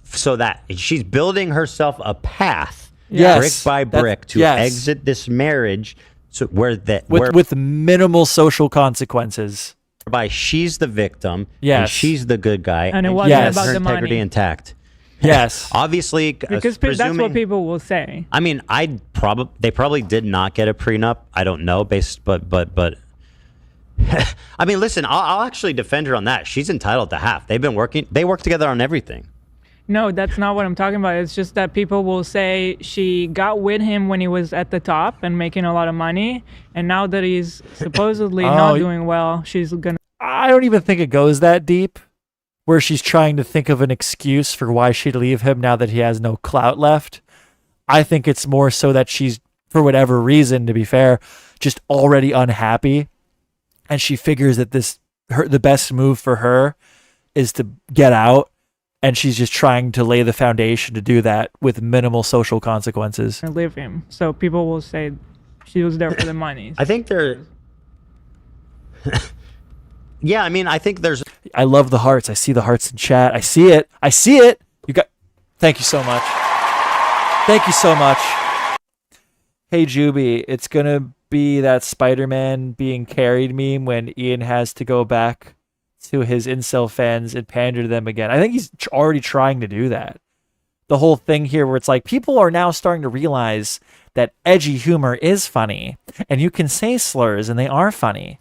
so that she's building herself a path, yes, brick by brick, to exit this marriage. So with minimal social consequences. Whereby she's the victim, yes, and she's the good guy, and it wasn't about her the integrity money. Intact. Yes, obviously, because that's what people will say. I mean, they probably did not get a prenup. I don't know, but I mean, listen, I'll actually defend her on that. She's entitled to half. They work together on everything. No, that's not what I'm talking about. It's just that people will say she got with him when he was at the top and making a lot of money, and now that he's supposedly not doing well, she's gonna. I don't even think it goes that deep, where she's trying to think of an excuse for why she'd leave him now that he has no clout left. I think it's more so that she's, for whatever reason, to be fair, just already unhappy, and she figures that the best move for her is to get out and she's just trying to lay the foundation to do that with minimal social consequences. And leave him, so people will say she was there for the money. I think there. Yeah, I mean, I think there's. I love the hearts. I see the hearts in chat. I see it. I see it. You got. Thank you so much. Thank you so much. Hey Juby, it's gonna be that Spider-Man being carried meme when Ian has to go back to his incel fans and pander to them again. I think he's already trying to do that. The whole thing here where it's like people are now starting to realize that edgy humor is funny and you can say slurs and they are funny.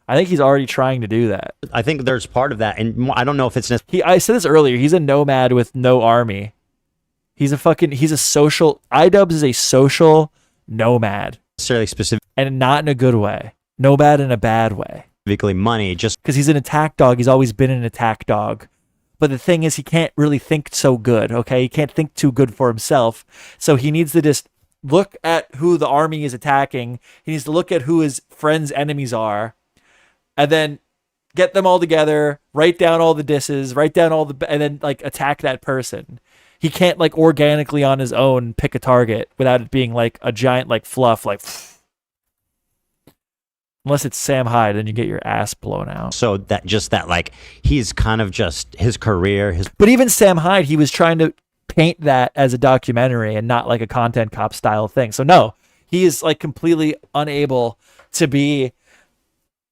I think he's already trying to do that. I think there's part of that, and I don't know if it's I said this earlier. He's a nomad with no army. He's a social. Idubbbz is a social nomad. Necessarily specific, and not in a good way. Nomad in a bad way. Specifically, money. Just because he's an attack dog, he's always been an attack dog. But the thing is, he can't really think so good. Okay, he can't think too good for himself. So he needs to just look at who the army is attacking. He needs to look at who his friends' enemies are. And then get them all together, write down all the disses, and then like attack that person. He can't like organically on his own pick a target without it being like a giant like fluff, like unless it's Sam Hyde, then you get your ass blown out. So that like he's kind of just his career. But even Sam Hyde, he was trying to paint that as a documentary and not like a content cop style thing. So no, he is like completely unable to be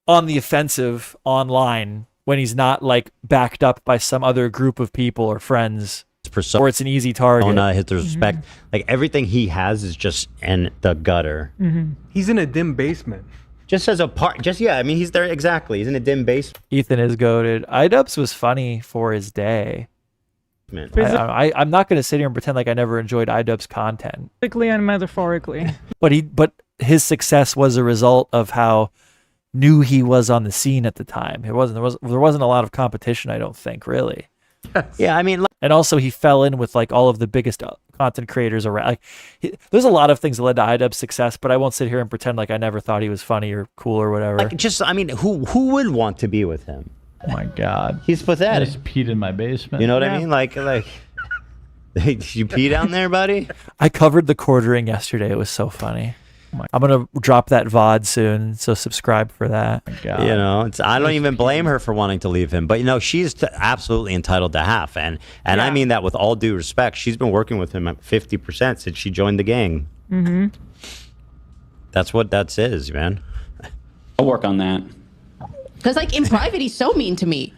on the offensive online when he's not like backed up by some other group of people or friends, or it's an easy target. His respect, like everything he has is just in the gutter. He's in a dim basement. Just as a part, I mean, he's there exactly. He's in a dim basement. Ethan is goated. Idubbbz was funny for his day. I'm not going to sit here and pretend like I never enjoyed Idubbbz content. Physically and metaphorically. But his success was a result of how new he was on the scene at the time. There wasn't a lot of competition, I don't think, really. Yeah, I mean, and also he fell in with like all of the biggest content creators around. Like, there's a lot of things that led to Idubbbz's success, but I won't sit here and pretend like I never thought he was funny or cool or whatever. Like, I mean, who would want to be with him? Oh my God, he's pathetic. I just peed in my basement. You know what I mean? Like, did you pee down there, buddy? I covered the quartering yesterday. It was so funny. I'm gonna drop that VOD soon, so subscribe for that. You know, I don't even blame her for wanting to leave him, but you know, she's absolutely entitled to half, and I mean that with all due respect. She's been working with him at 50% since she joined the gang. That's what that is, man. I'll work on that. Because like in private, he's so mean to me.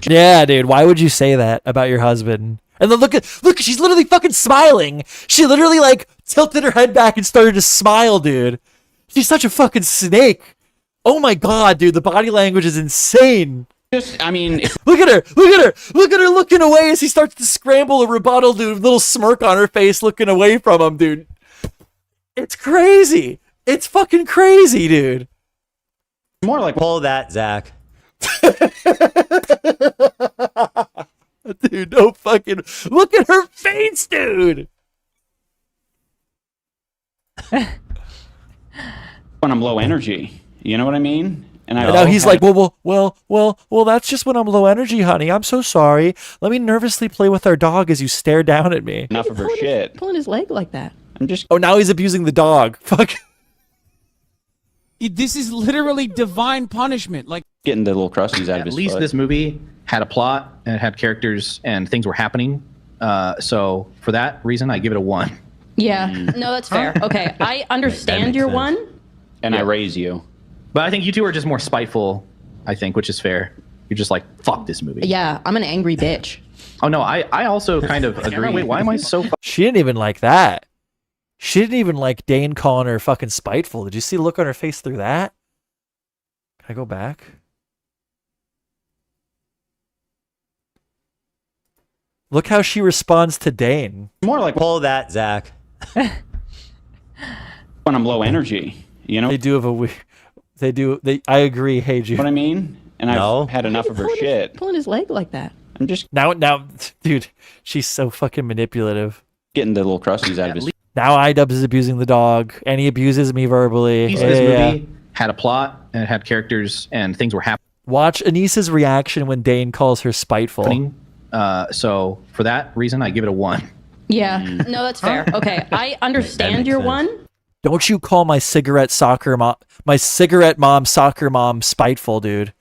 Yeah, dude. Why would you say that about your husband? And then look, she's literally fucking smiling. She literally like tilted her head back and started to smile, dude. She's such a fucking snake. Oh my God, dude. The body language is insane. I mean, look at her looking away as he starts to scramble a rebuttal, dude. Little smirk on her face, looking away from him, dude. It's crazy. It's fucking crazy, dude. More like pull that, Zach. Dude, no fucking look at her face, dude. When I'm low energy, you know what I mean? And now he's like, well, that's just when I'm low energy, honey. I'm so sorry. Let me nervously play with our dog as you stare down at me. Enough of her shit. Pulling his leg like that. I'm just. Oh, now he's abusing the dog. Fuck. This is literally divine punishment. Like getting the little crusties out of his At least foot. this movie had a plot and it had characters and things were happening. So for that reason, I give it a 1. Yeah, no, that's fair. Okay, I understand your 1. And I raise you. But I think you two are just more spiteful, I think, which is fair. You're just like, fuck this movie. Yeah, I'm an angry bitch. Oh no, I also kind of agree. Wait, why am I so She didn't even like that. She didn't even like Dane calling her fucking spiteful. Did you see the look on her face through that? Can I go back? Look how she responds to Dane. More like pull that, Zach. When I'm low energy, you know. They do have a I agree, hey G. What I mean? And I've had enough of her shit. Pulling his leg like that. I'm just now, dude. She's so fucking manipulative. Getting the little crusties out of his. Now Idubbbz is abusing the dog, and he abuses me verbally. This movie had a plot and it had characters and things were happening. Watch Anisa's reaction when Dane calls her spiteful. So for that reason, I give it a 1. Yeah, no, that's fair. Okay, I understand your 1. Don't you call my cigarette mom soccer mom spiteful, dude.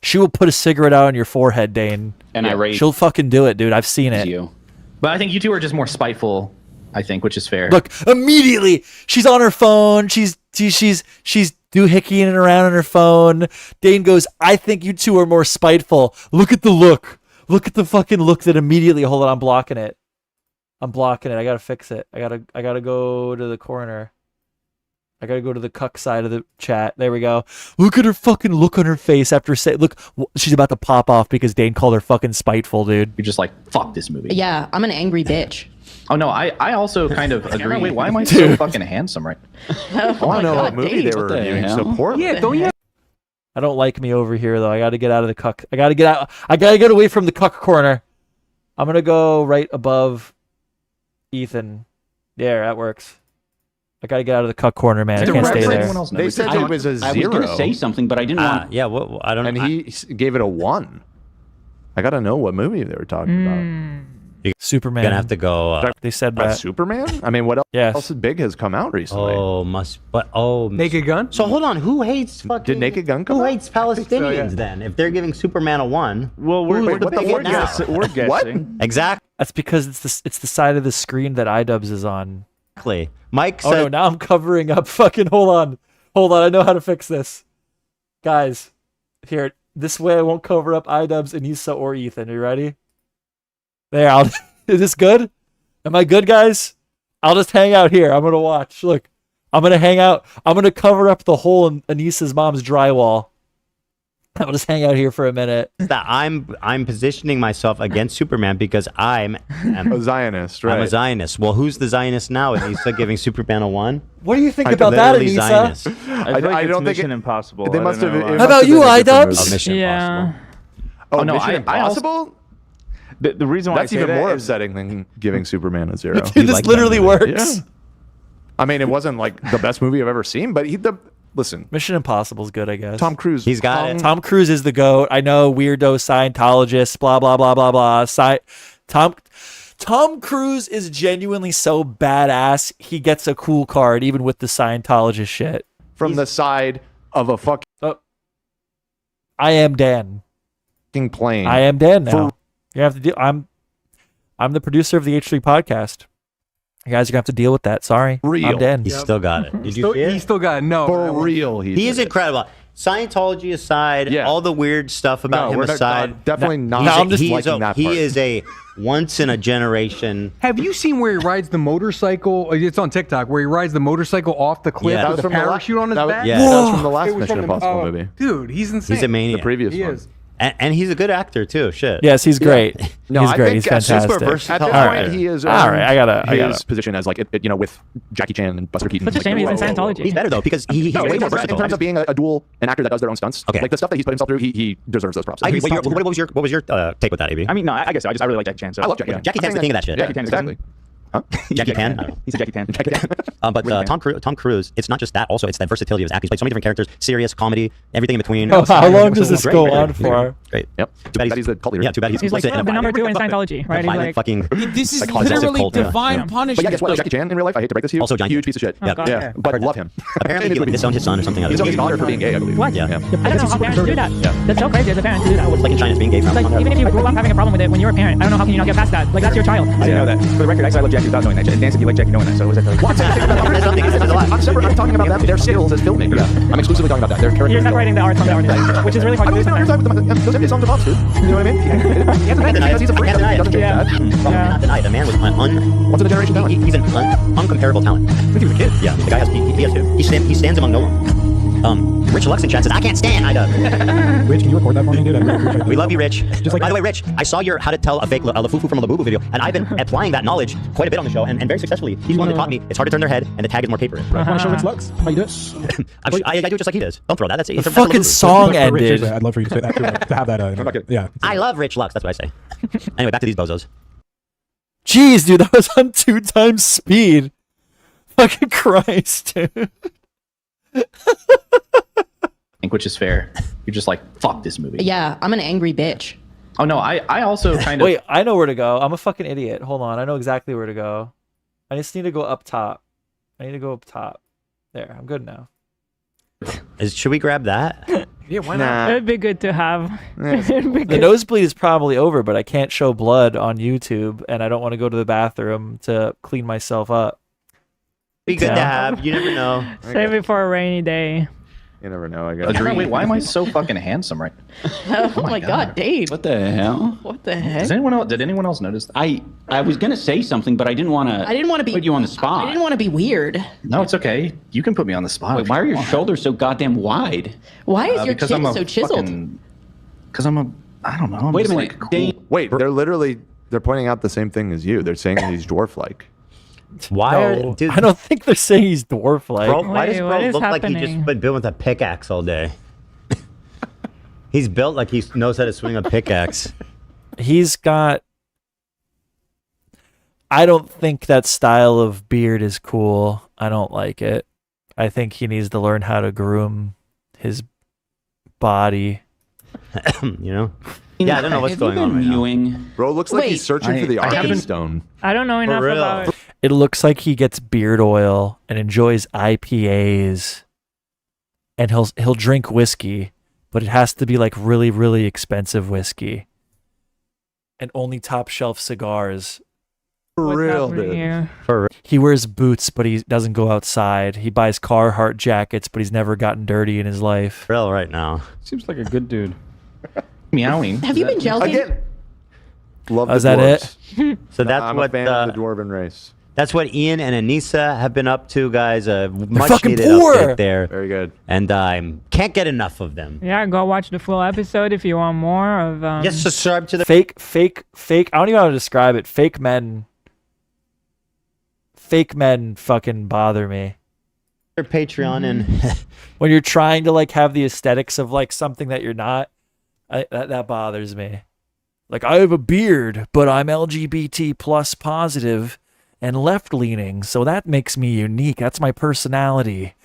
She will put a cigarette out on your forehead, Dane. And irate. She'll fucking do it, dude. I've seen it. But I think you two are just more spiteful, I think, which is fair. Look, immediately she's on her phone. She's doohickying around on her phone. Dane goes, I think you two are more spiteful. Look at the look. Look at the fucking look that immediately. Hold on, I'm blocking it. I gotta fix it. I gotta go to the corner. I gotta go to the cuck side of the chat. There we go. Look at her fucking look on her face after look, she's about to pop off because Dane called her fucking spiteful, dude. You're just like, fuck this movie. Yeah, I'm an angry bitch. Oh no, I also kind of agree. Wait, why am I so fucking handsome right now? I want to know what movie they were reviewing so poorly. Yeah, don't you? I don't like me over here though. I gotta get out of the cuck. I gotta get away from the cuck corner. I'm gonna go right above Ethan. There, that works. I gotta get out of the cuck corner, man. I can't stay there. They said it was a 0. I was gonna say something, but I didn't want. Yeah, well, I don't. And he gave it a 1. I gotta know what movie they were talking about. Superman. Gonna have to go. They said that. Superman. I mean, what else big has come out recently? Naked Gun. So hold on, who hates fucking? Did Naked Gun come? Who hates Palestinians then? If they're giving Superman a 1, well, we're guessing. What? Exactly. That's because it's the side of the screen that Idubbbz is on. Exactly. Mike said. Oh no, now I'm covering up. Fucking hold on. I know how to fix this, guys. Here, this way I won't cover up Idubbbz, Anisa, or Ethan. Are you ready? There, is this good? Am I good, guys? I'll just hang out here. I'm gonna watch. Look, I'm gonna hang out. I'm gonna cover up the hole in Anisa's mom's drywall. I'll just hang out here for a minute. That I'm positioning myself against Superman because I'm a Zionist, right? I'm a Zionist. Well, who's the Zionist now? Anisa giving Superman a 1? What do you think about that, Anisa? Zionist. I don't think Mission Impossible. They must have. How about you, Idubbbz? Mission Yeah. Oh, no, Mission Impossible. The reason why That's I say even more that upsetting than giving Superman a 0. Dude, this literally works. Yeah. I mean, it wasn't like the best movie I've ever seen, but listen. Mission Impossible's good, I guess. Tom Cruise. He's got it. Tom Cruise is the GOAT. I know, weirdo Scientologist, blah, blah, blah, blah, blah. Tom Cruise is genuinely so badass, he gets a cool card, even with the Scientologist shit. From the side of a fucking I am Dan. Plane. I am Dan now. You have to deal. I'm the producer of the H3 podcast. You guys are gonna have to deal with that. Sorry. I'm Dan. He's still got it. Did you see it? He still got it. No. For real. He is incredible. Scientology aside, all the weird stuff about him aside. Definitely not. I'm just liking that part. He is a once in a generation. Have you seen where he rides the motorcycle? It's on TikTok where he rides the motorcycle off the cliff Yeah. with a parachute on his back. Yeah. That was from the last It was Mission from the- Impossible movie. Dude, he's insane. He's a maniac. The previous He one. is. And he's a good actor too. Shit. Yes, he's great. No, he's I great. think He's fantastic. super versatile. At this All point, right. he is. All right, I gotta. His position as with Jackie Chan and Buster Keaton. Such a shame he's in Scientology. He's better though because he's way more versatile. In terms of being a dual an actor that does their own stunts. Okay. Like the stuff that he's put himself through, he deserves those props. What was your take with that, AB? I mean, no, I guess so. I really like Jackie Chan. So I love Jackie Chan. Jackie Chan's the king of that shit. Jackie Chan, exactly. Huh? Jackie Pan? I don't know. He said Jackie Chan. But Tom Cruise, it's not just that. Also, it's that versatility of his acting. He's played so many different characters, serious, comedy, everything in between. Oh, how long does this go on for? Great. Yep. Too bad he's the cult leader. Yeah, too bad He's like the number 2 in Scientology, right? He's like, fucking. This is Psychological literally cult, yeah. divine But yeah, punishment. guess what? Jackie Chan in real life, I hate to break this to you. Also, huge piece of shit. Yeah. Yeah. But love him. Apparently, he disowned his son or something. He's only honored for being gay, I believe. What? Yeah. I don't know how parents do that. Yeah. That's so crazy as a parent to do that. Like in China's being gay. Like, even if you grew up having a problem with it when you were a parent, I don't know how can you not get past that. Like, that's your child. I didn't know that. For the record, I love Jackie without knowing that. Dan said you like Jackie knowing that. So was that What? I'm talking about them, their skills as filmmakers. I'm exclusively talking about that. Their characters. You're separating the art from the artist, which is really hard to do sometimes. Those songs are bops, dude. You know what I mean? He has to make it because he's a freak. He doesn't change that. Not deny the man was Once in a generation talent. He's an uncomparable talent. I think he was a kid. Yeah, the guy has. He has to. He stands among no one. Rich Lux in chat says, "I can't stand Idubbbz." Rich, can you record that for me, dude? I really appreciate that. We love you, Rich. By the way, Rich, I saw your how to tell a fake Lafufu from a Labubu video, and I've been applying that knowledge quite a bit on the show, and very successfully. He's the one that taught me it's hard to turn their head, and the tag is more paper. Want to show Rich Lux? How you do it? I do it just like he does. Don't throw that. That's The fucking song ended. I'd love for you to say that, too, to have that. Yeah. I love Rich Lux. That's what I say. Anyway, back to these bozos. Jeez, dude, that was on 2 times speed. Fucking Christ, dude. Which is fair. You're just like, fuck this movie. Yeah, I'm an angry bitch. Oh no, I also kind of Wait, I know where to go. I'm a fucking idiot. Hold on, I know exactly where to go. I just need to go up top. There, I'm good now. Should we grab that? Yeah, why not? It'd be good to have. It'd be The good. nosebleed is probably over, but I can't show blood on YouTube, and I don't want to go to the bathroom to clean myself up. Be good to have. You never know. Save it for a rainy day. You never know, I guess. Agree. Wait, why am I so fucking handsome right Oh my God, Dave. What the hell? What the heck? Did anyone else notice that? I was gonna say something, but I didn't want to. I didn't want to be put you on the spot. I didn't want to be weird. No, it's okay. You can put me on the spot. Wait, why are your shoulders so goddamn wide? Why is your because chin I'm a so chiseled? Because I'm a. I don't know. I'm Wait a just, minute, like, Dave. cool. Wait, they're pointing out the same thing as you. They're saying that he's dwarf-like. Why? I don't think they're saying he's dwarf-like. Bro, why does Wait, bro what is look like he happening? just been built with a pickaxe all day? He's built like he knows how to swing a pickaxe. He's got. I don't think that style of beard is cool. I don't like it. I think he needs to learn how to groom his body. You know? Yeah, I don't know what's going on right now. Bro, looks like Wait. he's searching for the I Arcane haven't- Stone. I don't know enough real. about it. It looks like he gets beard oil and enjoys IPAs, and he'll drink whiskey, but it has to be like really, really expensive whiskey, and only top shelf cigars. For What's real, happening dude. here? For He wears boots, but he doesn't go outside. He buys Carhartt jackets, but he's never gotten dirty in his life. real right now. Seems like a good dude. Meowing. Have you been gelling? Again. Love Oh, is the that it? dwarves. So that's I'm what a fan of the dwarven race. that's what Ian and Anisa have been up to, guys. Much fucking needed poor. update there, Very good. and I can't get enough of them. Yeah, go watch the full episode if you want more of. Just subscribe to the Fake. I don't even know how to describe it. Fake men fucking bother me. Patreon and When you're trying to like have the aesthetics of like something that you're not, that bothers me. Like, I have a beard, but I'm LGBT plus positive and left leaning, so that makes me unique. That's my personality.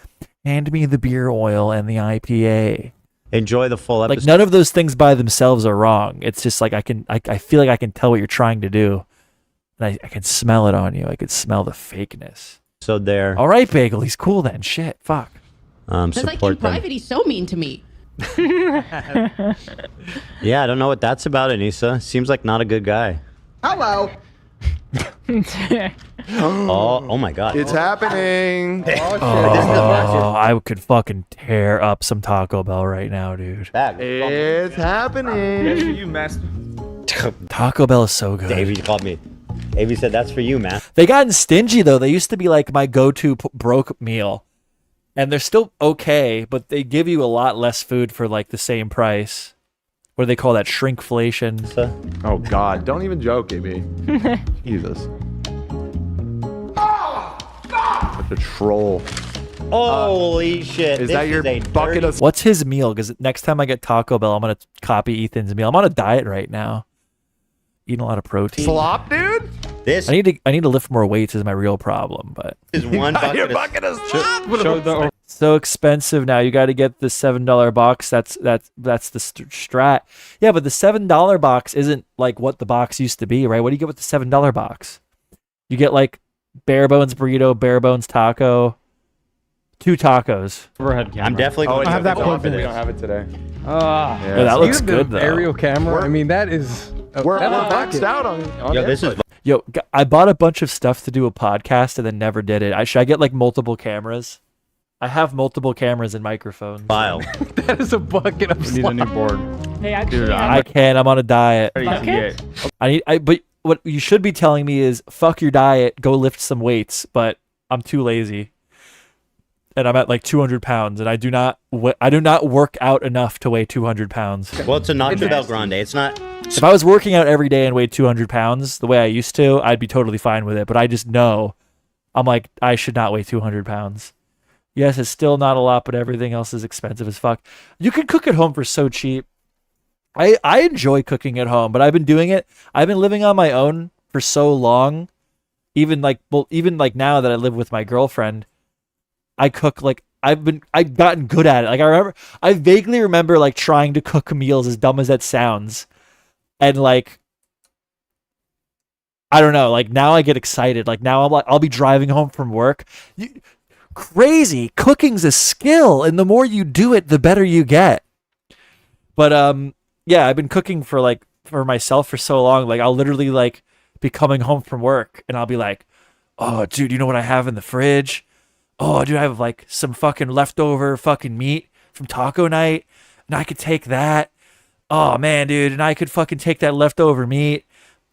Hand me the beer oil and the IPA. enjoy the full episode. Like, none of those things by themselves are wrong. It's just like I feel like I can tell what you're trying to do, and I can smell it on you. I can smell the fakeness. So there. All right, Bagel, he's cool then. Shit, fuck. Because like in Support them. private, he's so mean to me. Yeah, I don't know what that's about, Anisa. Seems like not a good guy. Hello. Oh my God. It's happening. Oh, I could fucking tear up some Taco Bell right now, dude. It's happening. You master. Taco Bell is so good. Davey called me. Davey said that's for you, man. They gotten stingy though. They used to be like my go-to broke meal, and they're still okay, but they give you a lot less food for like the same price. What do they call that? Shrinkflation. Oh God! Don't even joke, AB. Jesus. Such a troll. Holy shit! Is this that your a bucket dirty- of? What's his meal? Because next time I get Taco Bell, I'm gonna copy Ethan's meal. I'm on a diet right now, eating a lot of protein. Slop, dude? This I need to lift more weights is my real problem, but is one Your bucket of. bucket of slop. so expensive now. You got to get the $7 box. That's the strat. Yeah, but the $7 box isn't like what the box used to be, right? What do you get with the $7 box? You get like bare bones burrito, bare bones taco, 2 tacos. Overhead camera. I'm definitely Oh, going I to have have that that one. We don't have it today. Ah, Yeah, that looks you have good the though. aerial camera. I mean, that is. We're that's maxed out on Yo, this is input. Yo, I bought a bunch of stuff to do a podcast and then never did it. Should I get like multiple cameras? I have multiple cameras and microphones. file. that is a bucket of We need a new board. Hey, actually, Dude, I can't. I'm on a diet. Bucket? But what you should be telling me is fuck your diet, go lift some weights. But I'm too lazy, and I'm at like 200 pounds, and I do not work out enough to weigh 200 pounds. Well, it's a Nacho Del Grande. It's not. If I was working out every day and weighed 200 pounds the way I used to, I'd be totally fine with it. But I just know, I'm like, I should not weigh 200 pounds. Yes, it's still not a lot, but everything else is expensive as fuck. You can cook at home for so cheap. I enjoy cooking at home, but I've been doing it. I've been living on my own for so long. Even like now that I live with my girlfriend, I cook like I've gotten good at it. Like I vaguely remember like trying to cook meals, as dumb as that sounds. And like, I don't know, like now I get excited. Like now I'm like, I'll be driving home from work. Crazy. Cooking's a skill, and the more you do it, the better you get. But yeah, I've been cooking for myself for so long. Like I'll literally like be coming home from work and I'll be like, oh dude, you know what I have in the fridge? Oh dude, I have like some fucking leftover fucking meat from taco night, and I could take that. Oh man, dude, and I could fucking take that leftover meat.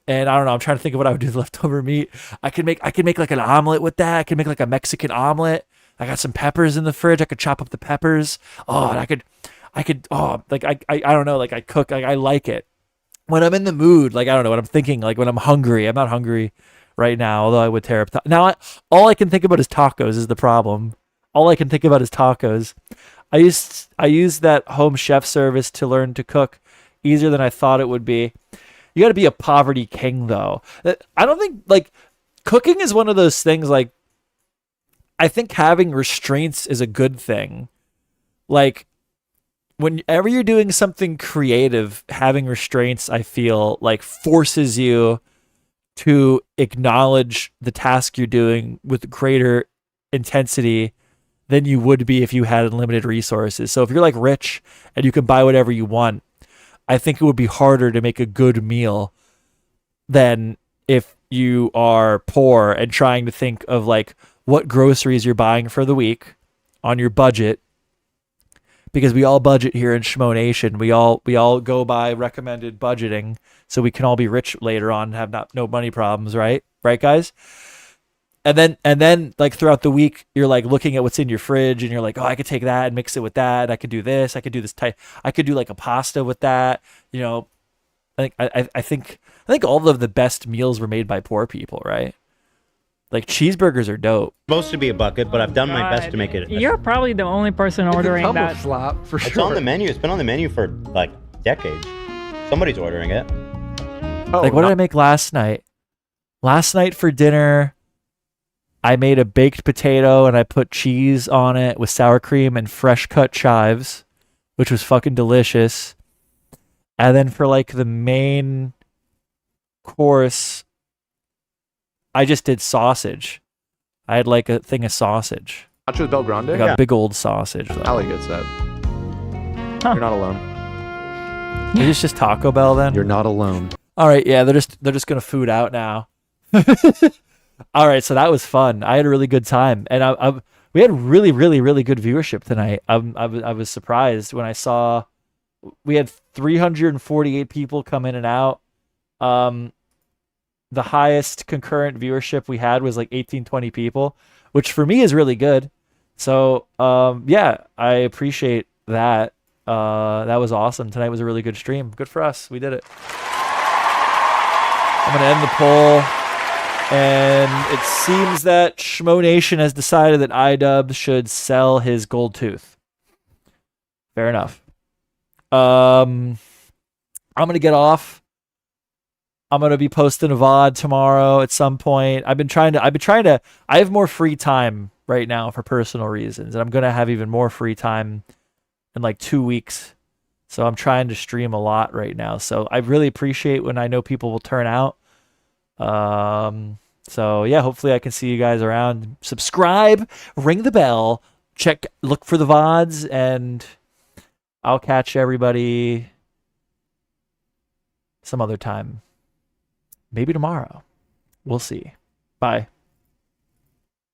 And I don't know, I'm trying to think of what I would do with leftover meat. I could make like an omelet with that. I could make like a Mexican omelet. I got some peppers in the fridge. I could chop up the peppers. Oh, and I could like I don't know, like I cook, like I like it. When I'm in the mood, like I don't know what I'm thinking, like when I'm hungry. I'm not hungry right now, although I would tear up now all I can think about is tacos is the problem. All I can think about is tacos. I used that home chef service to learn to cook easier than I thought it would be. You got to be a poverty king, though. I don't think, like, cooking is one of those things, like, I think having restraints is a good thing. Like, whenever you're doing something creative, having restraints, I feel, like, forces you to acknowledge the task you're doing with greater intensity than you would be if you had unlimited resources. So if you're, like, rich and you can buy whatever you want, I think it would be harder to make a good meal than if you are poor and trying to think of like what groceries you're buying for the week on your budget. Because we all budget here in Schmoe Nation. We all go by recommended budgeting so we can all be rich later on and have no money problems, right? Right, guys? And then like throughout the week, you're like looking at what's in your fridge and you're like, oh, I could take that and mix it with that. I could do this. I could do this type. I could do like a pasta with that. You know, I think all of the best meals were made by poor people, right? Like cheeseburgers are dope. Supposed to be a bucket, but I've done my best to make it. You're probably the only person ordering that. Slop for sure. It's on the menu. It's been on the menu for like decades. Somebody's ordering it. Like what did I make last night? Last night for dinner, I made a baked potato and I put cheese on it with sour cream and fresh cut chives, which was fucking delicious. And then for like the main course, I just did sausage. I had like a thing of sausage. Nachos Bel Grande? I got a big old sausage. Ali gets that. You're not alone. Is this just Taco Bell then? You're not alone. All right, yeah, they're just gonna food out now. All right, so that was fun. I had a really good time, and we had really, really, really good viewership tonight. I was surprised when I saw we had 348 people come in and out. The highest concurrent viewership we had was like 18-20 people, which for me is really good. So yeah, I appreciate that. That was awesome. Tonight was a really good stream. Good for us. We did it. I'm gonna end the poll. And it seems that Schmoe Nation has decided that Idubbbz should sell his gold tooth. Fair enough. I'm gonna get off. I'm gonna be posting a VOD tomorrow at some point. I have more free time right now for personal reasons, and I'm gonna have even more free time in like 2 weeks. So I'm trying to stream a lot right now. So I really appreciate when I know people will turn out. So yeah, hopefully I can see you guys around. Subscribe, ring the bell, look for the VODs, and I'll catch everybody some other time. Maybe tomorrow. We'll see. Bye.